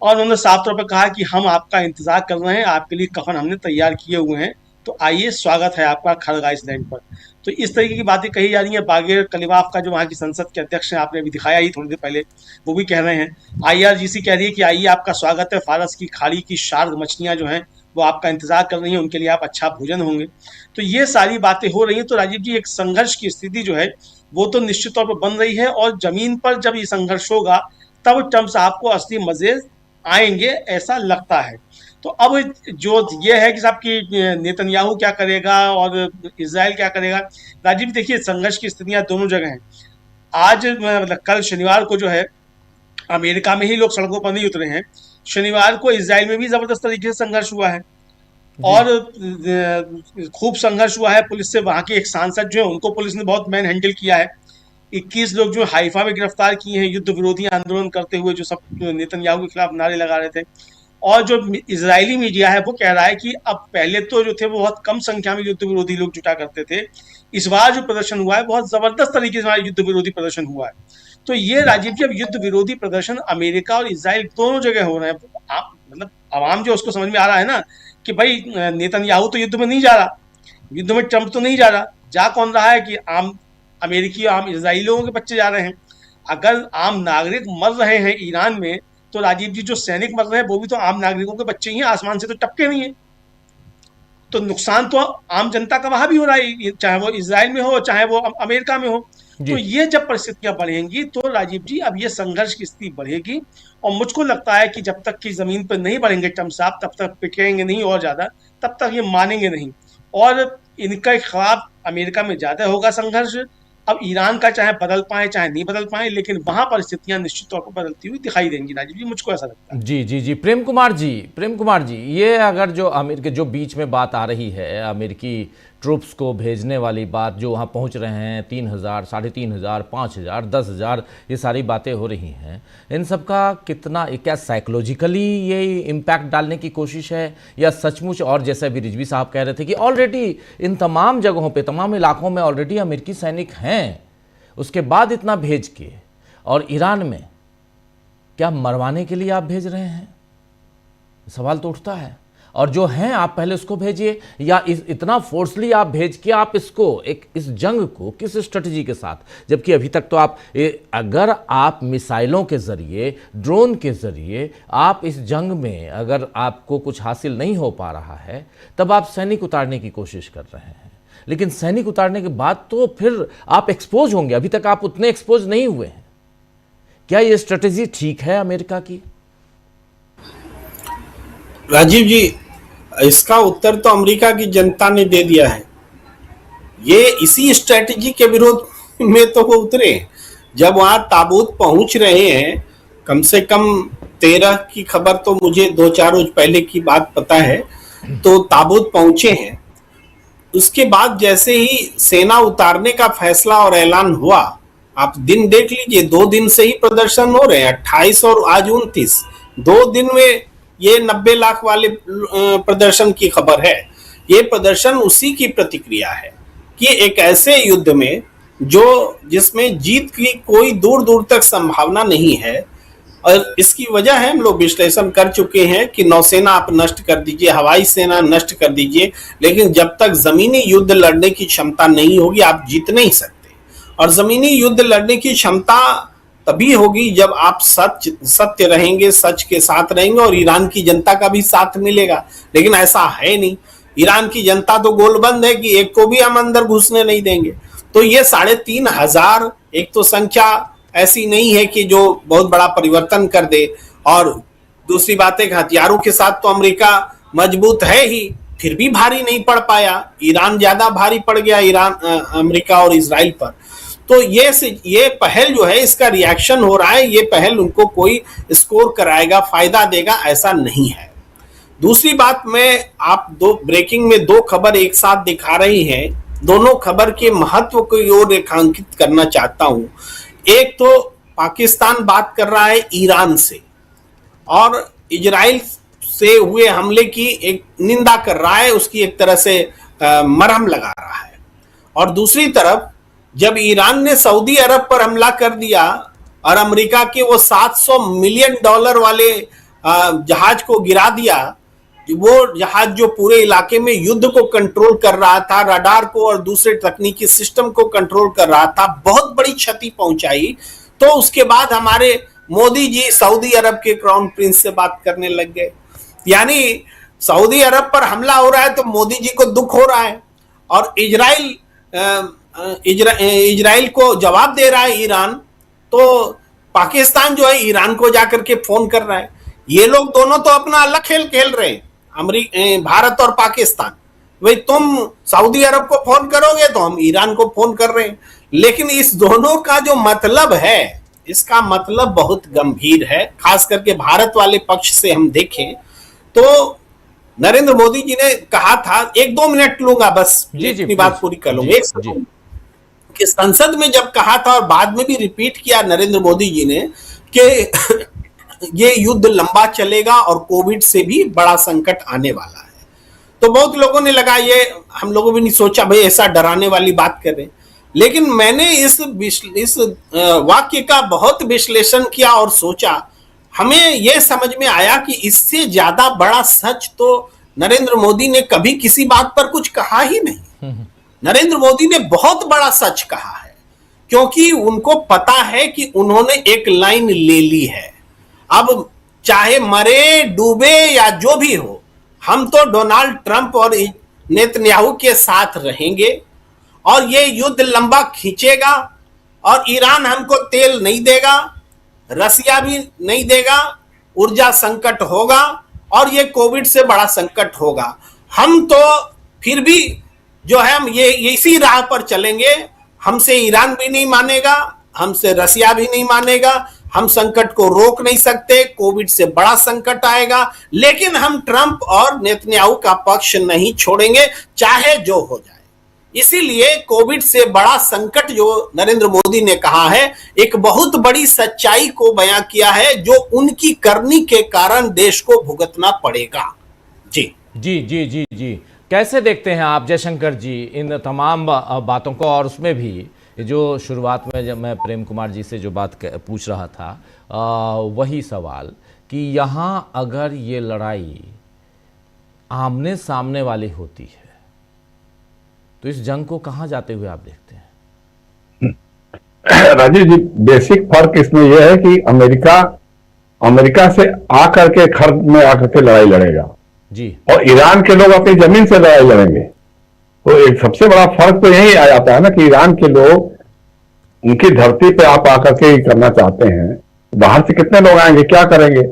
और उन्होंने साफ तौर पर कहा कि हम आपका इंतजार कर रहे हैं, आपके लिए कफन हमने तैयार किए हुए हैं, तो आइए स्वागत है आपका खर्ग आइसलैंड पर। तो इस तरीके की बातें कही जा रही हैं। बागेर कलिबाफ का जो वहाँ की संसद के अध्यक्ष हैं, आपने अभी दिखाया ही थोड़ी देर पहले, वो भी कह रहे हैं। IRGC कह रही है कि आइए आपका स्वागत है, फारस की खाड़ी की शार्क मछलियां जो हैं वो आपका इंतजार कर रही हैं, उनके लिए आप अच्छा भोजन होंगे। तो ये सारी बातें हो रही हैं। तो राजीव जी एक संघर्ष की स्थिति जो है वो तो निश्चित तौर पर बन रही है, और जमीन पर जब ये संघर्ष होगा तब ट्रंप साहब को असली मजे आएंगे, ऐसा लगता है। तो अब जो ये है कि साहब की नेतन्याहू क्या करेगा और इजराइल क्या करेगा। राजीव देखिए संघर्ष की स्थितियां दोनों जगह हैं। आज मतलब कल शनिवार को जो है अमेरिका में ही लोग सड़कों पर नहीं उतरे हैं, शनिवार को इजराइल में भी जबरदस्त तरीके से संघर्ष हुआ है और खूब संघर्ष हुआ है पुलिस से। वहां के एक सांसद जो है उनको पुलिस ने बहुत मैन हैंडल किया है। 21 लोग जो हाइफा में गिरफ्तार किए हैं युद्ध विरोधी आंदोलन करते हुए, जो सब नेतन्याहू के खिलाफ नारे लगा रहे थे। और जो इजरायली मीडिया है वो कह रहा है कि अब पहले तो जो थे वो बहुत कम संख्या में युद्ध विरोधी लोग जुटा करते थे, इस बार जो प्रदर्शन हुआ है बहुत जबरदस्त तरीके से युद्ध विरोधी प्रदर्शन हुआ है। तो ये राजीव जी अब युद्ध विरोधी प्रदर्शन अमेरिका और इजराइल दोनों जगह हो रहे हैं। मतलब आवाम जो उसको समझ में आ रहा है ना कि भाई नेतन्याहू तो युद्ध में नहीं जा रहा, युद्ध में ट्रंप तो नहीं जा रहा, जा कौन रहा है कि आम अमेरिकी आम इजरायली लोगों के बच्चे जा रहे हैं। अगर आम नागरिक मर रहे हैं ईरान में तो राजीव जी जो सैनिक मर रहे हैं वो भी तो आम नागरिकों के बच्चे ही हैं, आसमान से तो टपके नहीं है। तो नुकसान तो आम जनता का वहां भी हो रहा है, चाहे वो इजराइल में हो चाहे वो अमेरिका में हो। तो ये जब परिस्थितियां बढ़ेंगी तो राजीव जी अब ये संघर्ष की स्थिति बढ़ेगी। और मुझको लगता है कि जब तक कि जमीन पर नहीं बढ़ेंगे ट्रंप साहब तब तक पिटेंगे नहीं और ज्यादा, तब तक ये मानेंगे नहीं और इनके खिलाफ अमेरिका में ज्यादा होगा संघर्ष। अब ईरान का चाहे बदल पाए चाहे नहीं बदल पाए, लेकिन वहां परिस्थितियां निश्चित तौर पर बदलती हुई दिखाई देंगी राजीव जी, मुझको ऐसा लगता है। जी प्रेम कुमार जी, ये अगर जो अमेरिका जो बीच में बात आ रही है, अमेरिकी ट्रूप्स को भेजने वाली बात, जो वहाँ पहुँच रहे हैं 3,000, 3,500, 5,000, 10,000, ये सारी बातें हो रही हैं, इन सब का कितना, क्या साइकोलॉजिकली ये इम्पैक्ट डालने की कोशिश है, या सचमुच, और जैसे अभी रिजवी साहब कह रहे थे कि ऑलरेडी इन तमाम जगहों पे, तमाम इलाकों में ऑलरेडी अमेरिकी सैनिक हैं, उसके बाद इतना भेज के, और ईरान में क्या मरवाने के लिए आप भेज रहे हैं? सवाल तो उठता है। और जो हैं आप पहले उसको भेजिए, या इतना फोर्सली आप भेज के आप इसको इस जंग को किस स्ट्रेटजी के साथ, जबकि अभी तक तो आप अगर आप मिसाइलों के ज़रिए, ड्रोन के ज़रिए आप इस जंग में अगर आपको कुछ हासिल नहीं हो पा रहा है, तब आप सैनिक उतारने की कोशिश कर रहे हैं। लेकिन सैनिक उतारने के बाद तो फिर आप एक्सपोज होंगे, अभी तक आप उतने एक्सपोज नहीं हुए हैं। क्या ये स्ट्रेटजी ठीक है अमेरिका की? राजीव जी, इसका उत्तर तो अमेरिका की जनता ने दे दिया है। ये इसी स्ट्रेटजी के विरोध में तो वो उतरे। जब वहां ताबूत पहुंच रहे हैं, कम से कम 13 की खबर तो मुझे 2-4 रोज पहले की बात पता है, तो ताबूत पहुंचे हैं। उसके बाद जैसे ही सेना उतारने का फैसला और ऐलान हुआ, आप दिन देख लीजिए, 2 दिन से ही प्रदर्शन हो रहे हैं, 28 और आज 29, 2 दिन में ये 90 लाख वाले प्रदर्शन की खबर है। ये प्रदर्शन उसी की प्रतिक्रिया है कि एक ऐसे युद्ध में जिसमें जीत की कोई दूर दूर तक संभावना नहीं है, और इसकी वजह है, हम लोग विश्लेषण कर चुके हैं कि नौसेना आप नष्ट कर दीजिए, हवाई सेना नष्ट कर दीजिए, लेकिन जब तक जमीनी युद्ध लड़ने की क्षमता नहीं होगी आप जीत नहीं सकते। और जमीनी युद्ध लड़ने की क्षमता तभी होगी जब आप सत्य रहेंगे, सच के साथ रहेंगे, और ईरान की जनता का भी साथ मिलेगा। लेकिन ऐसा है नहीं। ईरान की जनता तो गोलबंद है कि एक को भी हम अंदर घुसने नहीं देंगे। तो ये 3,500 एक तो संख्या ऐसी नहीं है कि जो बहुत बड़ा परिवर्तन कर दे, और दूसरी बात है हथियारों के साथ तो अमेरिका मजबूत है ही, फिर भी भारी नहीं पड़ पाया। ईरान ज्यादा भारी पड़ गया अमेरिका और इजराइल पर। तो ये पहल जो है, इसका रिएक्शन हो रहा है, ये पहल उनको कोई स्कोर कराएगा, फायदा देगा, ऐसा नहीं है। दूसरी बात, मैं आप ब्रेकिंग में 2 खबर एक साथ दिखा रही हैं, दोनों खबर के महत्व को ओर रेखांकित करना चाहता हूं। एक तो पाकिस्तान बात कर रहा है ईरान से, और इजराइल से हुए हमले की एक निंदा कर रहा है, उसकी एक तरह से मरहम लगा रहा है। और दूसरी तरफ जब ईरान ने सऊदी अरब पर हमला कर दिया और अमेरिका के वो $700 मिलियन वाले जहाज को गिरा दिया, वो जहाज जो पूरे इलाके में युद्ध को कंट्रोल कर रहा था, रडार को और दूसरे तकनीकी सिस्टम को कंट्रोल कर रहा था, बहुत बड़ी क्षति पहुंचाई। तो उसके बाद हमारे मोदी जी सऊदी अरब के क्राउन प्रिंस से बात करने लग गए। यानी सऊदी अरब पर हमला हो रहा है तो मोदी जी को दुख हो रहा है, और इजराइल को जवाब दे रहा है ईरान, तो पाकिस्तान जो है ईरान को जाकर के फोन कर रहा है। ये लोग दोनों तो अपना अलग खेल खेल रहे हैं, भारत और पाकिस्तान। भाई तुम सऊदी अरब को फोन करोगे तो हम ईरान को फोन कर रहे हैं। लेकिन इस दोनों का जो मतलब है, इसका मतलब बहुत गंभीर है। खास करके भारत वाले पक्ष से हम देखें तो नरेंद्र मोदी जी ने कहा था, 1-2 मिनट लूंगा बस, अपनी बात पूरी कर लूंगा, कि संसद में जब कहा था और बाद में भी रिपीट किया नरेंद्र मोदी जी ने कि ये युद्ध लंबा चलेगा और कोविड से भी बड़ा संकट आने वाला है। तो बहुत लोगों ने लगा, ये हम लोगों भी नहीं सोचा भाई ऐसा डराने वाली बात कर रहे। लेकिन मैंने इस वाक्य का बहुत विश्लेषण किया और सोचा, हमें यह समझ में आया कि इससे ज्यादा बड़ा सच तो नरेंद्र मोदी ने कभी किसी बात पर कुछ कहा ही नहीं। नरेंद्र मोदी ने बहुत बड़ा सच कहा है, क्योंकि उनको पता है कि उन्होंने एक लाइन ले ली है। अब चाहे मरे डूबे या जो भी हो, हम तो डोनाल्ड ट्रंप और नेतन्याहू के साथ रहेंगे, और ये युद्ध लंबा खींचेगा, और ईरान हमको तेल नहीं देगा, रसिया भी नहीं देगा, ऊर्जा संकट होगा, और ये कोविड से बड़ा संकट होगा। हम तो फिर भी जो है हम ये इसी राह पर चलेंगे। हमसे ईरान भी नहीं मानेगा, हमसे रसिया भी नहीं मानेगा, हम संकट को रोक नहीं सकते, कोविड से बड़ा संकट आएगा, लेकिन हम ट्रंप और नेतन्याहू का पक्ष नहीं छोड़ेंगे, चाहे जो हो जाए। इसीलिए कोविड से बड़ा संकट जो नरेंद्र मोदी ने कहा है, एक बहुत बड़ी सच्चाई को बयां किया है, जो उनकी करनी के कारण देश को भुगतना पड़ेगा। जी जी जी जी जी, कैसे देखते हैं आप जयशंकर जी इन तमाम बातों को? और उसमें भी जो शुरुआत में जब मैं प्रेम कुमार जी से जो बात पूछ रहा था, वही सवाल कि यहाँ अगर ये लड़ाई आमने सामने वाली होती है तो इस जंग को कहाँ जाते हुए आप देखते हैं? राजीव जी, बेसिक फर्क इसमें यह है कि अमेरिका से आकर के खर्च में आकर के लड़ाई लड़ेगा जी, और ईरान के लोग अपनी जमीन से लड़ाई लड़ेंगे। तो एक सबसे बड़ा फर्क तो यही आ जाता है ना कि ईरान के लोग उनकी धरती पे आप आकर के करना चाहते हैं, बाहर से कितने लोग आएंगे, क्या करेंगे?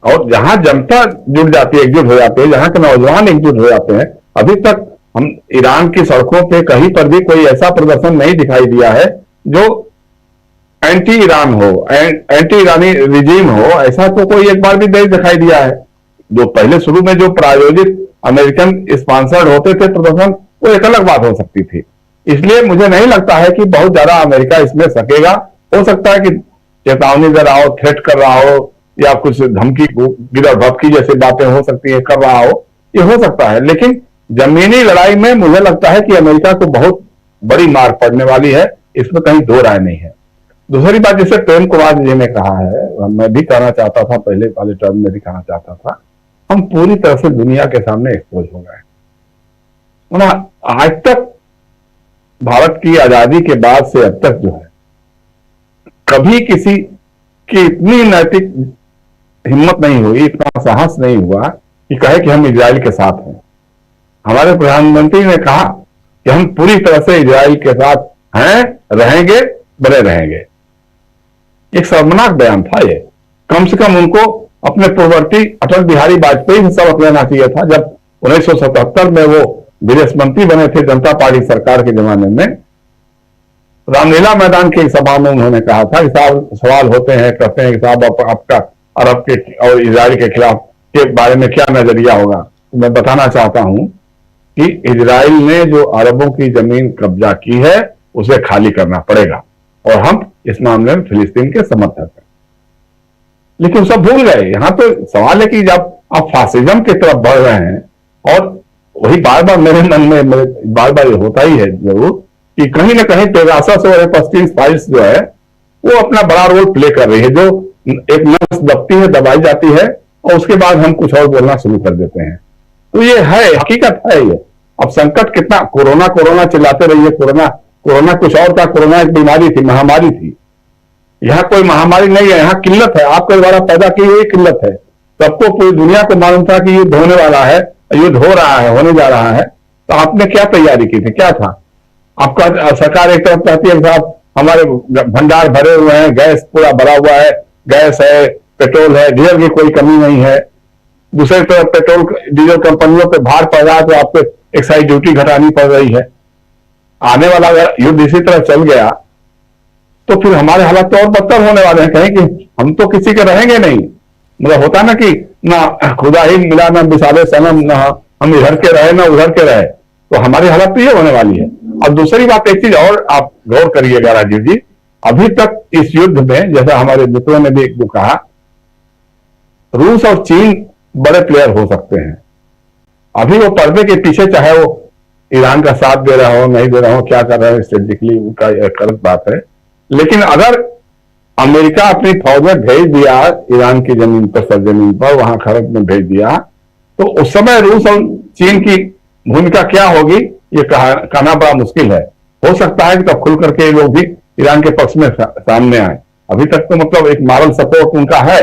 और जहां जनता जुट जाती है, एकजुट हो जाती है, जहां के नौजवान एकजुट हो जाते हैं, अभी तक हम ईरान की सड़कों पे कहीं पर भी कोई ऐसा प्रदर्शन नहीं दिखाई दिया है जो एंटी ईरान हो, एंटी ईरानी रिजीम हो, ऐसा तो कोई एक बार भी नहीं दिखाई दिया है। जो पहले शुरू में जो प्रायोजित अमेरिकन स्पॉन्सर्ड होते थे प्रदर्शन, वो एक अलग बात हो सकती थी। इसलिए मुझे नहीं लगता है कि बहुत ज्यादा अमेरिका इसमें सकेगा। हो सकता है कि चेतावनी दे रहा हो, थ्रेट कर रहा हो, या कुछ धमकी गिरफ्त भपकी जैसी बातें हो सकती है, कर रहा हो, ये हो सकता है। लेकिन जमीनी लड़ाई में मुझे लगता है कि अमेरिका को बहुत बड़ी मार पड़ने वाली है, इसमें कहीं दो राय नहीं है। दूसरी बात, जैसे प्रेम कुमार जी ने कहा है, मैं भी कहना चाहता था, पहले वाले टर्म में भी कहना चाहता था, हम पूरी तरह से दुनिया के सामने एक्सपोज हो गए। आज तक भारत की आजादी के बाद से अब तक जो है, कभी किसी की इतनी नैतिक हिम्मत नहीं हुई, इतना साहस नहीं हुआ कि कहे कि हम इजराइल के साथ हैं। हमारे प्रधानमंत्री ने कहा कि हम पूरी तरह से इजराइल के साथ हैं, रहेंगे, बने रहेंगे। एक शर्मनाक बयान था ये। कम से कम उनको अपने पूर्ववर्ती अटल बिहारी वाजपेयी से सबक लेना चाहिए था। जब 1977 में वो विदेश मंत्री बने थे जनता पार्टी सरकार के जमाने में, रामलीला मैदान की सभा में उन्होंने कहा था कि साहब सवाल होते हैं, कहते हैं कि साहब आपका अरब के और इजराइल के खिलाफ के बारे में क्या नजरिया होगा। तो मैं बताना चाहता हूं कि इजराइल ने जो अरबों की जमीन कब्जा की है उसे खाली करना पड़ेगा, और हम इस मामले में फिलिस्तीन के समर्थक हैं। लेकिन सब भूल गए। यहां तो सवाल है कि जब आप फासिज्म की तरफ बढ़ रहे हैं, और वही बार बार मेरे मन में बार बार होता ही है जरूर कि कहीं ना कहीं पेगासस और एपस्टीन फाइल्स जो है वो अपना बड़ा रोल प्ले कर रही है, जो एक नस दबती है, दबाई जाती है, और उसके बाद हम कुछ और बोलना शुरू कर देते हैं। तो ये है, हकीकत है ये। अब संकट कितना, कोरोना चिल्लाते रहिए, कोरोना कुछ और था। कोरोना एक बीमारी थी, महामारी थी। यहाँ कोई महामारी नहीं है, यहाँ किल्लत है, आपके द्वारा पैदा की हुई किल्लत है। सबको पूरी दुनिया को मालूम था कि युद्ध होने वाला है, युद्ध हो रहा है, होने जा रहा है। तो आपने क्या तैयारी की थी, क्या था आपका? सरकार एक तरफ कहती है साहब हमारे भंडार भरे हुए हैं, गैस पूरा भरा हुआ है, गैस है, पेट्रोल है, डीजल की कोई कमी नहीं है। दूसरी तरफ पेट्रोल डीजल कंपनियों पे भार पड़ रहा है, तो आपको एक्साइज ड्यूटी घटानी पड़ रही है। आने वाला अगर युद्ध इसी तरह चल गया तो फिर हमारे हालात तो और बदतर होने वाले हैं। कहीं कि हम तो किसी के रहेंगे नहीं। मतलब होता ना कि ना खुदा ही मिला ना बिसाले सनम, ना हम इधर के रहे ना उधर के रहे, तो हमारी हालत तो ये होने वाली है। और दूसरी बात, एक चीज और आप गौर करिएगा राजीव जी, अभी तक इस युद्ध में, जैसा हमारे मित्रों ने भी एक दो कहा, रूस और चीन बड़े प्लेयर हो सकते हैं। अभी वो पर्दे के पीछे, चाहे वो ईरान का साथ दे रहा हो, नहीं दे रहा हो, क्या कर रहे हैं स्ट्रेटेजिकली, उनका एक अलग बात है। लेकिन अगर अमेरिका अपनी फौजें भेज दिया ईरान की जमीन पर, सरजमीन पर, वहां खरब में भेज दिया, तो उस समय रूस और चीन की भूमिका क्या होगी ये कहना बड़ा मुश्किल है। हो सकता है कि तब खुल करके लोग भी ईरान के पक्ष में सामने आए। अभी तक तो मतलब एक मॉरल सपोर्ट उनका है,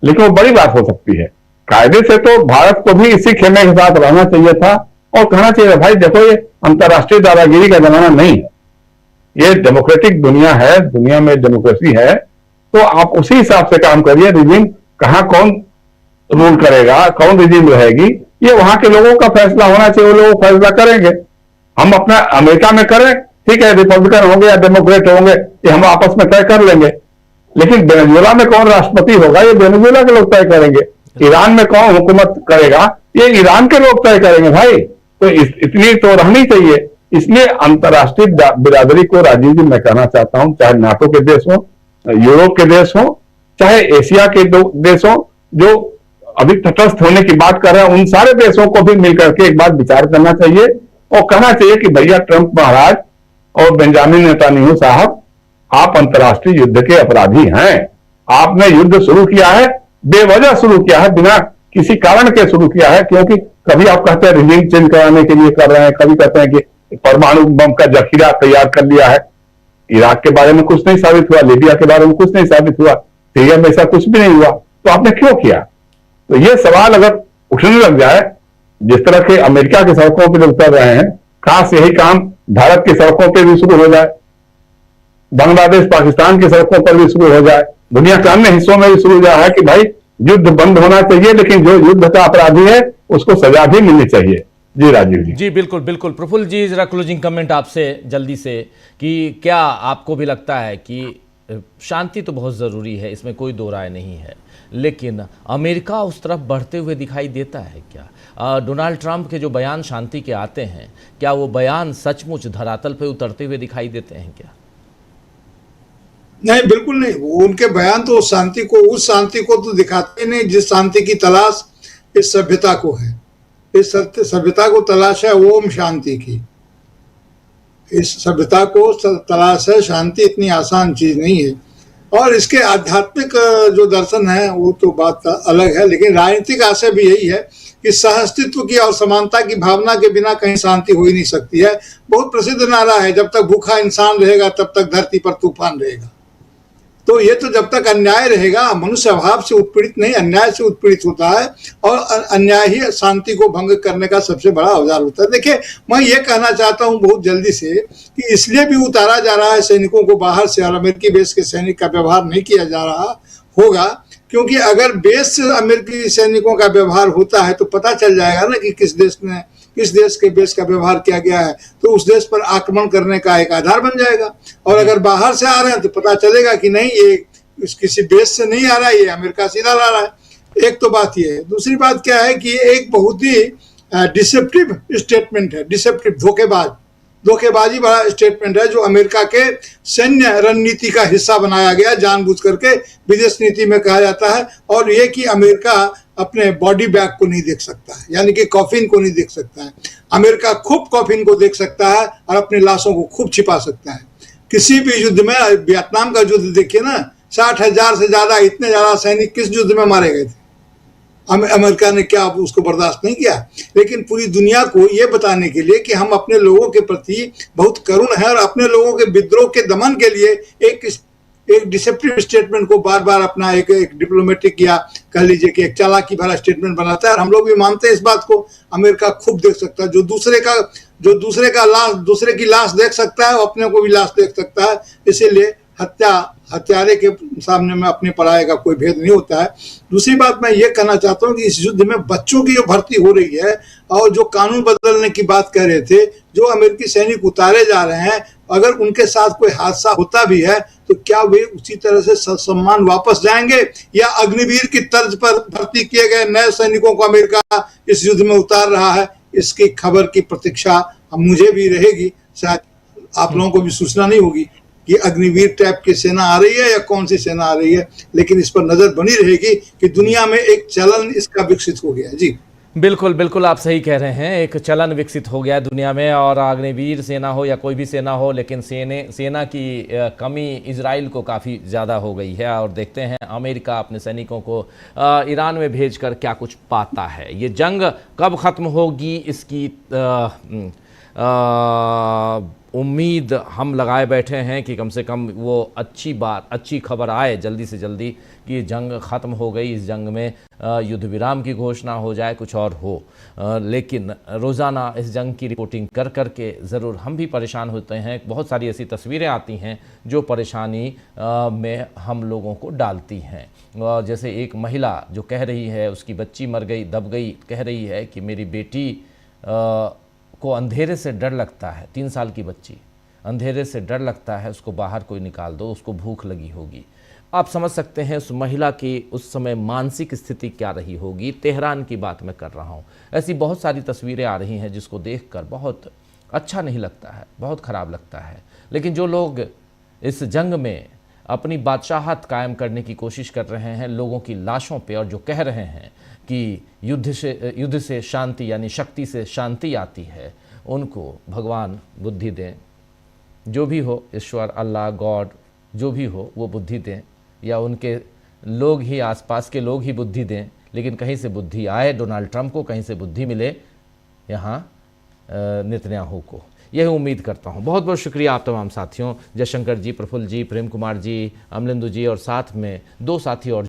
लेकिन वो बड़ी बात हो सकती है। कायदे से तो भारत को भी इसी खेमे के साथ रहना चाहिए था और कहना चाहिए भाई देखो ये अंतर्राष्ट्रीय दादागिरी का जमाना नहीं है, ये डेमोक्रेटिक दुनिया है, दुनिया में डेमोक्रेसी है, तो आप उसी हिसाब से काम करिए। रिजीम कहाँ कौन रूल करेगा, कौन रिजीम रहेगी, ये वहां के लोगों का फैसला होना चाहिए। वो लोग फैसला करेंगे। हम अपना अमेरिका में करें, ठीक है, रिपब्लिकन होंगे या डेमोक्रेट होंगे, ये हम आपस में तय कर लेंगे। लेकिन वेनेजुएला में कौन राष्ट्रपति होगा, ये वेनेजुएला के लोग तय करेंगे। ईरान में कौन हुकूमत करेगा, ये ईरान के लोग तय करेंगे भाई। तो इतनी तो रहनी चाहिए। इसलिए अंतर्राष्ट्रीय बिरादरी को राजीव जी मैं कहना चाहता हूं, चाहे नाटो के देश हो, यूरोप के देश हो, चाहे एशिया के देश हो, जो अभी तटस्थ होने की बात कर रहे हैं, उन सारे देशों को भी मिलकर के एक बार विचार करना चाहिए और कहना चाहिए कि भैया ट्रंप महाराज और बेंजामिन नेतान्याहू साहब, आप अंतर्राष्ट्रीय युद्ध के अपराधी हैं। आपने युद्ध शुरू किया है, बेवजह शुरू किया है, बिना किसी कारण के शुरू किया है, क्योंकि कभी आप कहते हैं रिजीम चेंज कराने के लिए कर रहे हैं, कभी कहते हैं कि परमाणु बम का जखीरा तैयार कर लिया है। इराक के बारे में कुछ नहीं साबित हुआ, लीबिया के बारे में कुछ नहीं साबित हुआ, सीरिया में ऐसा कुछ भी नहीं हुआ, तो आपने क्यों किया? तो ये सवाल अगर उठने लग जाए, जिस तरह के अमेरिका की सड़कों पर उतर रहे हैं, खास यही काम भारत की सड़कों पर भी शुरू हो जाए, बांग्लादेश पाकिस्तान की सड़कों पर भी शुरू हो जाए, दुनिया के अन्य हिस्सों में भी शुरू हो जाए कि भाई युद्ध बंद होना चाहिए, लेकिन जो युद्ध का अपराधी है उसको सजा भी मिलनी चाहिए। जी राजीव जी। जी बिल्कुल बिल्कुल। प्रफुल्ल जी, जरा क्लोजिंग कमेंट आपसे जल्दी से, कि क्या आपको भी लगता है कि शांति तो बहुत ज़रूरी है, इसमें कोई दो राय नहीं है, लेकिन अमेरिका उस तरफ बढ़ते हुए दिखाई देता है क्या? डोनाल्ड ट्रंप के जो बयान शांति के आते हैं, क्या वो बयान सचमुच धरातल पे उतरते हुए दिखाई देते हैं क्या? नहीं, बिल्कुल नहीं। वो उनके बयान तो उस शांति को तो दिखाते नहीं जिस शांति की तलाश इस सभ्यता को है। इस सभ्यता को तलाश है ओम शांति की। इस सभ्यता को तलाश है शांति, इतनी आसान चीज नहीं है। और इसके आध्यात्मिक जो दर्शन है वो तो बात अलग है, लेकिन राजनीतिक आशय भी यही है कि सहअस्तित्व की और समानता की भावना के बिना कहीं शांति हो ही नहीं सकती है। बहुत प्रसिद्ध नारा है, जब तक भूखा इंसान रहेगा तब तक धरती पर तूफान रहेगा। तो ये तो जब तक अन्याय रहेगा, मनुष्य अभाव से उत्पीड़ित नहीं अन्याय से उत्पीड़ित होता है, और अन्याय ही शांति को भंग करने का सबसे बड़ा औजार होता है। देखिए, मैं ये कहना चाहता हूँ बहुत जल्दी से कि इसलिए भी उतारा जा रहा है सैनिकों को बाहर से और अमेरिकी बेस के सैनिक का व्यवहार नहीं किया जा रहा होगा, क्योंकि अगर बेस से अमेरिकी सैनिकों का व्यवहार होता है तो पता चल जाएगा ना कि किस देश के बेस का व्यवहार किया गया है, तो उस देश पर आक्रमण करने का एक आधार बन जाएगा। और अगर बाहर से आ रहे हैं तो पता चलेगा कि नहीं, ये किसी बेस से नहीं आ रहा है, ये अमेरिका से ला रहा है। एक तो बात ये है। दूसरी बात क्या है कि ये एक बहुत ही डिसेप्टिव स्टेटमेंट है, डिसेप्टिव, धोखेबाजी बड़ा स्टेटमेंट है, जो अमेरिका के सैन्य रणनीति का हिस्सा बनाया गया जानबूझ करके। विदेश नीति में कहा जाता है, और ये कि अमेरिका अपने बॉडी बैग को नहीं देख सकता है, यानी कि कॉफिन को नहीं देख सकता है। अमेरिका खूब कॉफिन को देख सकता है और अपनी लाशों को खूब छिपा सकता है। किसी भी युद्ध में, वियतनाम का युद्ध देखिए ना, 60,000 से ज्यादा, इतने ज्यादा सैनिक किस युद्ध में मारे गए थे? अमेरिका ने क्या उसको बर्दाश्त नहीं किया? लेकिन पूरी दुनिया को ये बताने के लिए कि हम अपने लोगों के प्रति बहुत करुण है और अपने लोगों के विद्रोह के दमन के लिए एक डिसेप्टिव स्टेटमेंट को बार बार अपना एक डिप्लोमेटिक या कह लीजिए कि एक चालाकी भरा स्टेटमेंट बनाता है। और हम लोग भी मानते हैं इस बात को। अमेरिका खूब देख सकता है, जो दूसरे की लाश देख सकता है वो अपने को भी लाश देख सकता है। इसीलिए हत्यारे के सामने में अपने पराये का कोई भेद नहीं होता है। दूसरी बात मैं ये कहना चाहता हूँ कि इस युद्ध में बच्चों की जो भर्ती हो रही है और जो कानून बदलने की बात कह रहे थे, जो अमेरिकी सैनिक उतारे जा रहे हैं, अगर उनके साथ कोई हादसा होता भी है तो क्या वे उसी तरह से सम्मान वापस जाएंगे, या अग्निवीर की तर्ज पर भर्ती किए गए नए सैनिकों को अमेरिका इस युद्ध में उतार रहा है? इसकी खबर की प्रतीक्षा मुझे भी रहेगी, शायद आप लोगों को भी सूचना नहीं होगी कि अग्निवीर टाइप की सेना आ रही है या कौन सी सेना आ रही है, लेकिन इस पर नजर बनी रहेगी कि दुनिया में एक चलन इसका विकसित हो गया है। जी बिल्कुल बिल्कुल, आप सही कह रहे हैं। एक चलन विकसित हो गया है दुनिया में, और अग्निवीर सेना हो या कोई भी सेना हो, लेकिन सेना की कमी इजराइल को काफ़ी ज़्यादा हो गई है। और देखते हैं अमेरिका अपने सैनिकों को ईरान में भेजकर क्या कुछ पाता है। ये जंग कब ख़त्म होगी, इसकी उम्मीद हम लगाए बैठे हैं कि कम से कम वो अच्छी खबर आए जल्दी से जल्दी कि जंग ख़त्म हो गई, इस जंग में युद्ध विराम की घोषणा हो जाए, कुछ और हो। लेकिन रोज़ाना इस जंग की रिपोर्टिंग कर कर के ज़रूर हम भी परेशान होते हैं। बहुत सारी ऐसी तस्वीरें आती हैं जो परेशानी में हम लोगों को डालती हैं। जैसे एक महिला जो कह रही है उसकी बच्ची मर गई, दब गई, कह रही है कि मेरी बेटी को अंधेरे से डर लगता है, 3 साल की बच्ची, अंधेरे से डर लगता है, उसको बाहर कोई निकाल दो, उसको भूख लगी होगी। आप समझ सकते हैं उस महिला की उस समय मानसिक स्थिति क्या रही होगी। तेहरान की बात मैं कर रहा हूँ। ऐसी बहुत सारी तस्वीरें आ रही हैं जिसको देखकर बहुत अच्छा नहीं लगता है, बहुत ख़राब लगता है। लेकिन जो लोग इस जंग में अपनी बादशाहत कायम करने की कोशिश कर रहे हैं लोगों की लाशों पे, और जो कह रहे हैं कि युद्ध से शांति यानी शक्ति से शांति आती है, उनको भगवान बुद्धि दें। जो भी हो, ईश्वर, अल्लाह, गॉड, जो भी हो वो बुद्धि दें, या उनके लोग ही, आसपास के लोग ही बुद्धि दें। लेकिन कहीं से बुद्धि आए डोनाल्ड ट्रंप को, कहीं से बुद्धि मिले यहाँ नेतन्याहू को, यह उम्मीद करता हूँ। बहुत बहुत शुक्रिया आप तमाम साथियों, जयशंकर जी, प्रफुल्ल जी, प्रेम कुमार जी, अमलिंदु जी, और साथ में 2 साथी और